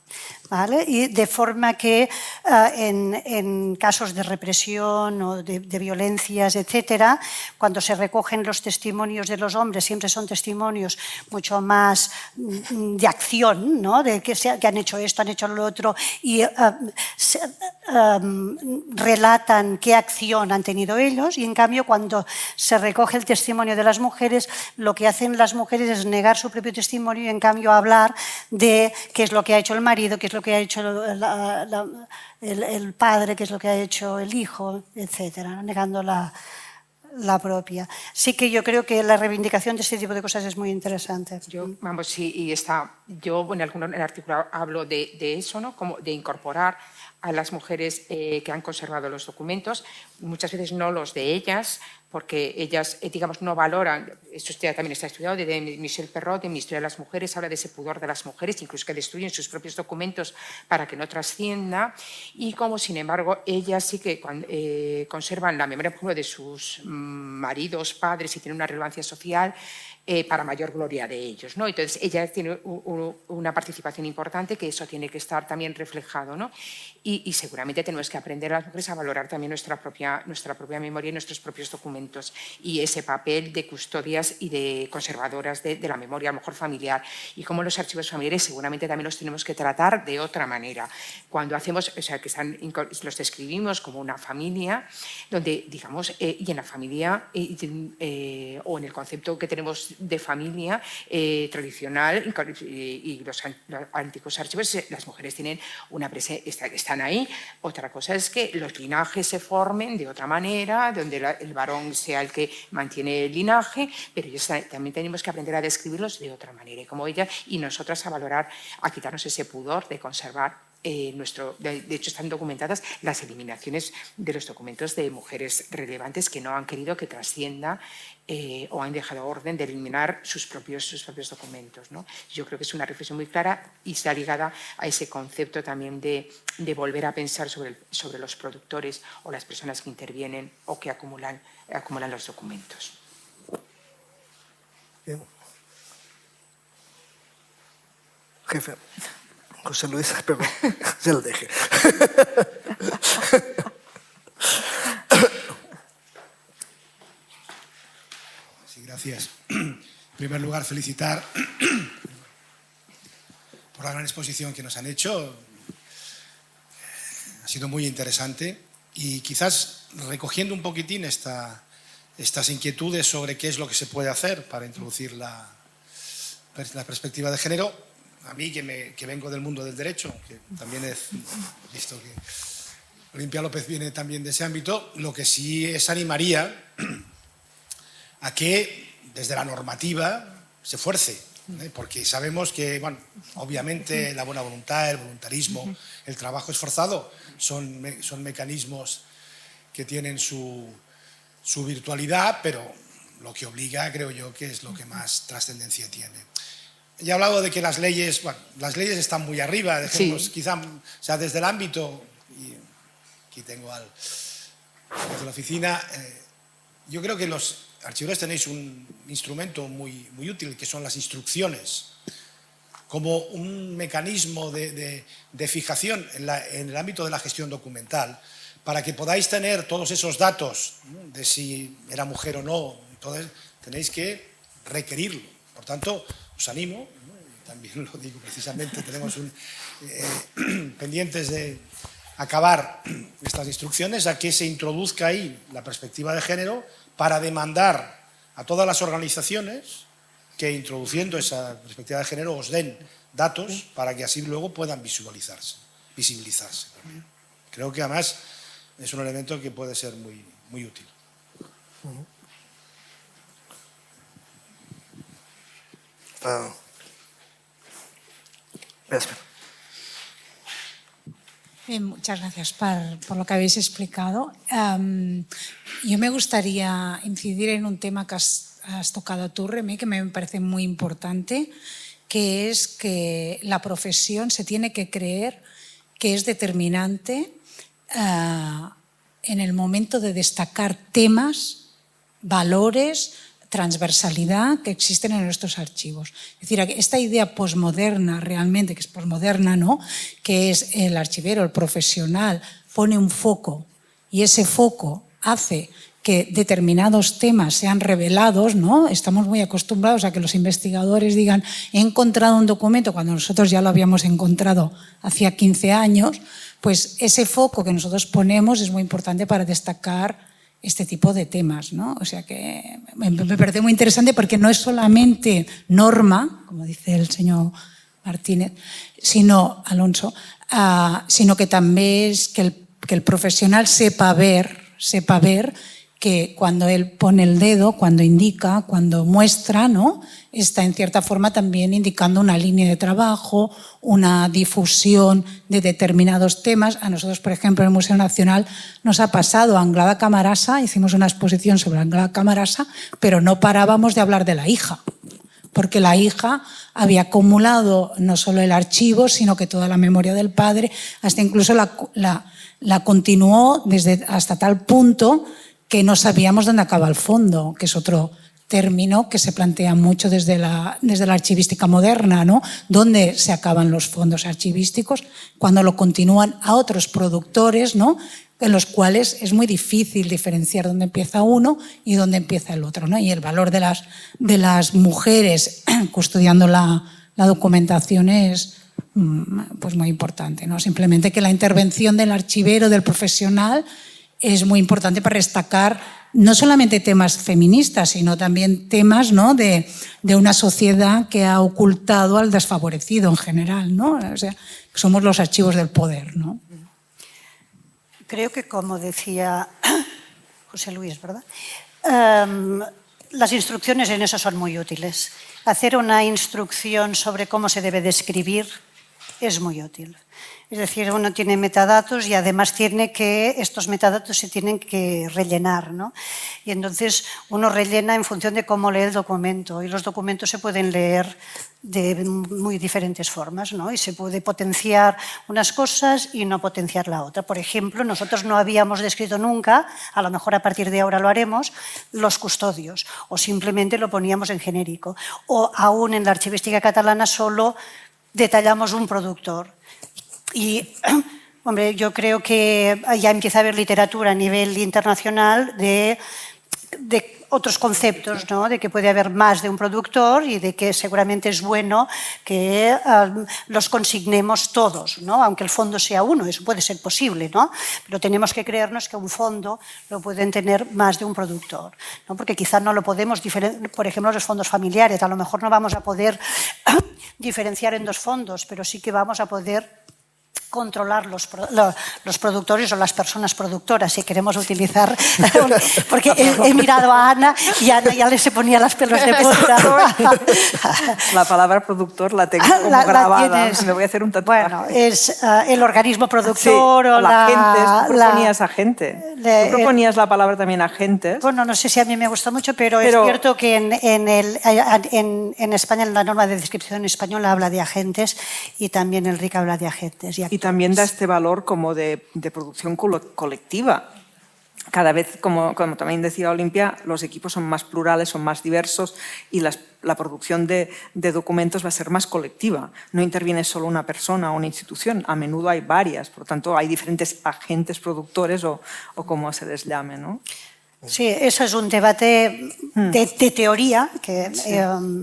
¿vale? Y de forma que en casos de represión o de violencias, etcétera, cuando se recogen los testimonios de los hombres, siempre son testimonios mucho más de acción, ¿no? De que han hecho esto, han hecho lo otro, y relatan qué acción han tenido ellos, y en cambio cuando se recoge el testimonio de las mujeres, lo que hacen las mujeres es negar su propio testimonio y en cambio hablar de qué es lo que ha hecho el marido, qué es lo que ha hecho el padre, qué es lo que ha hecho el hijo, etcétera, negando la propia. Sí que yo creo que la reivindicación de este tipo de cosas es muy interesante. Vamos, sí, y yo en el artículo hablo de eso, ¿no? Como de incorporar a las mujeres que han conservado los documentos, muchas veces no los de ellas, porque ellas, digamos, no valoran, esto también está estudiado, de Michel Perrot, en Mi historia de las mujeres, habla de ese pudor de las mujeres, incluso que destruyen sus propios documentos para que no trascienda, y como, sin embargo, ellas sí que conservan la memoria, por ejemplo, de sus maridos, padres, y tienen una relevancia social para mayor gloria de ellos, ¿no? Entonces, ella tiene una participación importante, que eso tiene que estar también reflejado, ¿no? Y seguramente tenemos que aprender a las mujeres a valorar también nuestra propia memoria y nuestros propios documentos, y ese papel de custodias y de conservadoras de la memoria, a lo mejor familiar, y como los archivos familiares seguramente también los tenemos que tratar de otra manera. Cuando hacemos, o sea, que los describimos como una familia, donde, digamos, y en la familia o en el concepto que tenemos de familia tradicional y los antiguos archivos, las mujeres tienen una presencia, están ahí. Otra cosa es que los linajes se formen de otra manera, donde el varón sea el que mantiene el linaje, pero también tenemos que aprender a describirlos de otra manera, como ella y nosotras a valorar, a quitarnos ese pudor de conservar de hecho están documentadas las eliminaciones de los documentos de mujeres relevantes que no han querido que trascienda o han dejado orden de eliminar sus propios documentos, ¿no? Yo creo que es una reflexión muy clara y está ligada a ese concepto también de volver a pensar sobre los productores o las personas que intervienen o que acumulan los documentos. Bien. Jefe. José Luis, perdón, se lo dejé. Sí, gracias. En primer lugar, felicitar por la gran exposición que nos han hecho. Ha sido muy interesante y quizás recogiendo un poquitín estas inquietudes sobre qué es lo que se puede hacer para introducir la perspectiva de género. A mí, que vengo del mundo del derecho, que también he visto que Olimpia López viene también de ese ámbito, lo que sí es animaría a que desde la normativa se fuerce, porque sabemos que, bueno, obviamente la buena voluntad, el voluntarismo, el trabajo esforzado son mecanismos que tienen su virtualidad, pero lo que obliga, creo yo, que es lo que más trascendencia tiene. Ya he hablado de que las leyes están muy arriba, dejemos, sí. Quizá, o sea, desde el ámbito, y aquí tengo desde la oficina, yo creo que los archiveros tenéis un instrumento muy útil, que son las instrucciones, como un mecanismo de fijación en el ámbito de la gestión documental, para que podáis tener todos esos datos, ¿no?, de si era mujer o no, entonces tenéis que requerirlo. Por tanto, os animo, ¿no?, y también lo digo precisamente, tenemos pendientes de acabar estas instrucciones a que se introduzca ahí la perspectiva de género para demandar a todas las organizaciones que introduciendo esa perspectiva de género os den datos para que así luego puedan visibilizarse. Creo que además es un elemento que puede ser muy, muy útil. Bien, muchas gracias por lo que habéis explicado. Yo me gustaría incidir en un tema que has tocado tú, Remei, que me parece muy importante, que es que la profesión se tiene que creer que es determinante en el momento de destacar temas, valores, transversalidad que existen en nuestros archivos. Es decir, esta idea posmoderna realmente, que es posmoderna, ¿no?, que es el archivero, el profesional, pone un foco y ese foco hace que determinados temas sean revelados, ¿no? Estamos muy acostumbrados a que los investigadores digan he encontrado un documento cuando nosotros ya lo habíamos encontrado hacía 15 años, pues ese foco que nosotros ponemos es muy importante para destacar este tipo de temas, ¿no? O sea que me parece muy interesante porque no es solamente norma, como dice el señor Martínez, sino Alonso, sino que també és que el profesional sepa ver que cuando él pone el dedo, cuando indica, cuando muestra, ¿no?, está en cierta forma también indicando una línea de trabajo, una difusión de determinados temas. A nosotros, por ejemplo, en el Museo Nacional nos ha pasado a Anglada Camarasa, hicimos una exposición sobre Anglada Camarasa, pero no parábamos de hablar de la hija, porque la hija había acumulado no solo el archivo, sino que toda la memoria del padre, hasta incluso la continuó hasta tal punto que no sabíamos dónde acaba el fondo, que es otro término que se plantea mucho desde la archivística moderna, ¿no? ¿Dónde se acaban los fondos archivísticos? Cuando lo continúan a otros productores, ¿no?, en los cuales es muy difícil diferenciar dónde empieza uno y dónde empieza el otro, ¿no? Y el valor de las mujeres custodiando la documentación es pues muy importante, ¿no? Simplemente que la intervención del archivero, del profesional, es muy importante para destacar no solamente temas feministas, sino también temas, ¿no?, de una sociedad que ha ocultado al desfavorecido en general, ¿no? O sea, somos los archivos del poder, ¿no? Creo que, como decía José Luis, ¿verdad?, las instrucciones en eso son muy útiles. Hacer una instrucción sobre cómo se debe describir es muy útil. Es decir, uno tiene metadatos y además estos metadatos se tienen que rellenar, ¿no? Y entonces uno rellena en función de cómo lee el documento, y los documentos se pueden leer de muy diferentes formas, ¿no? Y se puede potenciar unas cosas y no potenciar la otra. Por ejemplo, nosotros no habíamos descrito nunca, a lo mejor a partir de ahora lo haremos, los custodios, o simplemente lo poníamos en genérico, o aún en la archivística catalana solo detallamos un productor. Y, hombre, yo creo que ya empieza a haber literatura a nivel internacional de otros conceptos, ¿no?, de que puede haber más de un productor y de que seguramente es bueno que los consignemos todos, ¿no?, aunque el fondo sea uno, eso puede ser posible, ¿no?, pero tenemos que creernos que un fondo lo pueden tener más de un productor, ¿no?, porque quizás no lo podemos diferenciar. Por ejemplo, los fondos familiares, a lo mejor no vamos a poder diferenciar en dos fondos, pero sí que vamos a poder controlar los productores o las personas productoras, si queremos utilizar, porque he mirado a Ana y Ana ya se ponía las pelos de punta. La palabra productor la tengo como grabada, me voy a hacer un tatuaje. Bueno, es el organismo productor, sí, o la agentes. Tú proponías agente. Tú proponías la palabra también agentes. Bueno, no sé si a mí me gusta mucho, pero es cierto que en España, en la norma de descripción española habla de agentes y también el RIC habla de agentes. Y también da este valor como de producción colectiva. Cada vez, como también decía Olimpia, los equipos son más plurales, son más diversos y la producción de documentos va a ser más colectiva. No interviene solo una persona o una institución, a menudo hay varias, por lo tanto hay diferentes agentes productores o como se les llame, ¿no? Sí, eso es un debate de teoría, que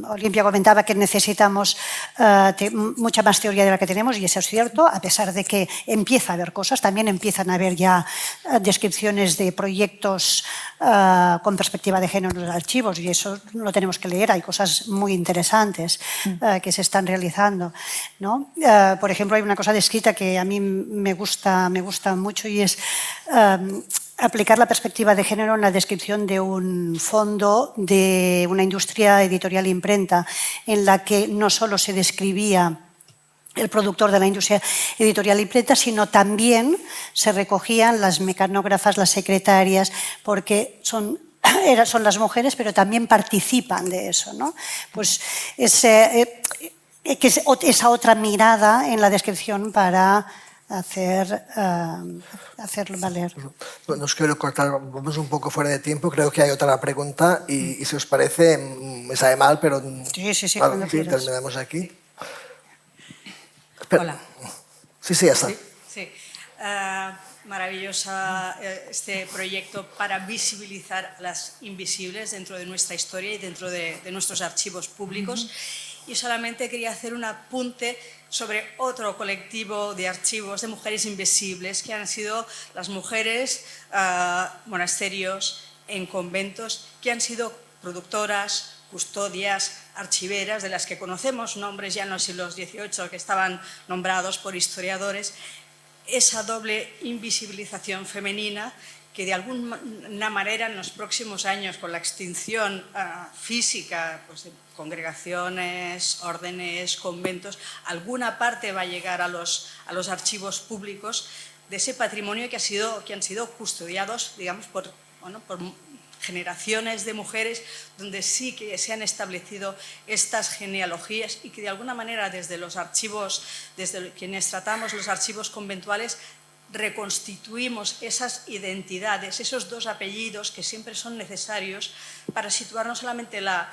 Olimpia comentaba que necesitamos mucha más teoría de la que tenemos, y eso es cierto, a pesar de que empieza a haber cosas, también empiezan a haber ya descripciones de proyectos con perspectiva de género en los archivos, y eso lo tenemos que leer, hay cosas muy interesantes que se están realizando, ¿no? Por ejemplo, hay una cosa descrita que a mí me gusta mucho, y es aplicar la perspectiva de género en la descripción de un fondo de una industria editorial imprenta, en la que no solo se describía el productor de la industria editorial imprenta, sino también se recogían las mecanógrafas, las secretarias, porque son las mujeres, pero también participan de eso, ¿no? Pues esa otra mirada en la descripción para hacerlo valer. No os quiero cortar, vamos un poco fuera de tiempo, creo que hay otra pregunta y si os parece, me sabe mal, pero sí, cuando quieras. Terminamos aquí. Hola. Sí, ya está. Sí. Maravillosa este proyecto para visibilizar las invisibles dentro de nuestra historia y dentro de nuestros archivos públicos. Y solamente quería hacer un apunte sobre otro colectivo de archivos de mujeres invisibles, que han sido las mujeres monasterios en conventos, que han sido productoras, custodias, archiveras, de las que conocemos nombres ya en los siglos XVIII que estaban nombrados por historiadores. Esa doble invisibilización femenina que de alguna manera en los próximos años, con la extinción física, pues, de congregaciones, órdenes, conventos, alguna parte va a llegar a los archivos públicos de ese patrimonio que han sido custodiados, digamos, por generaciones de mujeres, donde sí que se han establecido estas genealogías, y que de alguna manera desde los archivos, desde quienes tratamos los archivos conventuales, reconstituimos esas identidades, esos dos apellidos que siempre son necesarios para situar no solamente la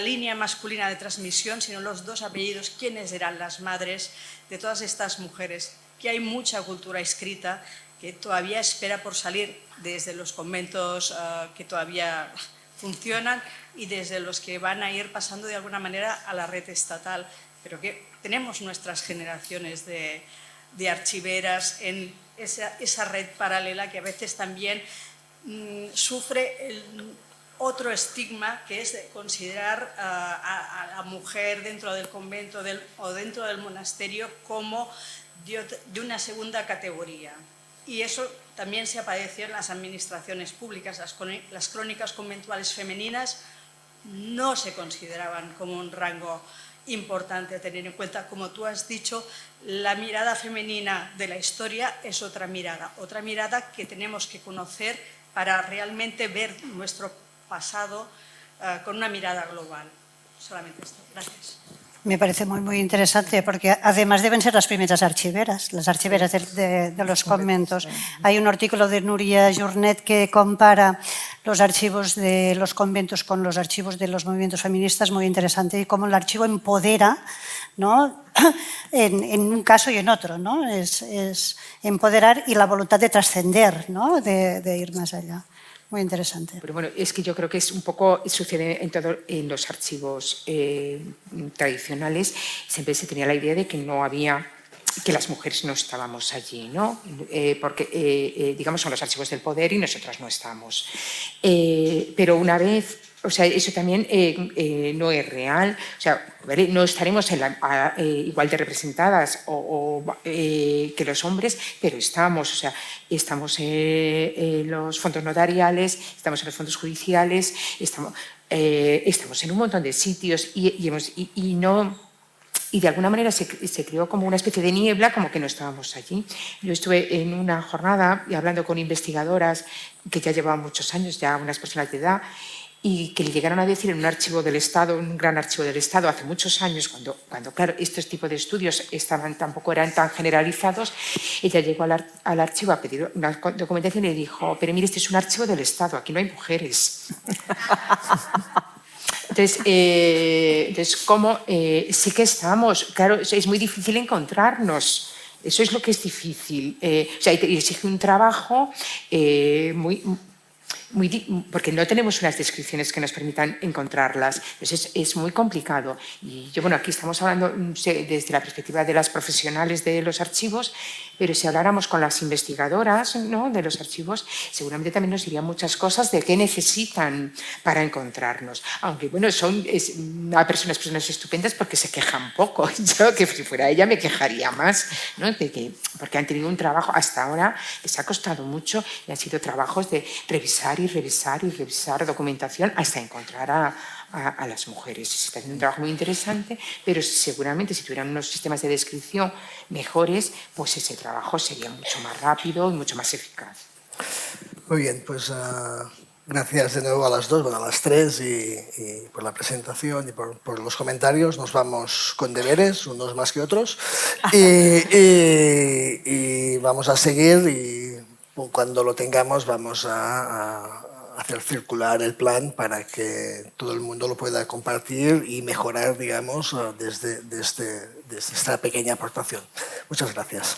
línea masculina de transmisión, sino los dos apellidos, quiénes eran las madres de todas estas mujeres, que hay mucha cultura escrita que todavía espera por salir desde los conventos que todavía funcionan y desde los que van a ir pasando de alguna manera a la red estatal, pero que tenemos nuestras generaciones de archiveras en esa red paralela que a veces también sufre otro estigma, que es de considerar a la mujer dentro del convento o dentro del monasterio como de una segunda categoría. Y eso también se padeció en las administraciones públicas. Las crónicas conventuales femeninas no se consideraban como un rango importante a tener en cuenta. Como tú has dicho, la mirada femenina de la historia es otra mirada que tenemos que conocer para realmente ver nuestro pasado con una mirada global. Solamente esto. Gracias. Me parece muy interesante, porque además deben ser las primeras archiveras, las archiveras de los conventos. Hay un artículo de Núria Jornet que compara los archivos de los conventos con los archivos de los movimientos feministas, muy interesante, y cómo el archivo empodera, ¿no?, en un caso y en otro, ¿no? Es empoderar y la voluntad de trascender, ¿no?, de ir más allá. Muy interesante. Pero bueno, es que yo creo que es un poco, sucede en los archivos tradicionales, siempre se tenía la idea de que no había, que las mujeres no estábamos allí, ¿no? Porque, digamos, son los archivos del poder y nosotras no estamos. Pero una vez, o sea, eso también no es real, o sea, ¿vale?, no estaremos igual de representadas que los hombres, pero estamos, o sea, estamos en los fondos notariales, estamos en los fondos judiciales, estamos en un montón de sitios y de alguna manera se creó como una especie de niebla, como que no estábamos allí. Yo estuve en una jornada y hablando con investigadoras que ya llevaban muchos años, ya unas personas de edad, y que le llegaron a decir en un archivo del Estado, un gran archivo del Estado, hace muchos años, cuando claro, estos tipos de estudios tampoco eran tan generalizados, ella llegó al archivo a pedir una documentación y le dijo: pero mire, este es un archivo del Estado, aquí no hay mujeres. Entonces ¿cómo? Sí que estamos, claro, es muy difícil encontrarnos. Eso es lo que es difícil. O sea, exige un trabajo muy porque no tenemos unas descripciones que nos permitan encontrarlas. Entonces es muy complicado. Y yo, aquí estamos hablando desde la perspectiva de las profesionales de los archivos, pero si habláramos con las investigadoras, ¿no?, de los archivos, seguramente también nos dirían muchas cosas de qué necesitan para encontrarnos. Aunque, son personas estupendas porque se quejan poco. Yo, que si fuera ella, me quejaría más, ¿no?, porque han tenido un trabajo hasta ahora, les ha costado mucho y han sido trabajos de revisar y revisar y revisar documentación hasta encontrar a las mujeres. Se está haciendo un trabajo muy interesante, pero seguramente si tuvieran unos sistemas de descripción mejores, pues ese trabajo sería mucho más rápido y mucho más eficaz. Muy bien, pues gracias de nuevo a las dos, a las tres, y por la presentación y por los comentarios. Nos vamos con deberes, unos más que otros, y vamos a seguir, y cuando lo tengamos vamos a hacer circular el plan para que todo el mundo lo pueda compartir y mejorar, digamos, desde esta pequeña aportación. Muchas gracias.